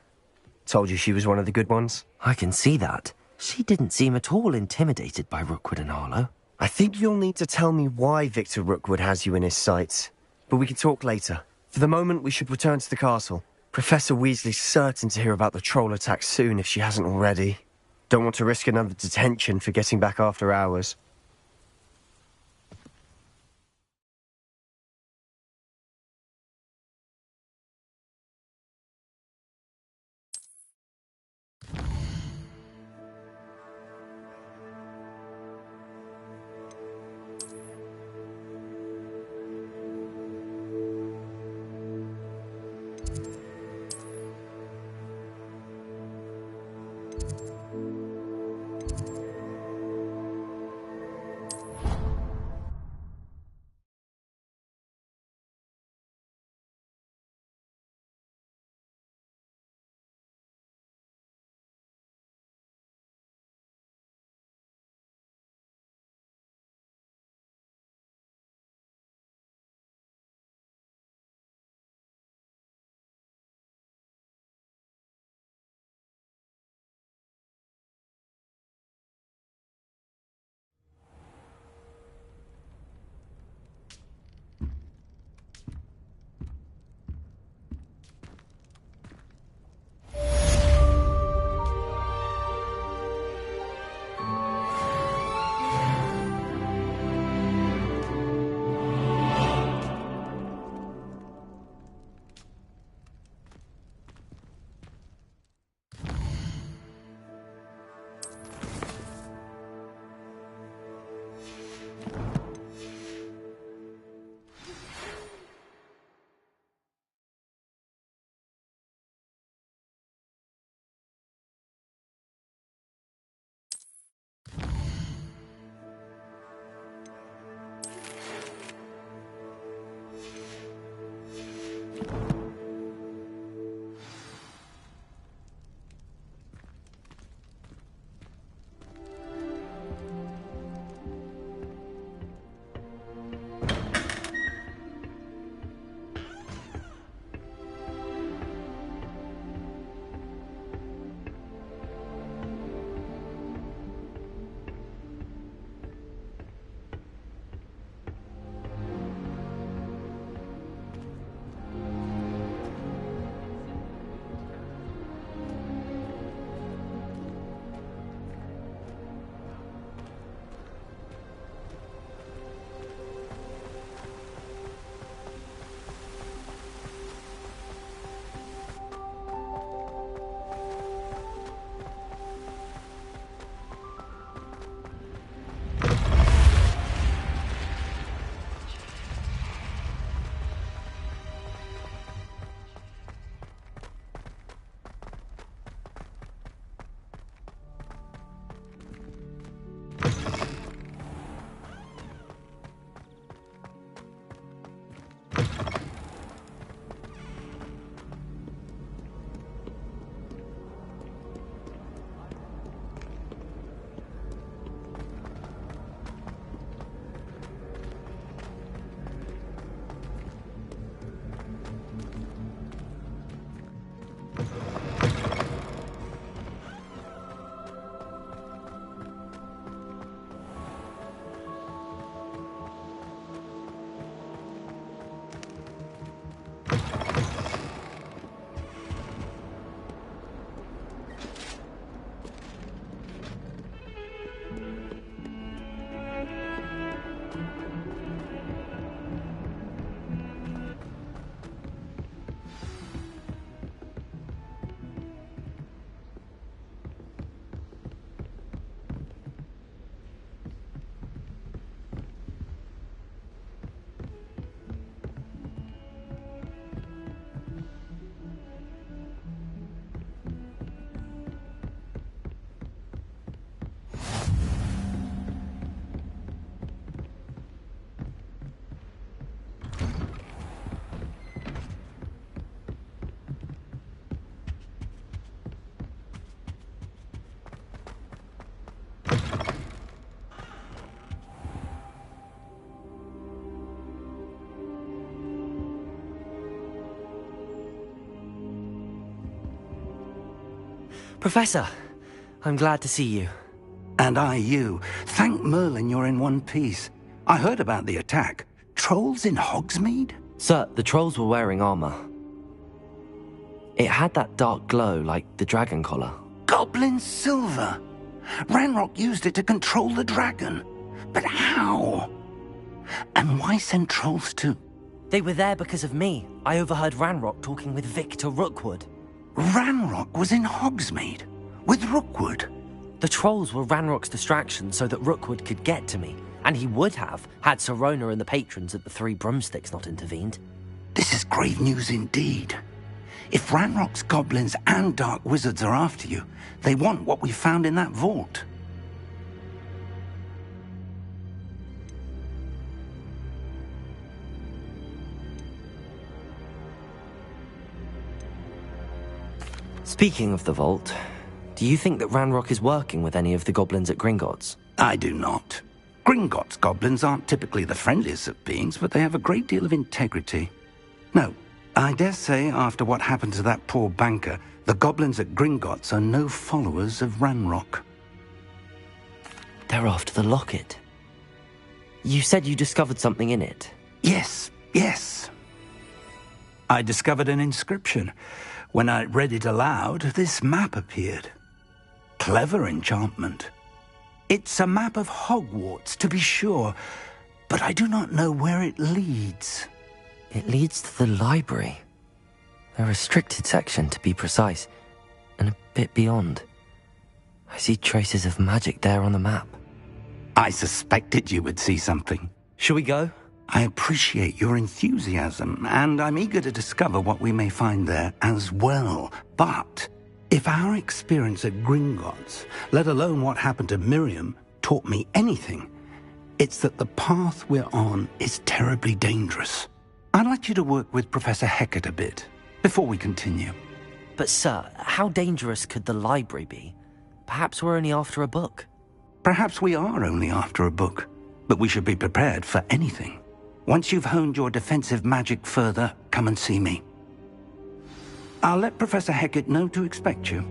Told you she was one of the good ones. I can see that. She didn't seem at all intimidated by Rookwood and Harlow. I think you'll need to tell me why Victor Rookwood has you in his sights. But we can talk later. For the moment, we should return to the castle. Professor Weasley's certain to hear about the troll attack soon if she hasn't already. Don't want to risk another detention for getting back after hours. Professor, I'm glad to see you. And I you. Thank Merlin you're in one piece. I heard about the attack. Trolls in Hogsmeade? Sir, the trolls were wearing armor. It had that dark glow like the dragon collar. Goblin silver! Ranrock used it to control the dragon. But how? And why send trolls too? They were there because of me. I overheard Ranrock talking with Victor Rookwood. Ranrock was in Hogsmeade? With Rookwood? The trolls were Ranrock's distraction so that Rookwood could get to me. And he would have, had Sirona and the patrons at the Three Broomsticks not intervened. This is grave news indeed. If Ranrock's goblins and dark wizards are after you, they want what we found in that vault. Speaking of the vault, do you think that Ranrock is working with any of the goblins at Gringotts? I do not. Gringotts goblins aren't typically the friendliest of beings, but they have a great deal of integrity. No, I dare say after what happened to that poor banker, the goblins at Gringotts are no followers of Ranrock. They're after the locket. You said you discovered something in it. Yes. I discovered an inscription. When I read it aloud, this map appeared. Clever enchantment. It's a map of Hogwarts, to be sure, but I do not know where it leads. It leads to the library. A restricted section, to be precise, and a bit beyond. I see traces of magic there on the map. I suspected you would see something. Shall we go? I appreciate your enthusiasm, and I'm eager to discover what we may find there as well. But if our experience at Gringotts, let alone what happened to Miriam, taught me anything, it's that the path we're on is terribly dangerous. I'd like you to work with Professor Hecat a bit, before we continue. But sir, how dangerous could the library be? Perhaps we're only after a book. Perhaps we are only after a book, but we should be prepared for anything. Once you've honed your defensive magic further, come and see me. I'll let Professor Hecat know to expect you.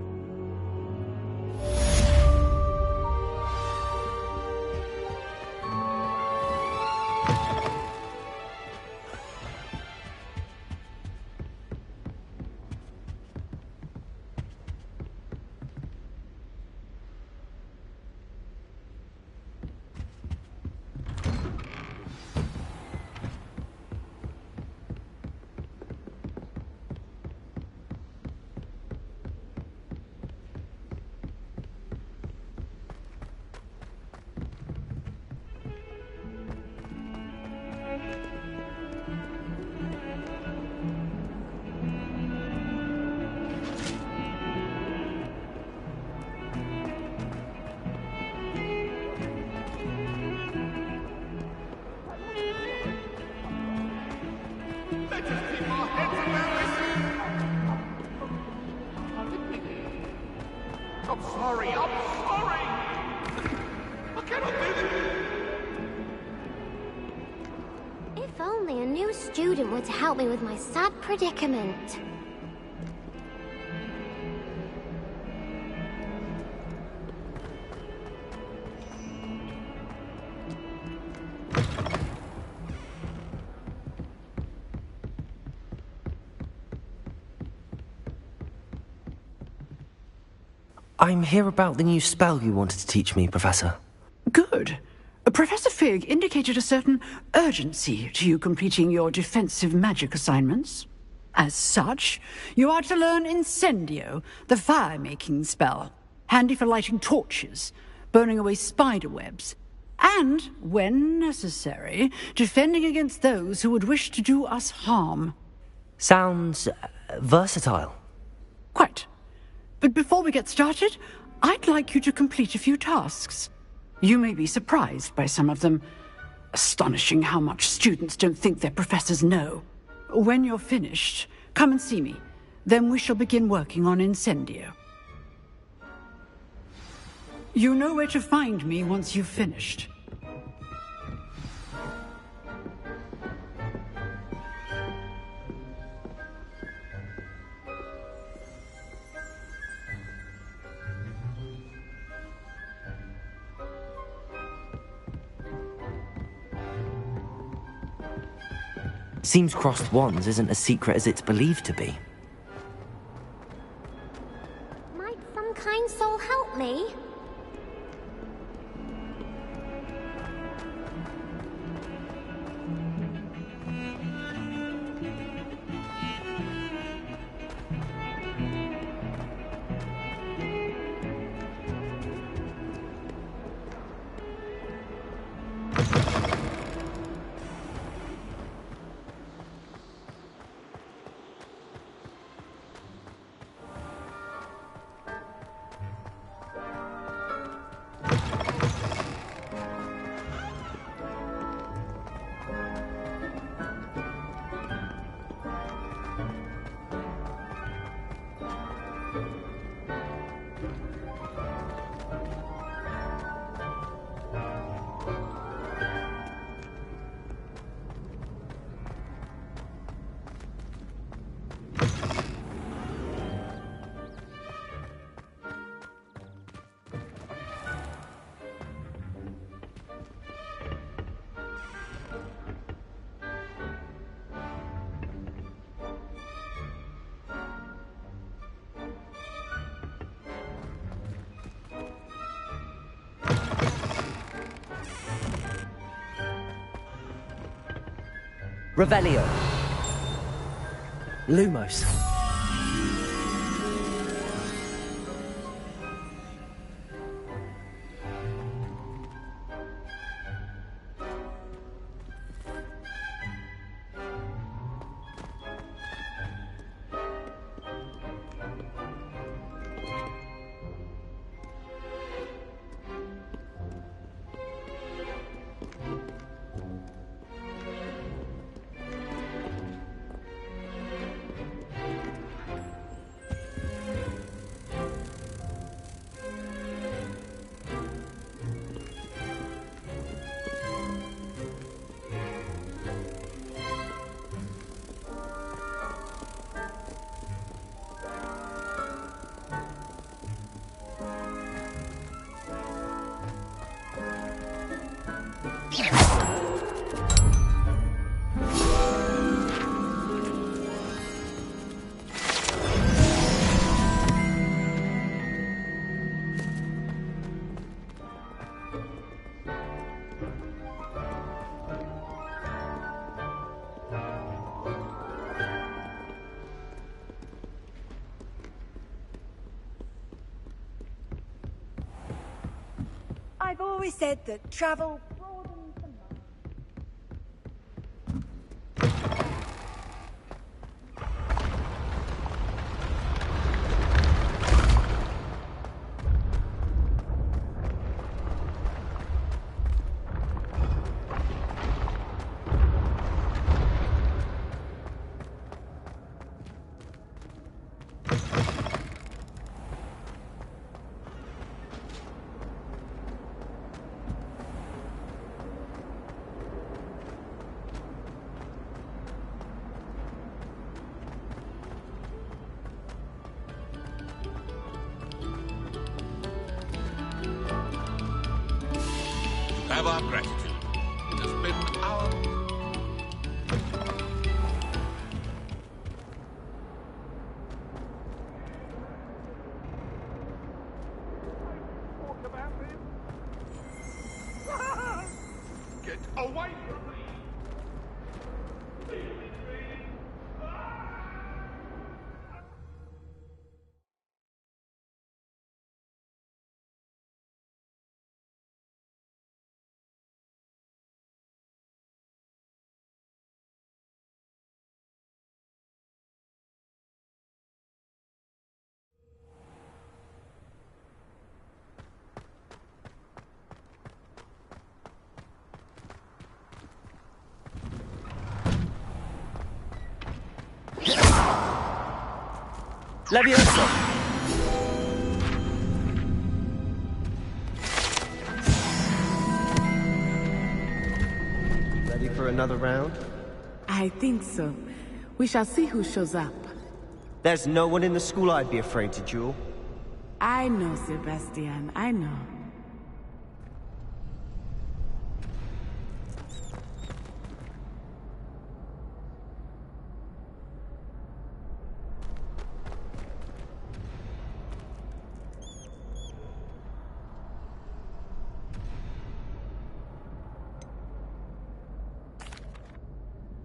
I'm sorry. I cannot do this. If only a new student were to help me with my sad predicament. I'm here about the new spell you wanted to teach me, Professor. Good. Professor Fig indicated a certain urgency to you completing your defensive magic assignments. As such, you are to learn Incendio, the fire-making spell, handy for lighting torches, burning away spider webs, and, when necessary, defending against those who would wish to do us harm. Sounds versatile. Quite. But before we get started, I'd like you to complete a few tasks. You may be surprised by some of them. Astonishing how much students don't think their professors know. When you're finished, come and see me. Then we shall begin working on Incendio. You know where to find me once you've finished. Seems crossed wands isn't as secret as it's believed to be. Might some kind soul help me? Revelio. Lumos. always said that travel... Have our gratitude. It has been our... Get away from me! Leviosa! Ready for another round? I think so. We shall see who shows up. There's no one in the school I'd be afraid to duel. I know, Sebastian, I know.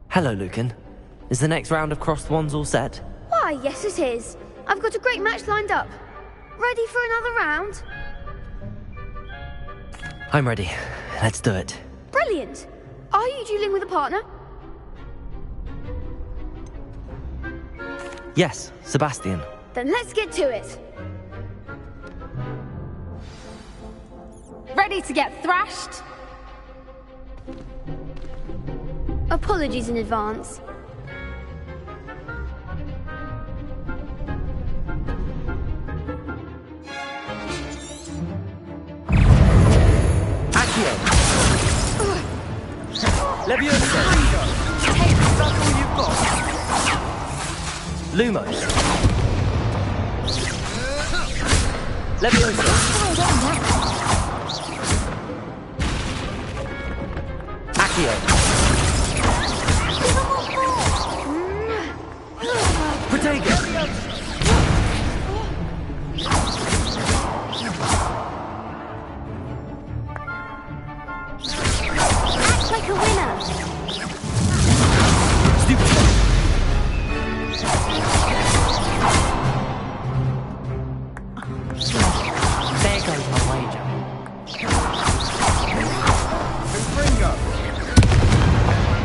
Hello, Lucan. Is the next round of crossed wands all set? Why, yes it is. I've got a great match lined up. Ready for another round? I'm ready. Let's do it. Brilliant. Are you dueling with a partner? Yes, Sebastian. Then let's get to it. Ready to get thrashed? Apologies in advance. Accio! Leviosa! That's all you've got! Lumos! Leviosa! Accio! Protego! Act like a winner. Stupid! There goes my wager.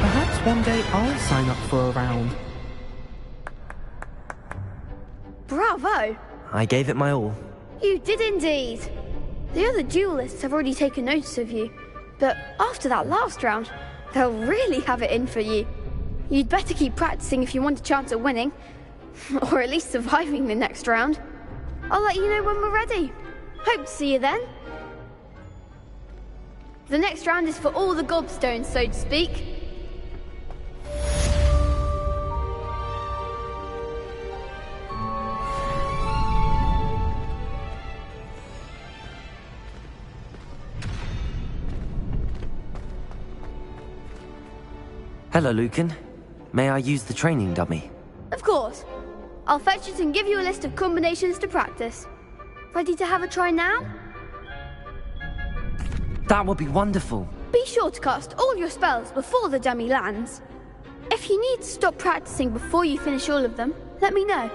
Perhaps one day I'll sign up for a round. Bravo! I gave it my all. You did indeed. The other duelists have already taken notice of you, but after that last round, they'll really have it in for you. You'd better keep practicing if you want a chance at winning, or at least surviving the next round. I'll let you know when we're ready. Hope to see you then. The next round is for all the gobstones, so to speak. Hello, Lucan. May I use the training dummy? Of course. I'll fetch it and give you a list of combinations to practice. Ready to have a try now? That would be wonderful. Be sure to cast all your spells before the dummy lands. If you need to stop practicing before you finish all of them, let me know.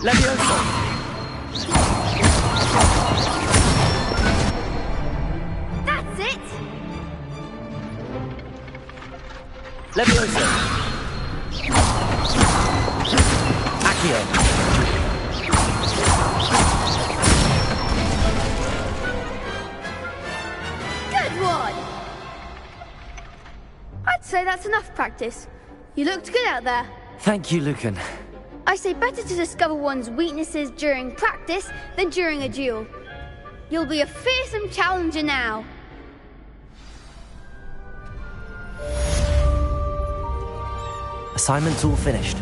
Levioso! That's it! Levioso! Accio! Good one! I'd say that's enough practice. You looked good out there. Thank you, Lucan. I say better to discover one's weaknesses during practice than during a duel. You'll be a fearsome challenger now. Assignment's all finished.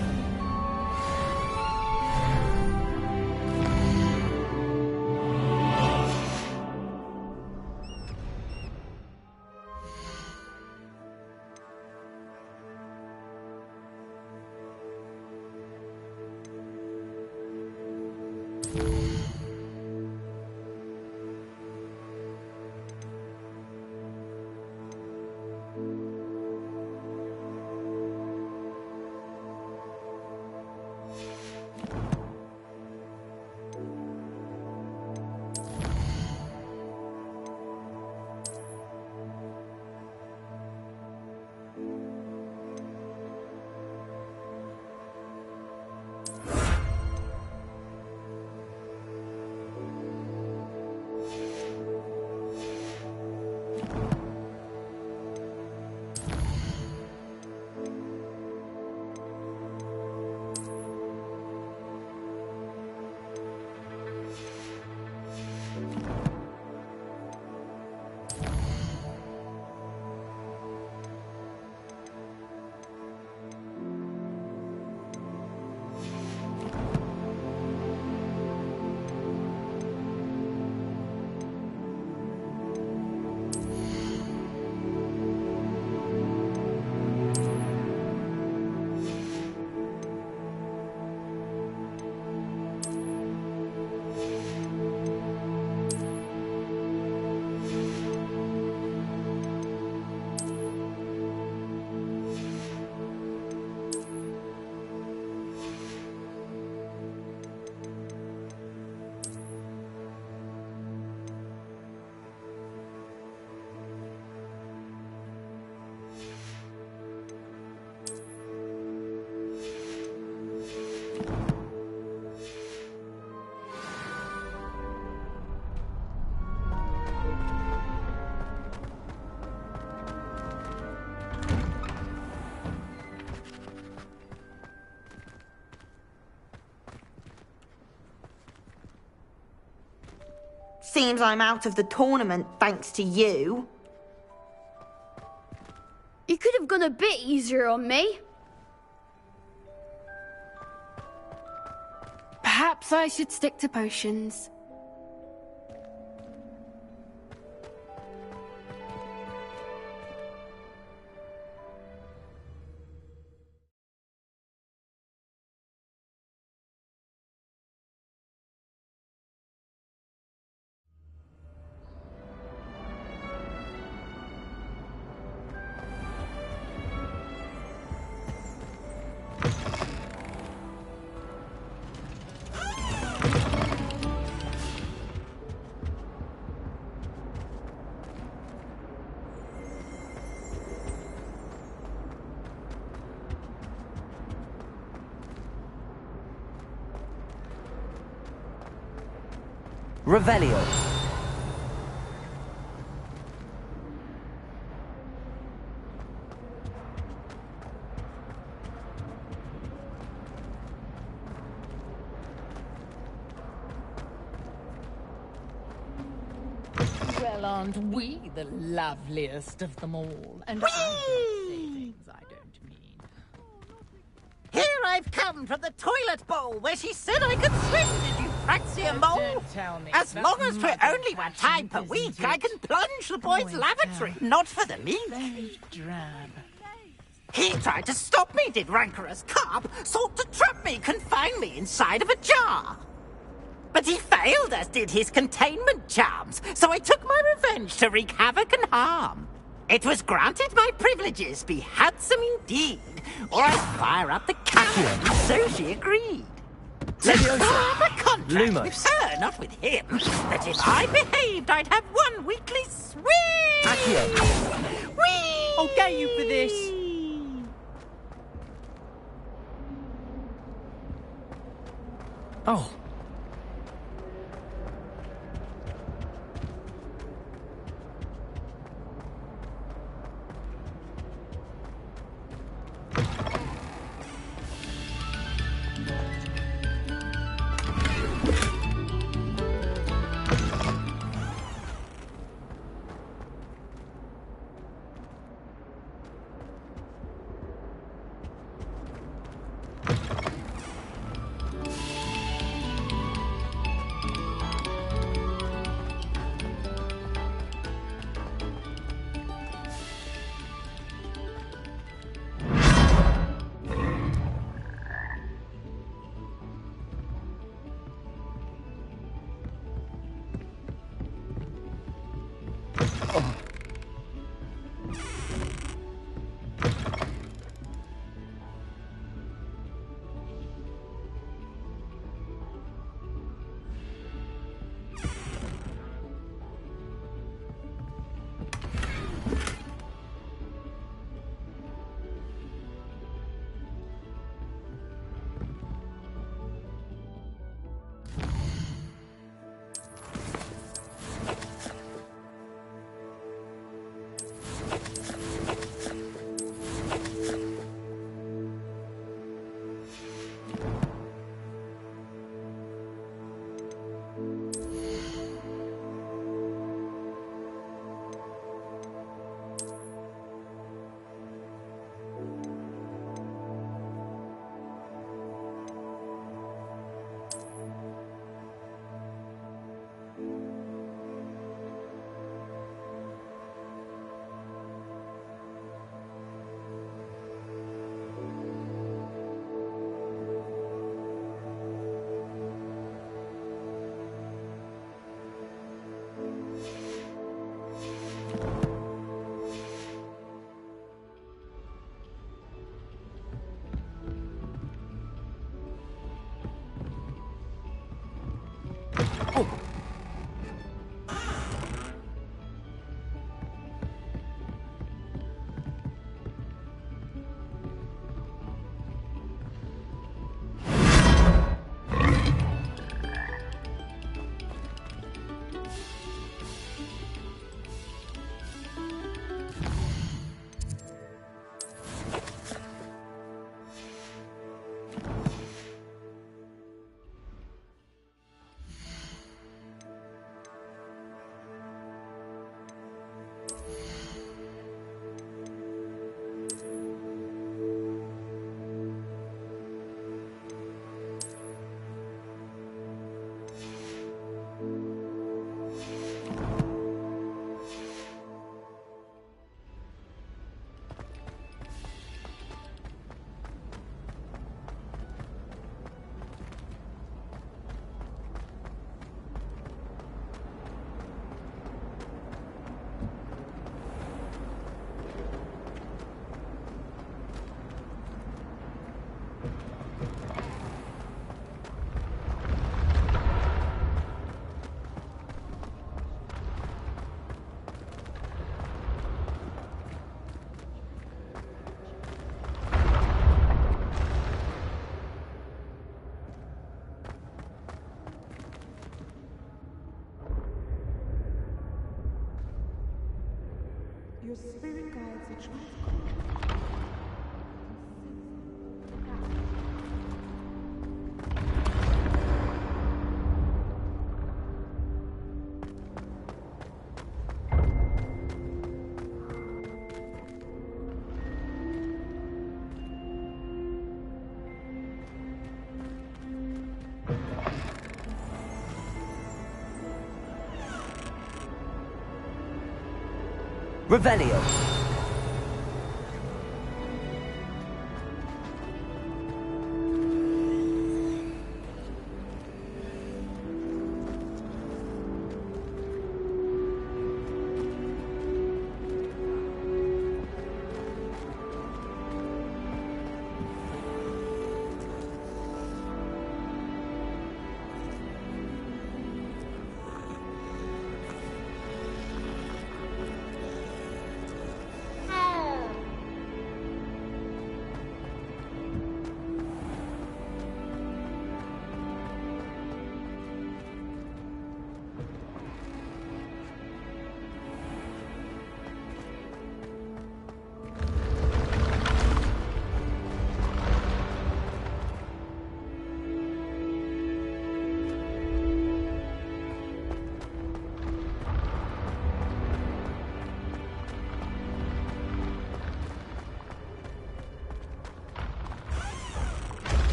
Seems I'm out of the tournament thanks to you. You could have gone a bit easier on me. Perhaps I should stick to potions. Revelio. Well, aren't we the loveliest of them all? And I don't say things I don't mean. Here I've come from the toilet bowl where she said I could swim, did you Praxia Mole? Don't tell me. As That long as for mother only one time per isn't week, it? I can plunge the boy's lavatory, not for the meat. Very drab. He tried to stop me, did rancorous carp, sought to trap me, confine me inside of a jar. But he failed, as did his containment charms, so I took my revenge to wreak havoc and harm. It was granted my privileges be handsome indeed, or I'd fire up the cannon, so she agreed. The contract Lumos. with her, not with him. That if I behaved, I'd have one weekly swing. Accio. Whee! I'll get you for this. Oh. Your spirit guides a choice. Revelio.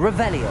Revelio.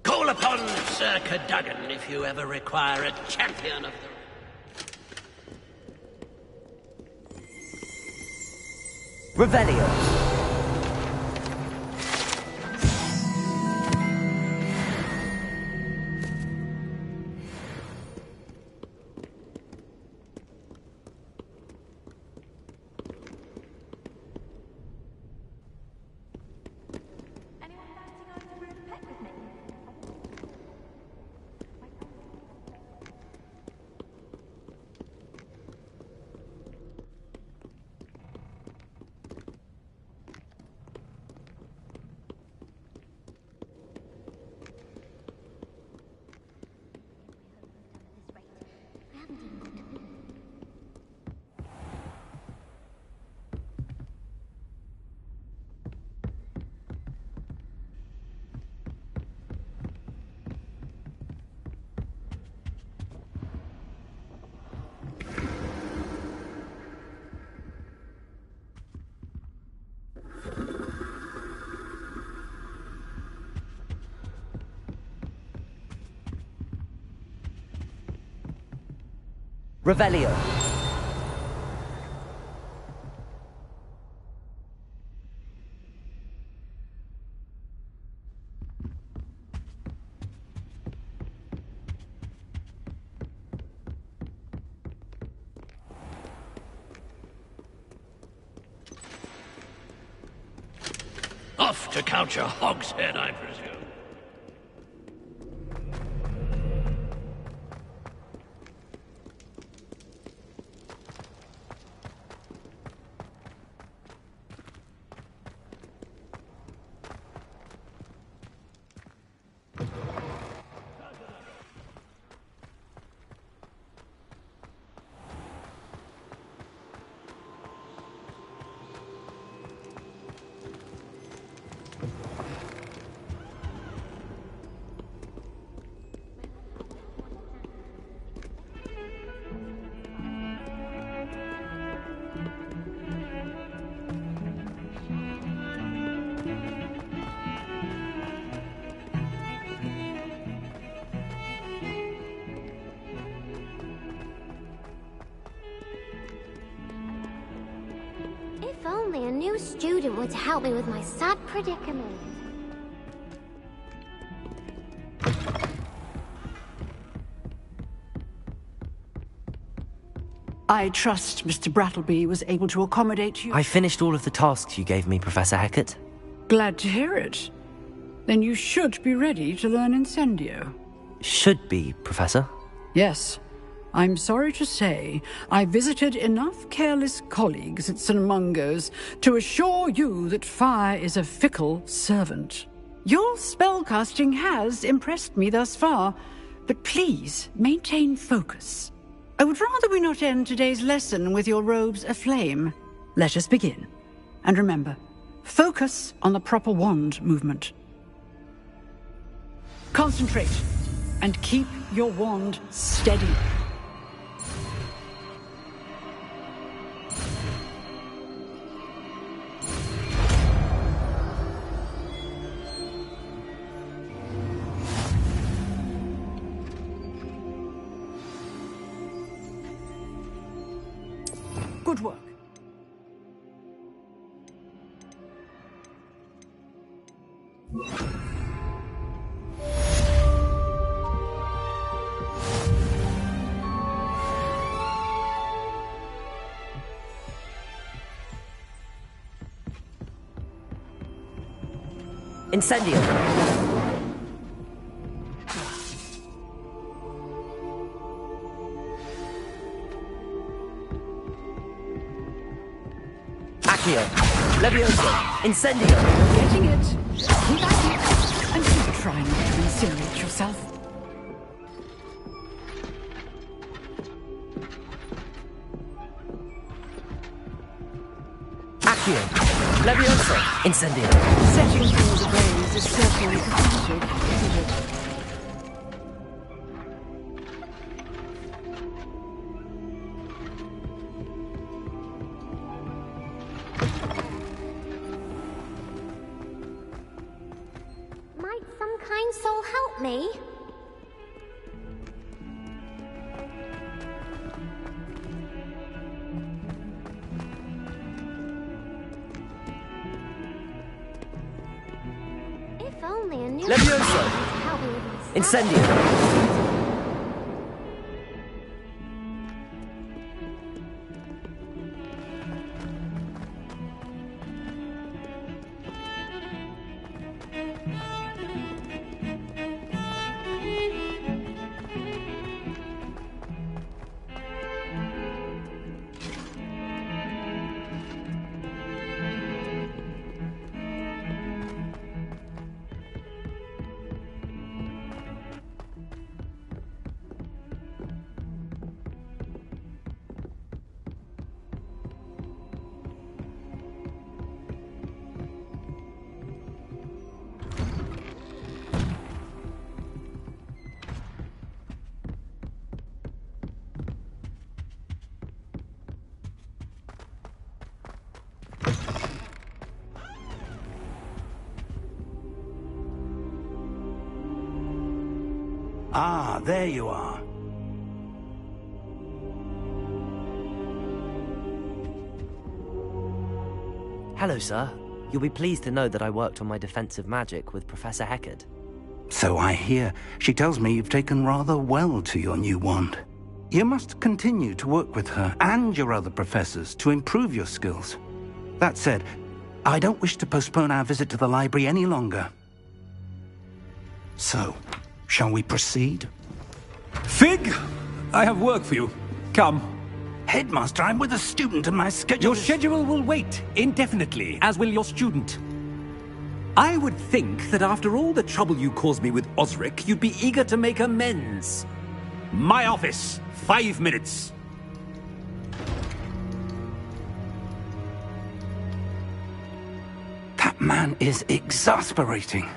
Call upon Sir Cadogan if you ever require a champion of the... Revelio. Revelio. Off to count your hogshead, I presume. If only a new student were to help me with my sad predicament. I trust Mr. Brattleby was able to accommodate you. I finished all of the tasks you gave me, Professor Hecat. Glad to hear it. Then you should be ready to learn Incendio. Should be, Professor. Yes. I'm sorry to say, I visited enough careless colleagues at St. Mungo's to assure you that fire is a fickle servant. Your spellcasting has impressed me thus far, but please maintain focus. I would rather we not end today's lesson with your robes aflame. Let us begin. And remember, focus on the proper wand movement. Concentrate, and keep your wand steady. Good work. Incendio! Accio! Levioso! Incendio! Getting it. Keep at it. And do try not to incinerate yourself. Accio! Levioso! Incendio! Setting things ablaze is certainly cathartic, isn't it? Might some kind soul help me? If only a new Levioso! help me with my Incendio! Ah, there you are. Hello, sir. You'll be pleased to know that I worked on my defensive magic with Professor Heckard. So I hear. She tells me you've taken rather well to your new wand. You must continue to work with her and your other professors to improve your skills. That said, I don't wish to postpone our visit to the library any longer. So, shall we proceed? Fig! I have work for you. Come. Headmaster, I'm with a student and my schedule Your schedule will wait indefinitely, as will your student. I would think that after all the trouble you caused me with Osric, you'd be eager to make amends. My office, 5 minutes. That man is exasperating.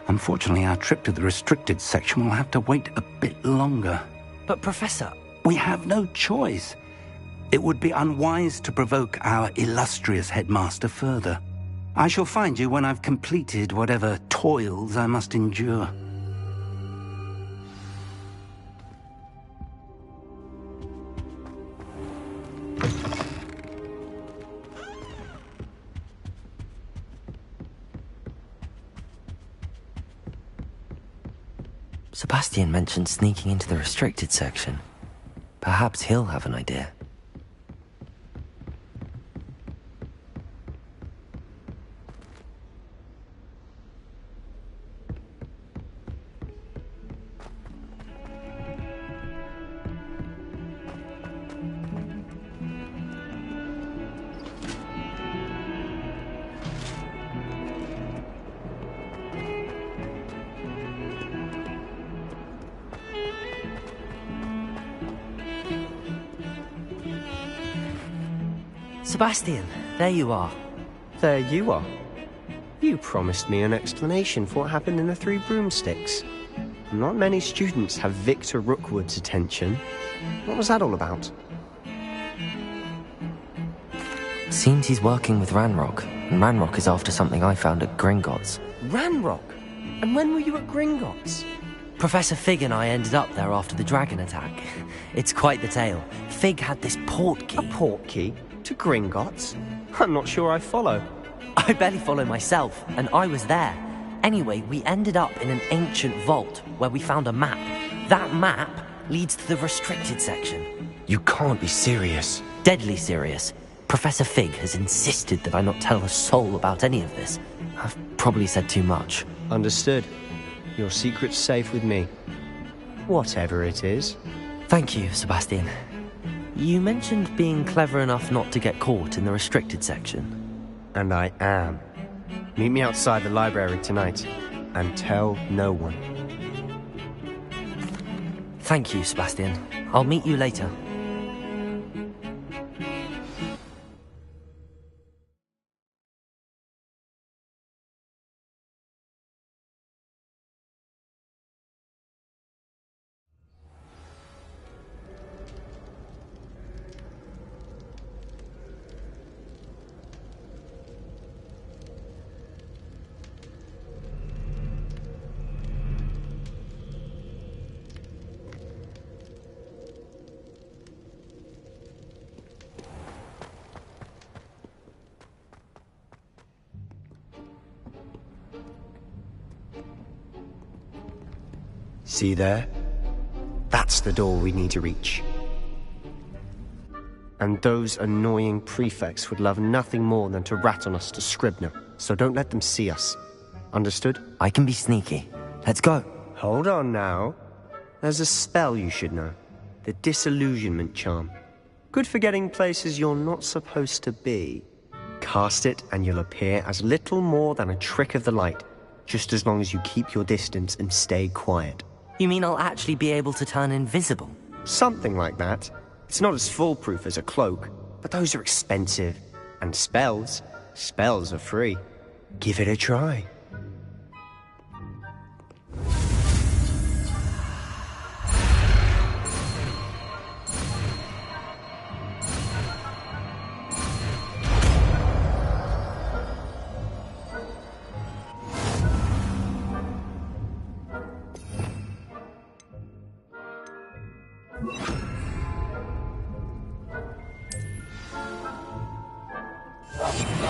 Unfortunately, our trip to the restricted section will have to wait a bit longer. But, Professor... We have no choice. It would be unwise to provoke our illustrious headmaster further. I shall find you when I've completed whatever toils I must endure. Sebastian mentioned sneaking into the restricted section. Perhaps he'll have an idea. Sebastian, there you are. There you are. You promised me an explanation for what happened in the Three Broomsticks. Not many students have Victor Rookwood's attention. What was that all about? Seems he's working with Ranrock, and Ranrock is after something I found at Gringotts. Ranrock? And when were you at Gringotts? Professor Fig and I ended up there after the dragon attack. It's quite the tale. Fig had this port key. A port key? To Gringotts? I'm not sure I follow. I barely follow myself, and I was there. Anyway, we ended up in an ancient vault where we found a map. That map leads to the restricted section. You can't be serious. Deadly serious. Professor Fig has insisted that I not tell a soul about any of this. I've probably said too much. Understood. Your secret's safe with me. Whatever it is. Thank you, Sebastian. You mentioned being clever enough not to get caught in the restricted section. And I am. Meet me outside the library tonight, and tell no one. Thank you, Sebastian. I'll meet you later. See there? That's the door we need to reach. And those annoying prefects would love nothing more than to rat on us to Scribner, so don't let them see us. Understood? I can be sneaky. Let's go. Hold on now. There's a spell you should know. The Disillusionment Charm. Good for getting places you're not supposed to be. Cast it and you'll appear as little more than a trick of the light, just as long as you keep your distance and stay quiet. You mean I'll actually be able to turn invisible? Something like that. It's not as foolproof as a cloak, but those are expensive. And spells are free. Give it a try.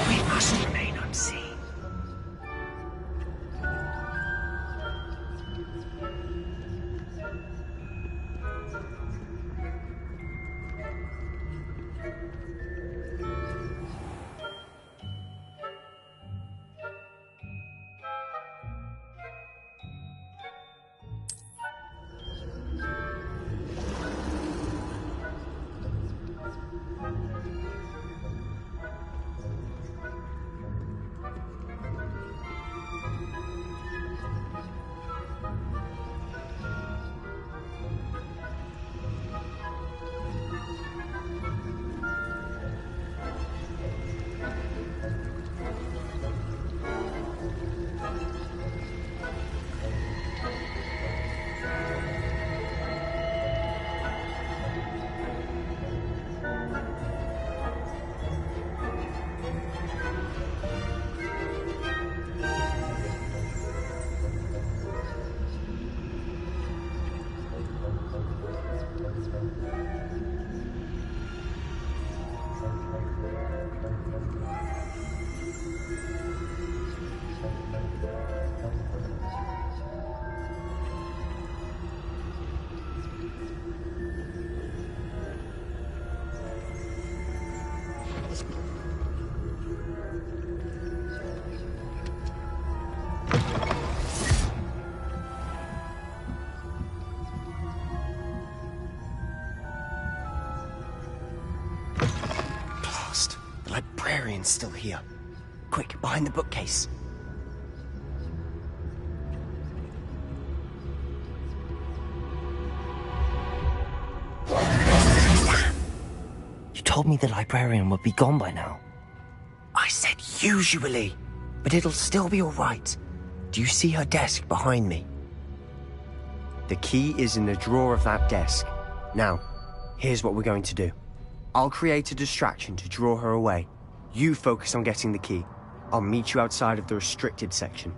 We must remain unseen. Librarian's still here. Quick, behind the bookcase. You told me the librarian would be gone by now. I said usually, but it'll still be all right. Do you see her desk behind me? The key is in the drawer of that desk. Now, here's what we're going to do. I'll create a distraction to draw her away. You focus on getting the key. I'll meet you outside of the restricted section.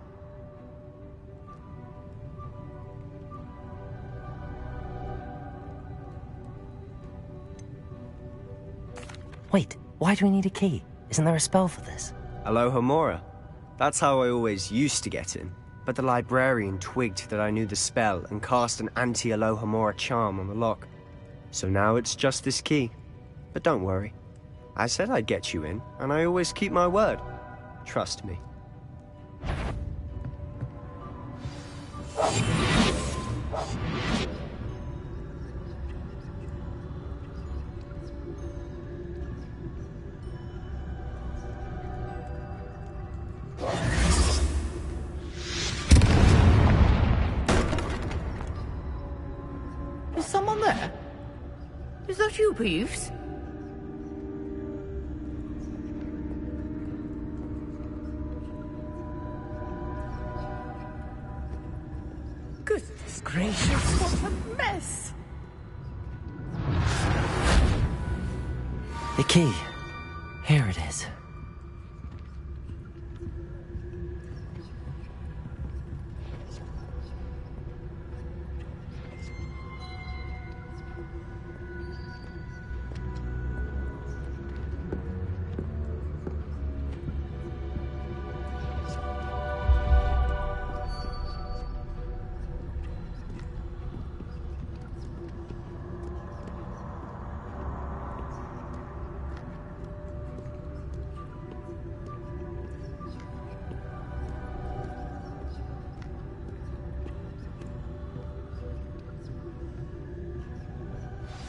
Wait, why do we need a key? Isn't there a spell for this? Alohomora. That's how I always used to get in. But the librarian twigged that I knew the spell and cast an anti-Alohomora charm on the lock. So now it's just this key. But don't worry. I said I'd get you in, and I always keep my word. Trust me. Is someone there? Is that you, Peeves? Goodness gracious, what a mess! The key. Here it is.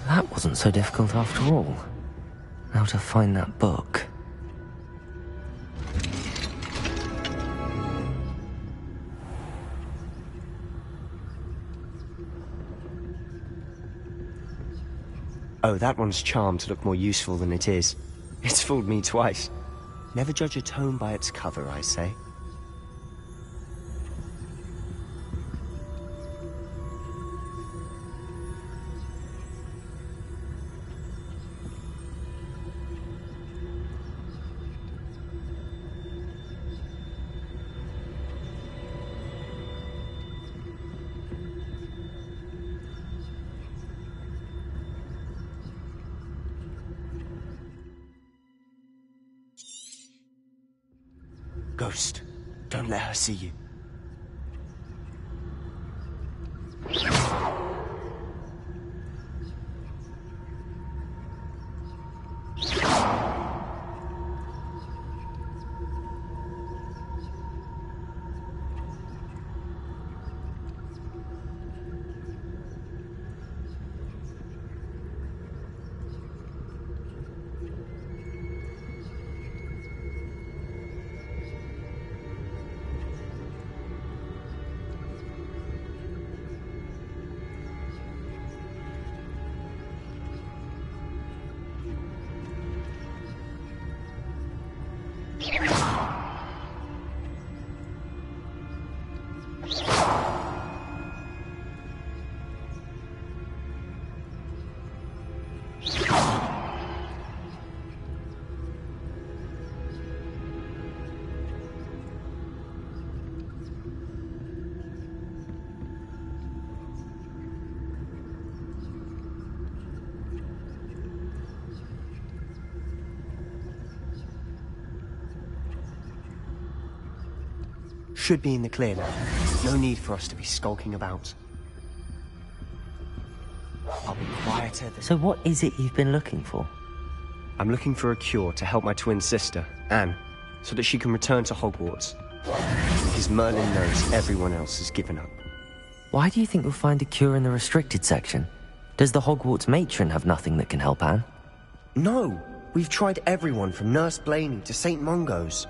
That wasn't so difficult after all. Now to find that book. Oh, that one's charmed to look more useful than it is. It's fooled me twice. Never judge a tome by its cover, I say. Ghost, don't let her see you. Should be in the clear now. No need for us to be skulking about. I'll be quieter than... So what is it you've been looking for? I'm looking for a cure to help my twin sister, Anne, so that she can return to Hogwarts. Because Merlin knows everyone else has given up. Why do you think you'll find a cure in the restricted section? Does the Hogwarts matron have nothing that can help Anne? No! We've tried everyone from Nurse Blaney to St. Mungo's.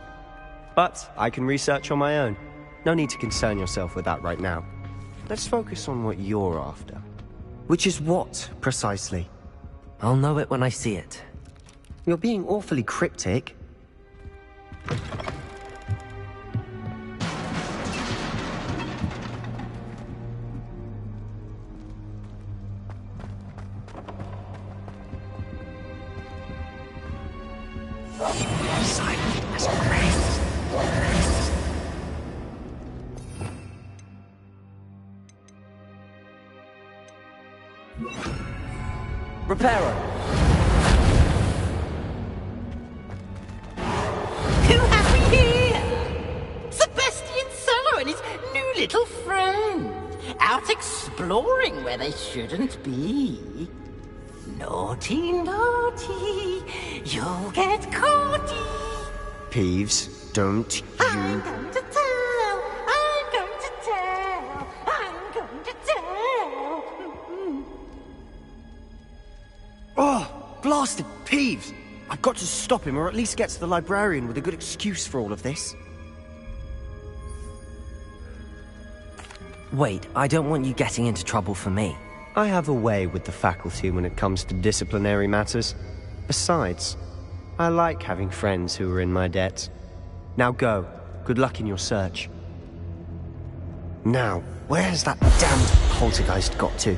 But I can research on my own. No need to concern yourself with that right now. Let's focus on what you're after. Which is what, precisely? I'll know it when I see it. You're being awfully cryptic. Silent as a race. Reparo! Who have we here? Sebastian Cello and his new little friend. Out exploring where they shouldn't be. Naughty, naughty. You'll get caughty. Peeves, don't you... I'm going to tell. I'm going to tell. I'm going to tell. Oh, blasted Peeves! I've got to stop him, or at least get to the librarian with a good excuse for all of this. Wait, I don't want you getting into trouble for me. I have a way with the faculty when it comes to disciplinary matters. Besides, I like having friends who are in my debt. Now go. Good luck in your search. Now, where's that damned poltergeist got to?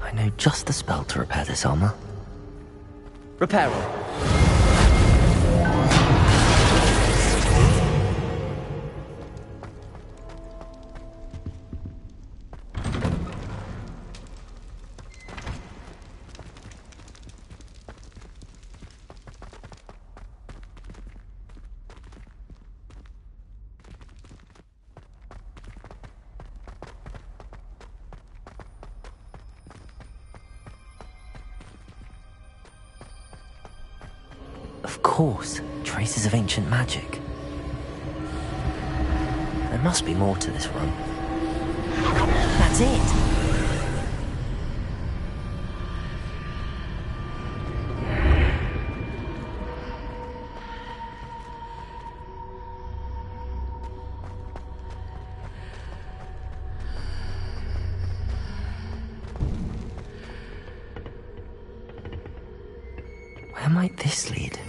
I know just the spell to repair this armor. Reparo. Of course, traces of ancient magic. There must be more to this room. That's it! Where might this lead?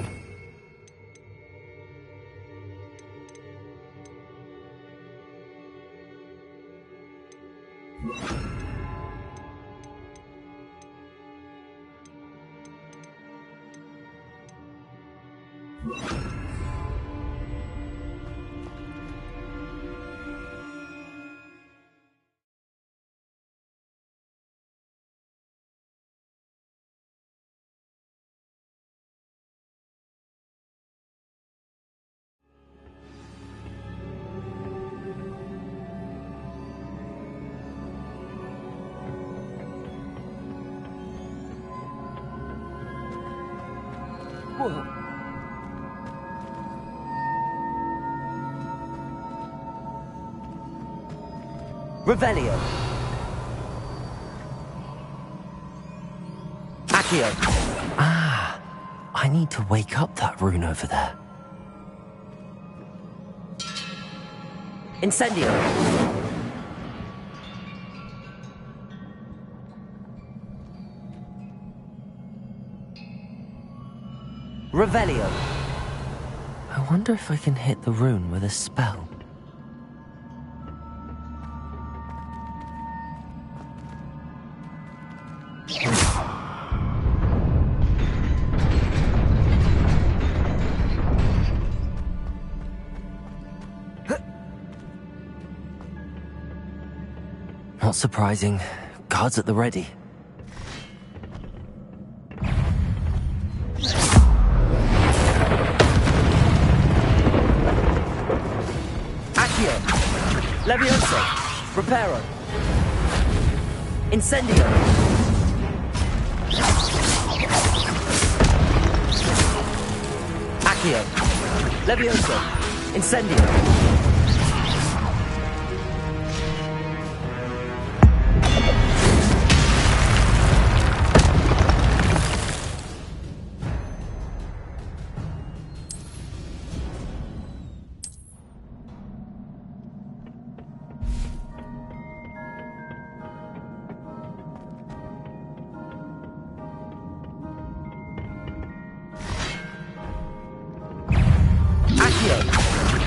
Whoa. Revelio. Accio. Ah, I need to wake up that rune over there. Incendio. Revelio. I wonder if I can hit the rune with a spell. Not surprising. Guards at the ready. Levioso! Reparo! Incendio! Accio! Levioso! Incendio!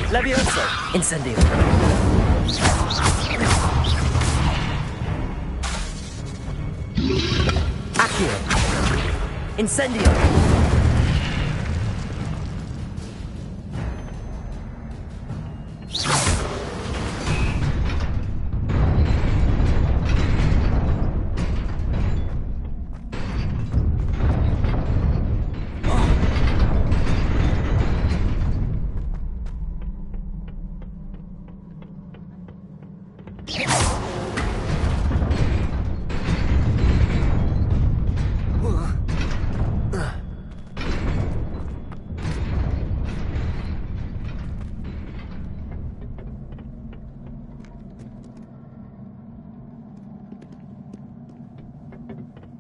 Levioso! Incendio! Accio! Incendio!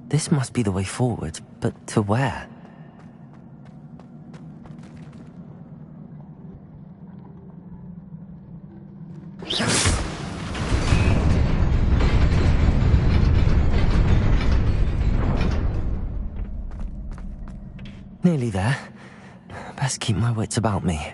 This must be the way forward, but to where? Nearly there. Best keep my wits about me.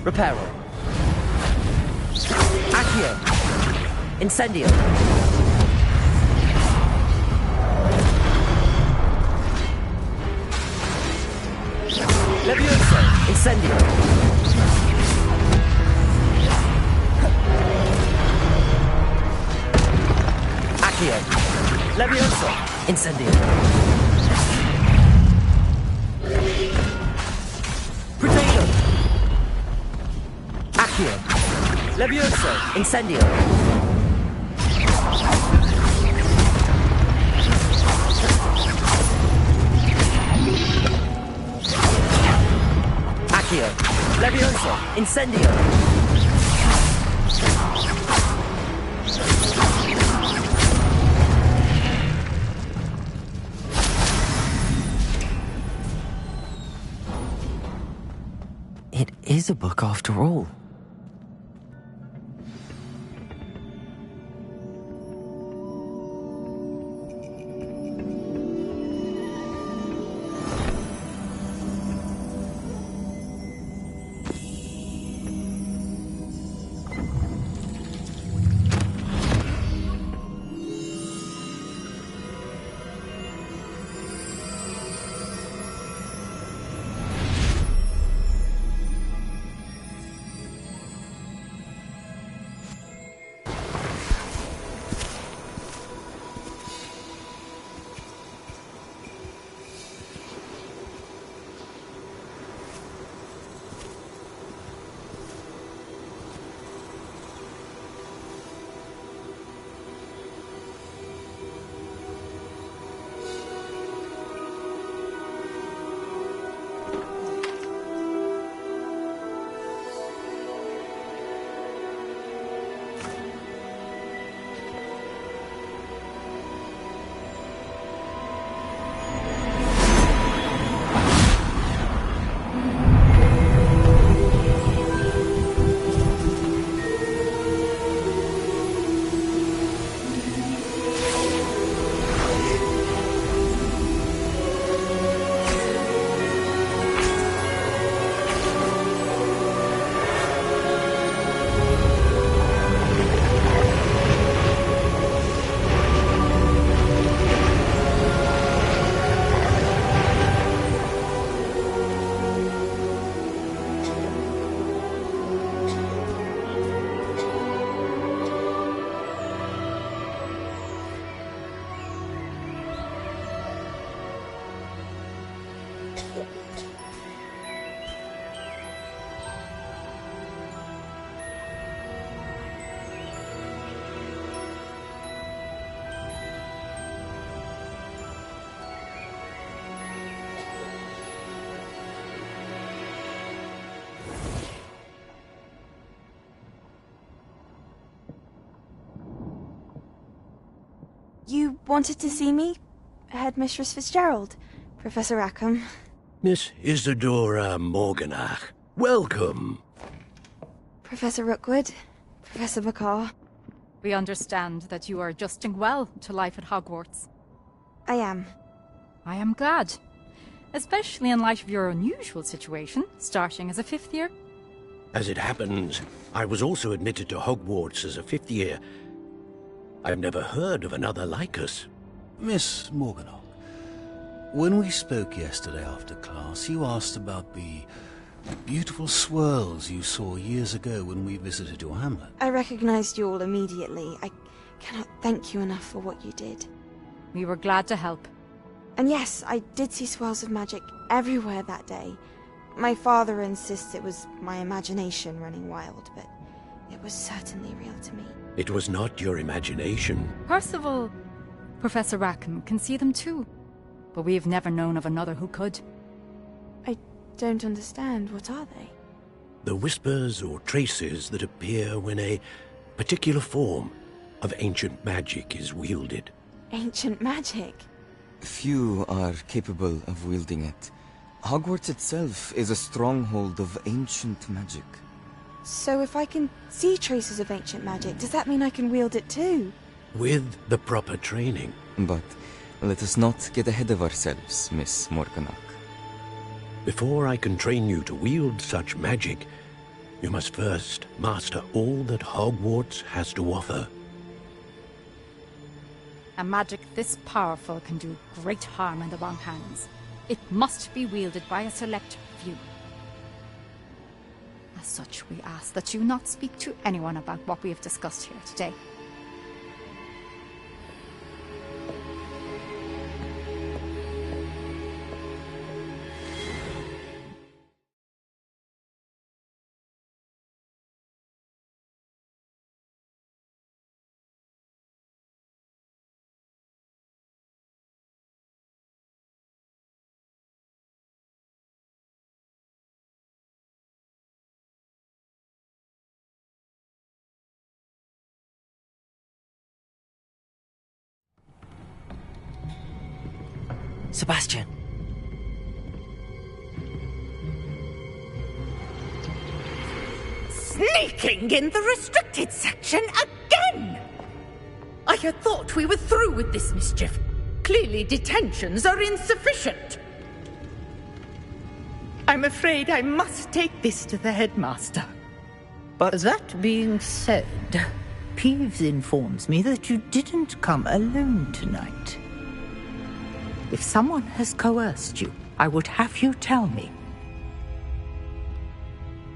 Reparo. Accio. Incendio. Levioso. Incendio. Accio. Levioso. Incendio. Potato. Accio. Levioso. Incendio. Accio. Levioso. Incendio. It is a book after all. You wanted to see me? Headmistress Fitzgerald, Professor Rackham. Miss Isadora Morganach, welcome. Professor Rookwood, Professor McCaw. We understand that you are adjusting well to life at Hogwarts. I am. I am glad. Especially in light of your unusual situation, starting as a 5th year. As it happens, I was also admitted to Hogwarts as a 5th year. I've never heard of another like us. Miss Morganach, when we spoke yesterday after class, you asked about the beautiful swirls you saw years ago when we visited your hamlet. I recognized you all immediately. I cannot thank you enough for what you did. We were glad to help. And yes, I did see swirls of magic everywhere that day. My father insists it was my imagination running wild, but it was certainly real to me. It was not your imagination. Percival, Professor Rackham can see them too. But we've never known of another who could. I don't understand. What are they? The whispers or traces that appear when a particular form of ancient magic is wielded. Ancient magic? Few are capable of wielding it. Hogwarts itself is a stronghold of ancient magic. So if I can see traces of ancient magic, does that mean I can wield it too? With the proper training. But let us not get ahead of ourselves, Miss Morganach. Before I can train you to wield such magic, you must first master all that Hogwarts has to offer. A magic this powerful can do great harm in the wrong hands. It must be wielded by a select few. As such, we ask that you not speak to anyone about what we have discussed here today. Sebastian. Sneaking in the restricted section again! I had thought we were through with this mischief. Clearly detentions are insufficient. I'm afraid I must take this to the headmaster. But that being said, Peeves informs me that you didn't come alone tonight. If someone has coerced you, I would have you tell me.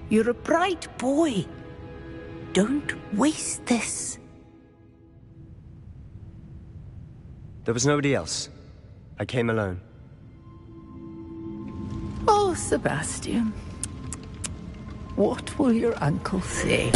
You're a bright boy. Don't waste this. There was nobody else. I came alone. Oh, Sebastian. What will your uncle say?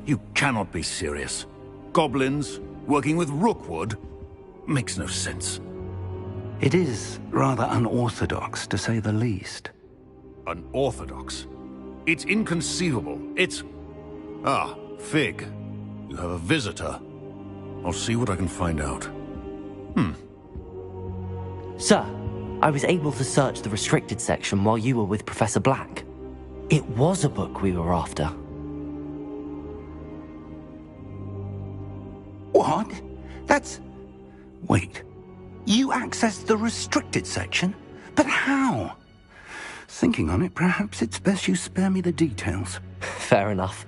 You cannot be serious. Goblins working with Rookwood? Makes no sense. It is rather unorthodox, to say the least. Unorthodox? It's inconceivable. It's... Ah, Fig. You have a visitor. I'll see what I can find out. Sir, I was able to search the restricted section while you were with Professor Black. It was a book we were after. What? That's... Wait. You accessed the restricted section? But how? Thinking on it, perhaps it's best you spare me the details. Fair enough.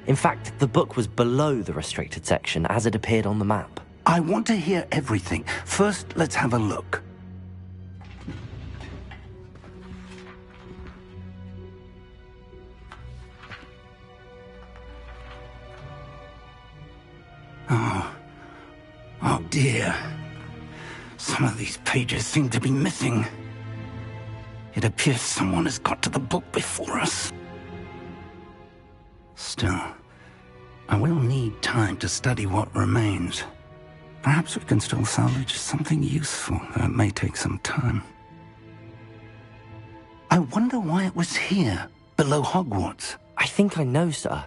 In fact, the book was below the restricted section as it appeared on the map. I want to hear everything. First, let's have a look. Oh dear. Some of these pages seem to be missing. It appears someone has got to the book before us. Still, I will need time to study what remains. Perhaps we can still salvage something useful, though it may take some time. I wonder why it was here, below Hogwarts. I think I know, sir.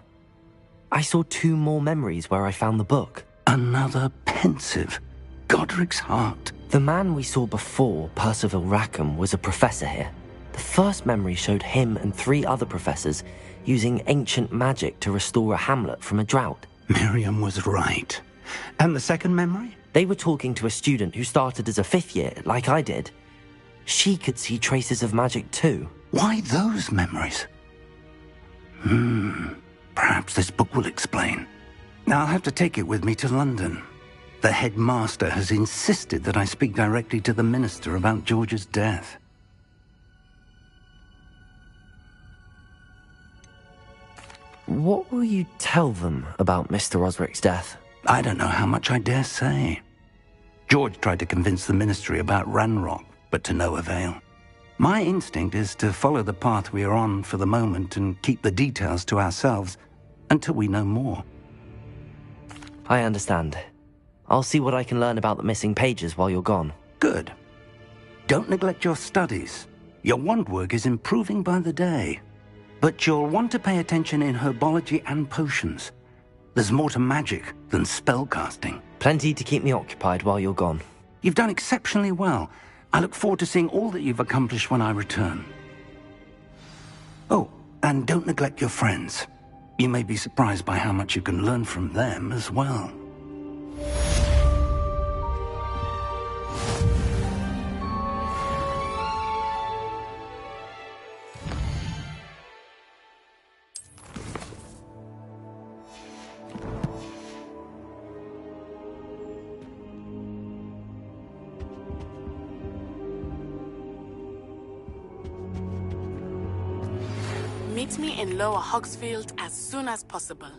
I saw 2 more memories where I found the book. Another pensive. Godric's heart. The man we saw before, Percival Rackham, was a professor here. The first memory showed him and 3 other professors using ancient magic to restore a hamlet from a drought. Miriam was right. And the second memory? They were talking to a student who started as a 5th year, like I did. She could see traces of magic too. Why those memories? Perhaps this book will explain. Now I'll have to take it with me to London. The headmaster has insisted that I speak directly to the minister about George's death. What will you tell them about Mr. Osric's death? I don't know how much I dare say. George tried to convince the ministry about Ranrock, but to no avail. My instinct is to follow the path we are on for the moment and keep the details to ourselves until we know more. I understand. I'll see what I can learn about the missing pages while you're gone. Good. Don't neglect your studies. Your wand work is improving by the day. But you'll want to pay attention in herbology and potions. There's more to magic than spellcasting. Plenty to keep me occupied while you're gone. You've done exceptionally well. I look forward to seeing all that you've accomplished when I return. Oh, and don't neglect your friends. You may be surprised by how much you can learn from them as well. Meet me in Lower Hogsfield as soon as possible.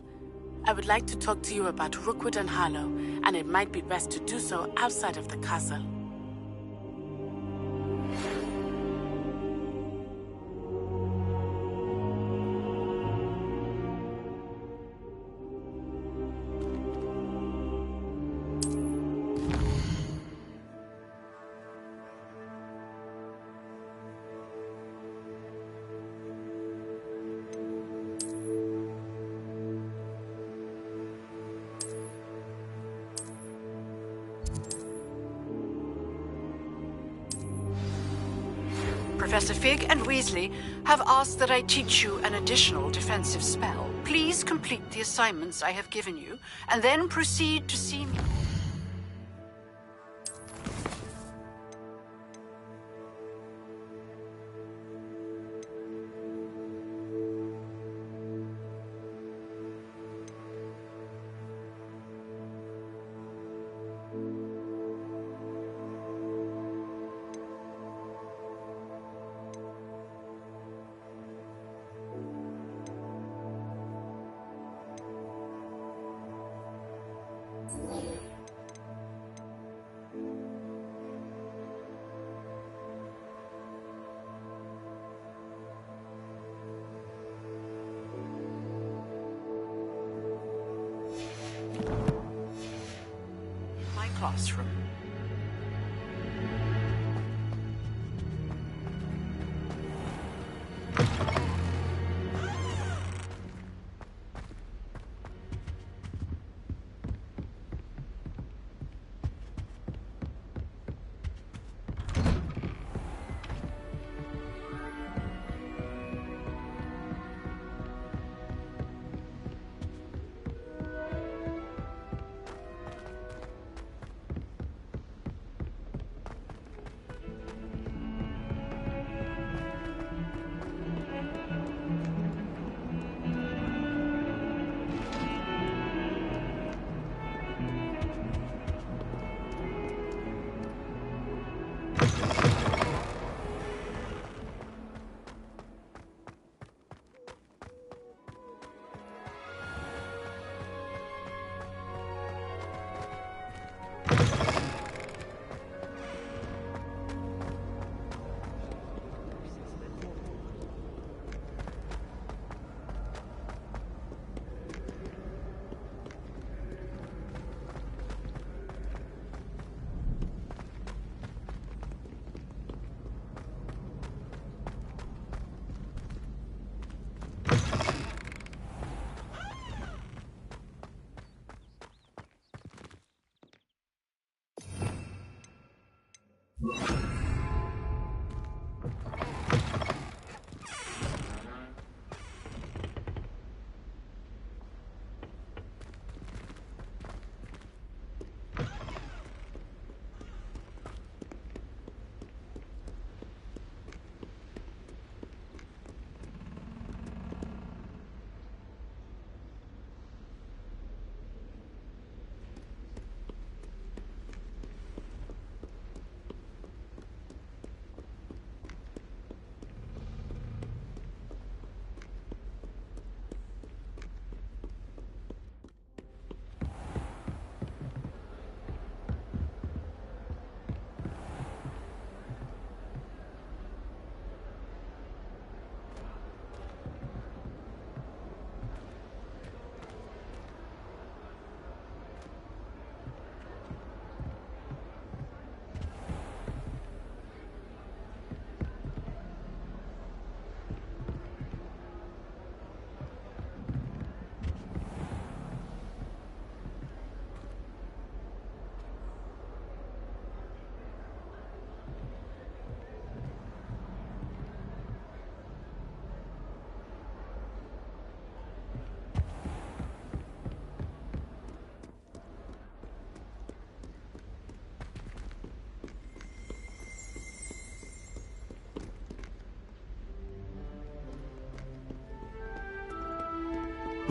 I would like to talk to you about Rookwood and Harlow, and it might be best to do so outside of the castle. Professor Fig and Weasley have asked that I teach you an additional defensive spell. Please complete the assignments I have given you, and then proceed to see me. classroom.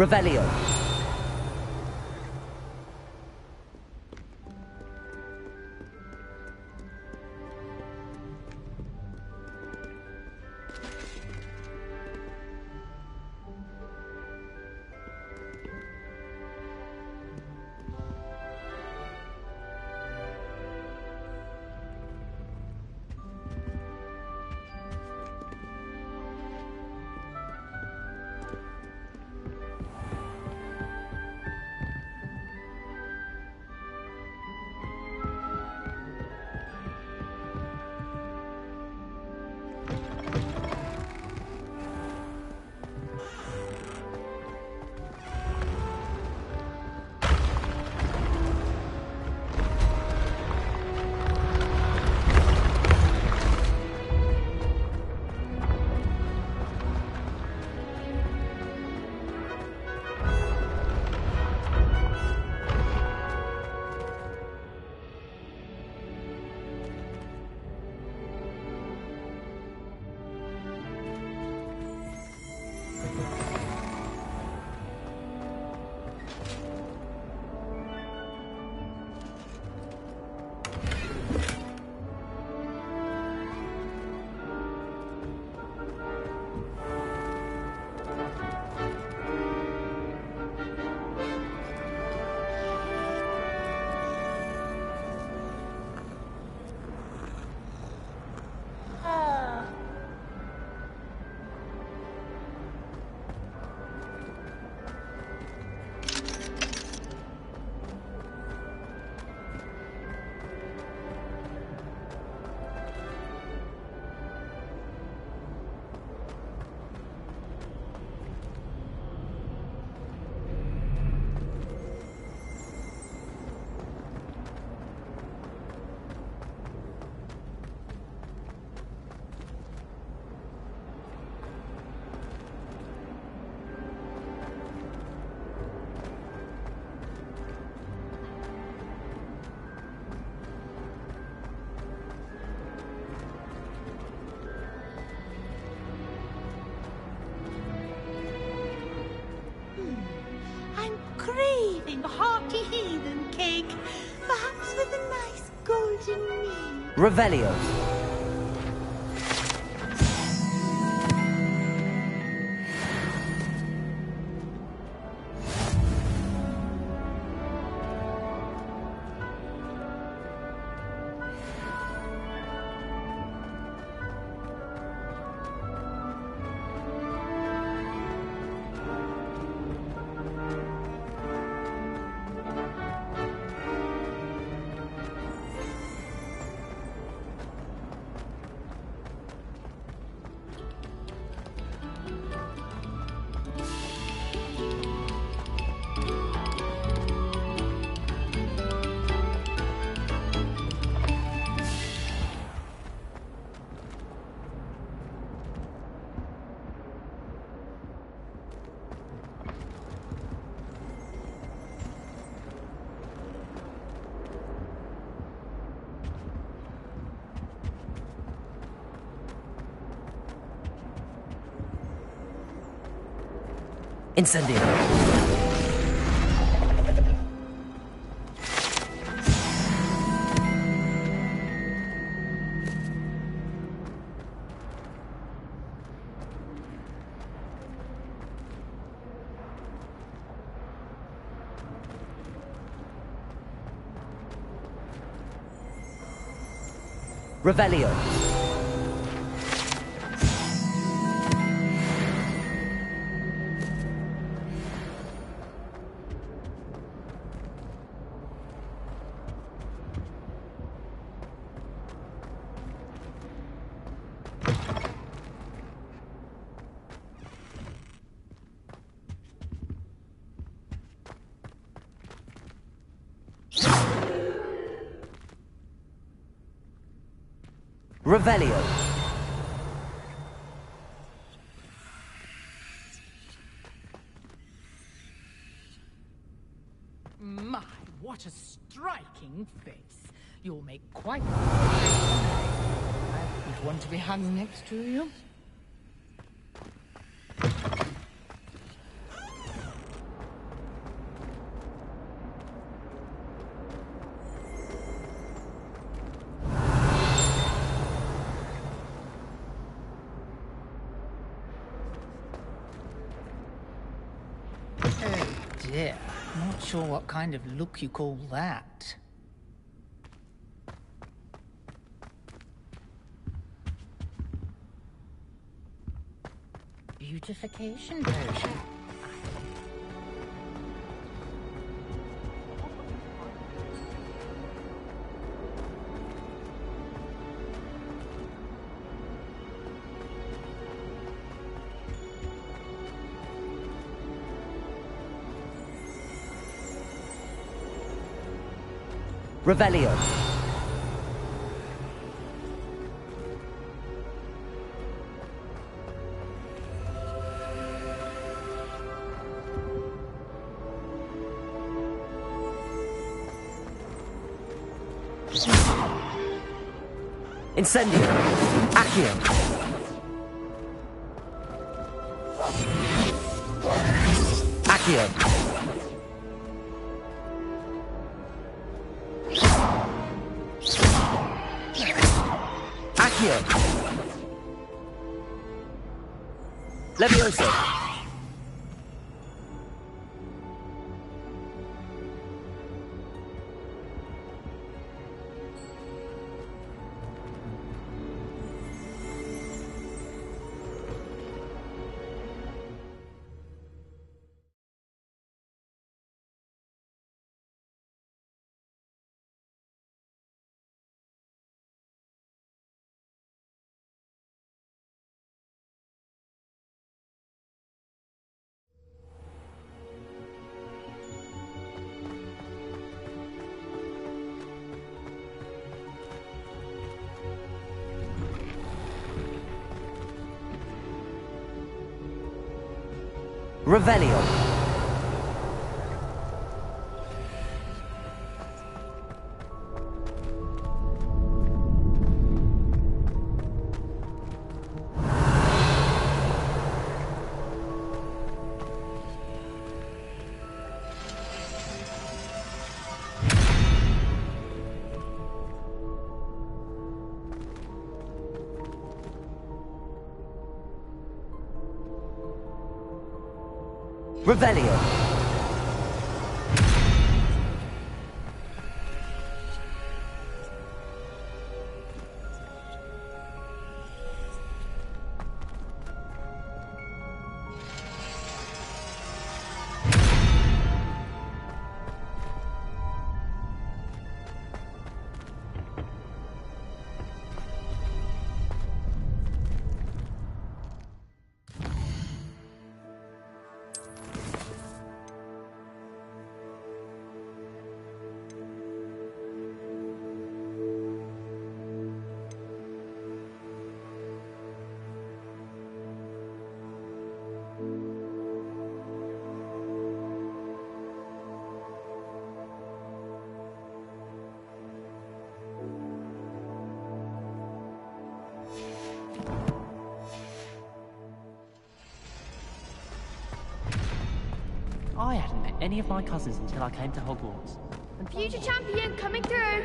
Revelio. Revelio. Incendio. Revelio. Revelio. My, what a striking face. You'll make quite a good one to be hung next to you. Yeah, not sure what kind of look you call that. Beautification potion. Revelio. Incendio. Accio. Accio. Levioso. Revelio. Revelio. I hadn't met any of my cousins until I came to Hogwarts. Future champion coming through.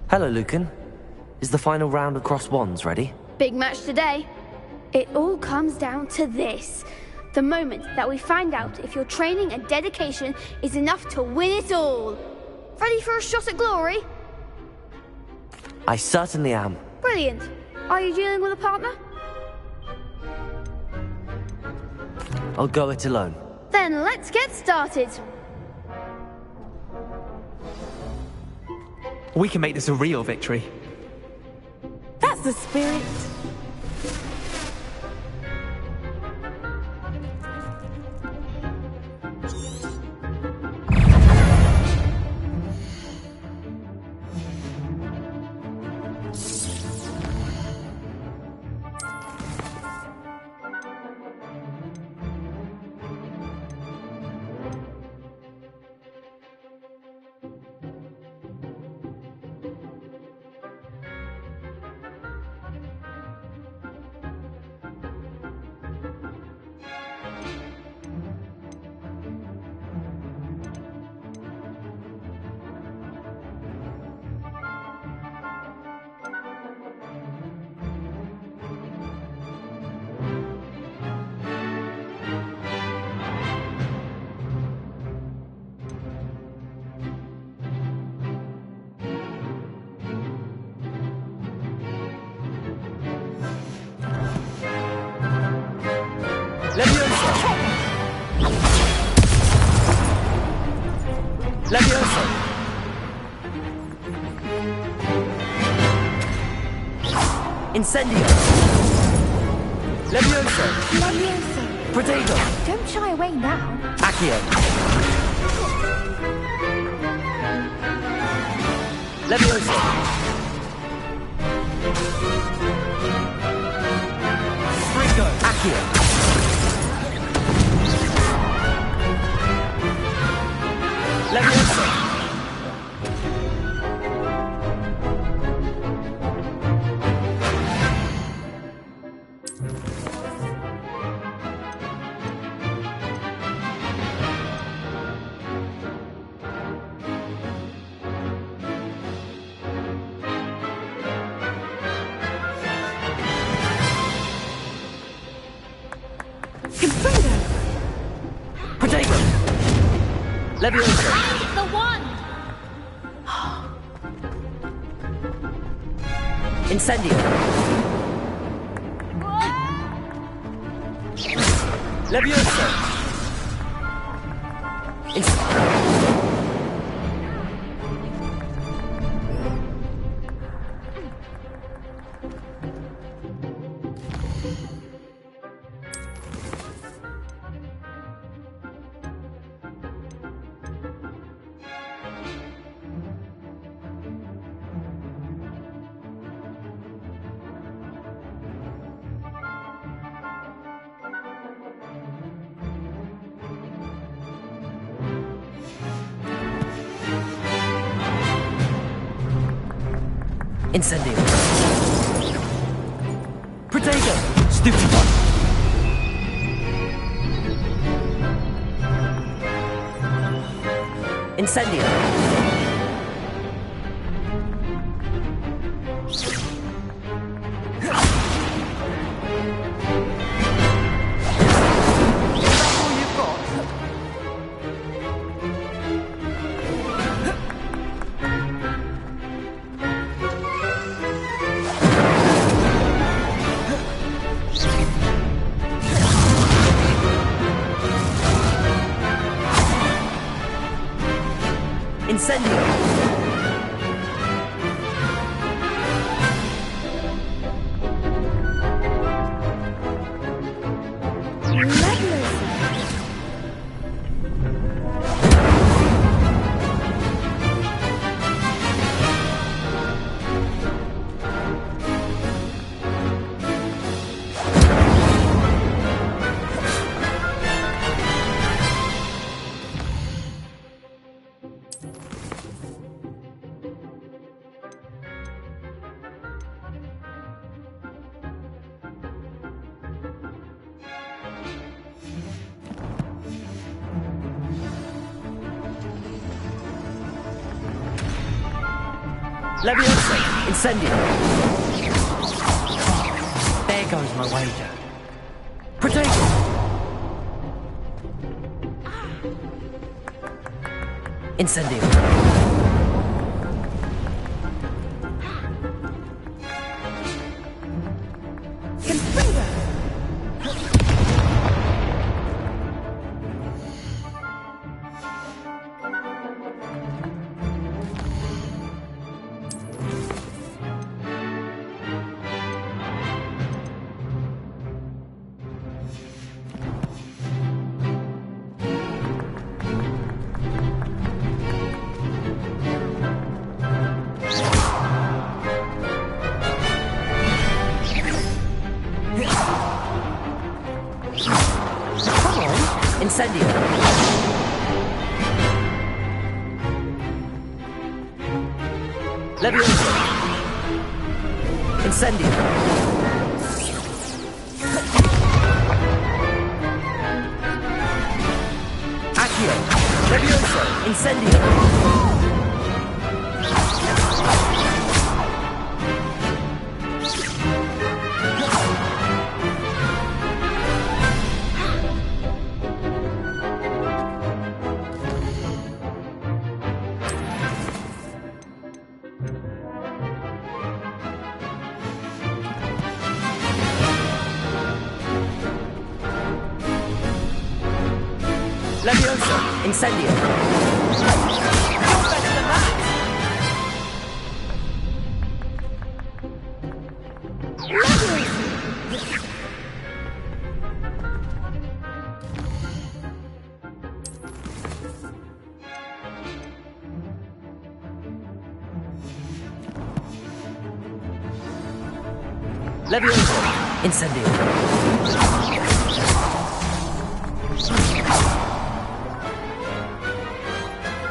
Hello, Lucan. Is the final round of Cross Wands ready? Big match today. It all comes down to this. The moment that we find out if your training and dedication is enough to win it all. Ready for a shot at glory? I certainly am. Brilliant. Are you dealing with a partner? I'll go it alone. Then let's get started. We can make this a real victory. That's the spirit. Levioso! Incendio! Levioso! Levioso! Protego! Don't shy away now. Accio! Levioso! Frigo! Accio! Levioso! Protego! Levioso! The wand! Incendio! Levioso! Incendio! Protego! Stupid one! Incendio! Incendio! Leviosa! Incendio! There goes my wager. Protego! Incendio! Incendio! Leviosa! Incendio! Accio! Leviosa! Incendio! Leviosa! Incendio! You're better than that! Leviosa! Incendio!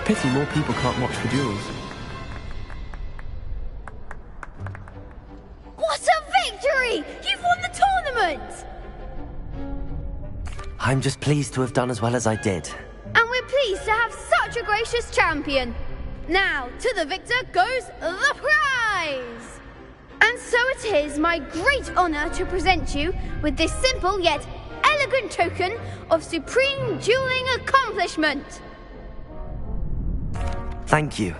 Pity more people can't watch the duels. What a victory! You've won the tournament! I'm just pleased to have done as well as I did. And we're pleased to have such a gracious champion. Now, to the victor goes the prize! And so it is my great honor to present you with this simple yet elegant token of supreme dueling accomplishment. Thank you.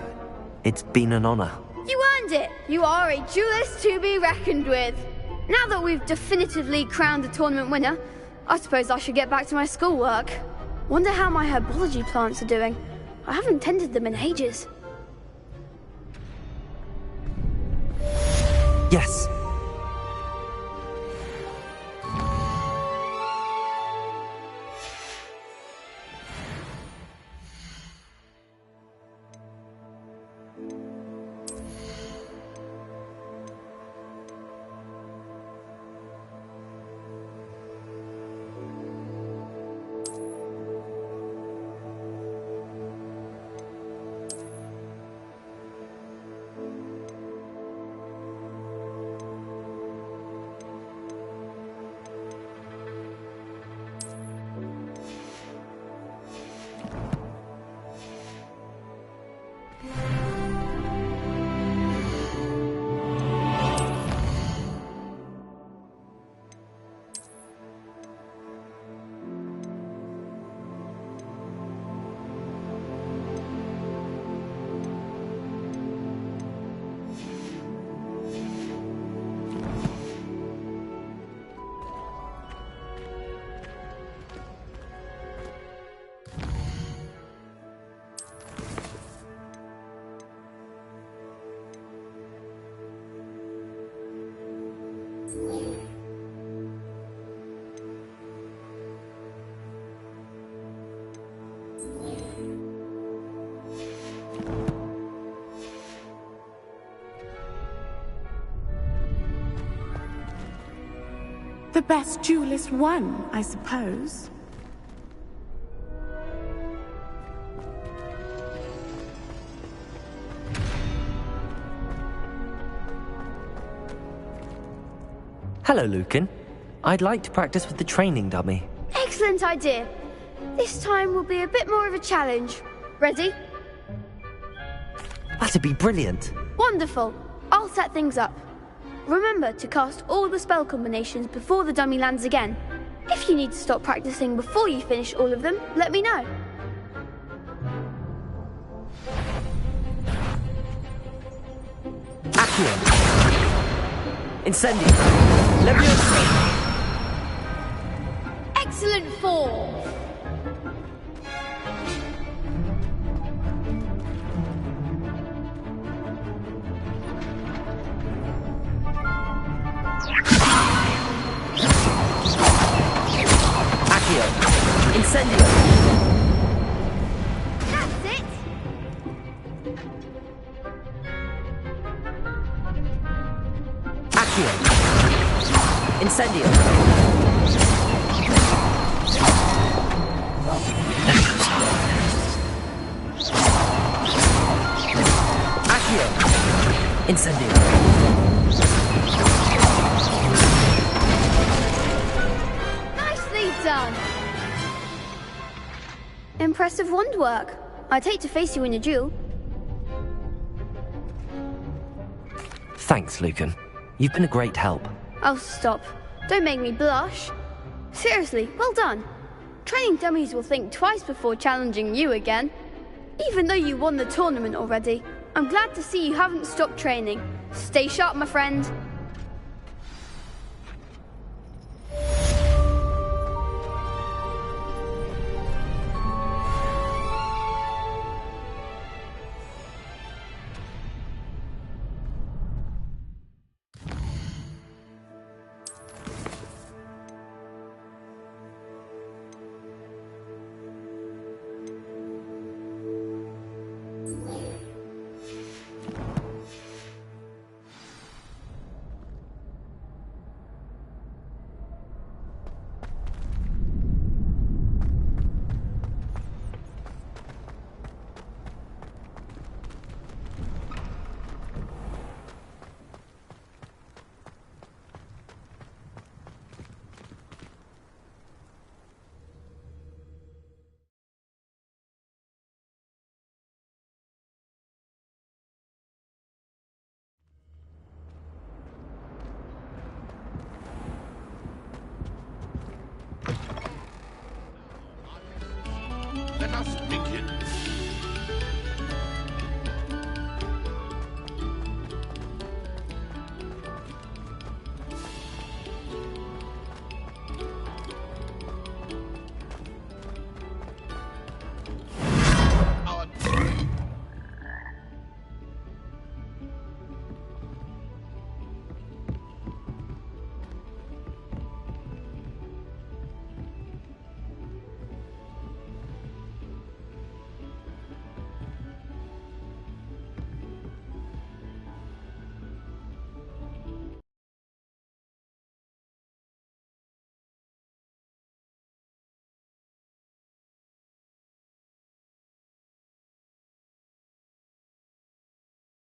It's been an honor. You earned it. You are a duelist to be reckoned with. Now that we've definitively crowned the tournament winner, I suppose I should get back to my schoolwork. Wonder how my herbology plants are doing. I haven't tended them in ages. Yes. The best duelist won, I suppose. Hello, Lucan. I'd like to practice with the training dummy. Excellent idea. This time will be a bit more of a challenge. Ready? That'd be brilliant. Wonderful. I'll set things up. Remember to cast all the spell combinations before the dummy lands again. If you need to stop practicing before you finish all of them, let me know. Accio. Incendio. Leviosa. Excellent form. Accio. Incendio. That's it. Accio. Incendio. Accio. Incendio. Nicely done. Impressive wand work. I'd hate to face you in a duel. Thanks, Lucan. You've been a great help. Oh, stop. Don't make me blush. Seriously, well done. Training dummies will think twice before challenging you again. Even though you won the tournament already, I'm glad to see you haven't stopped training. Stay sharp, my friend.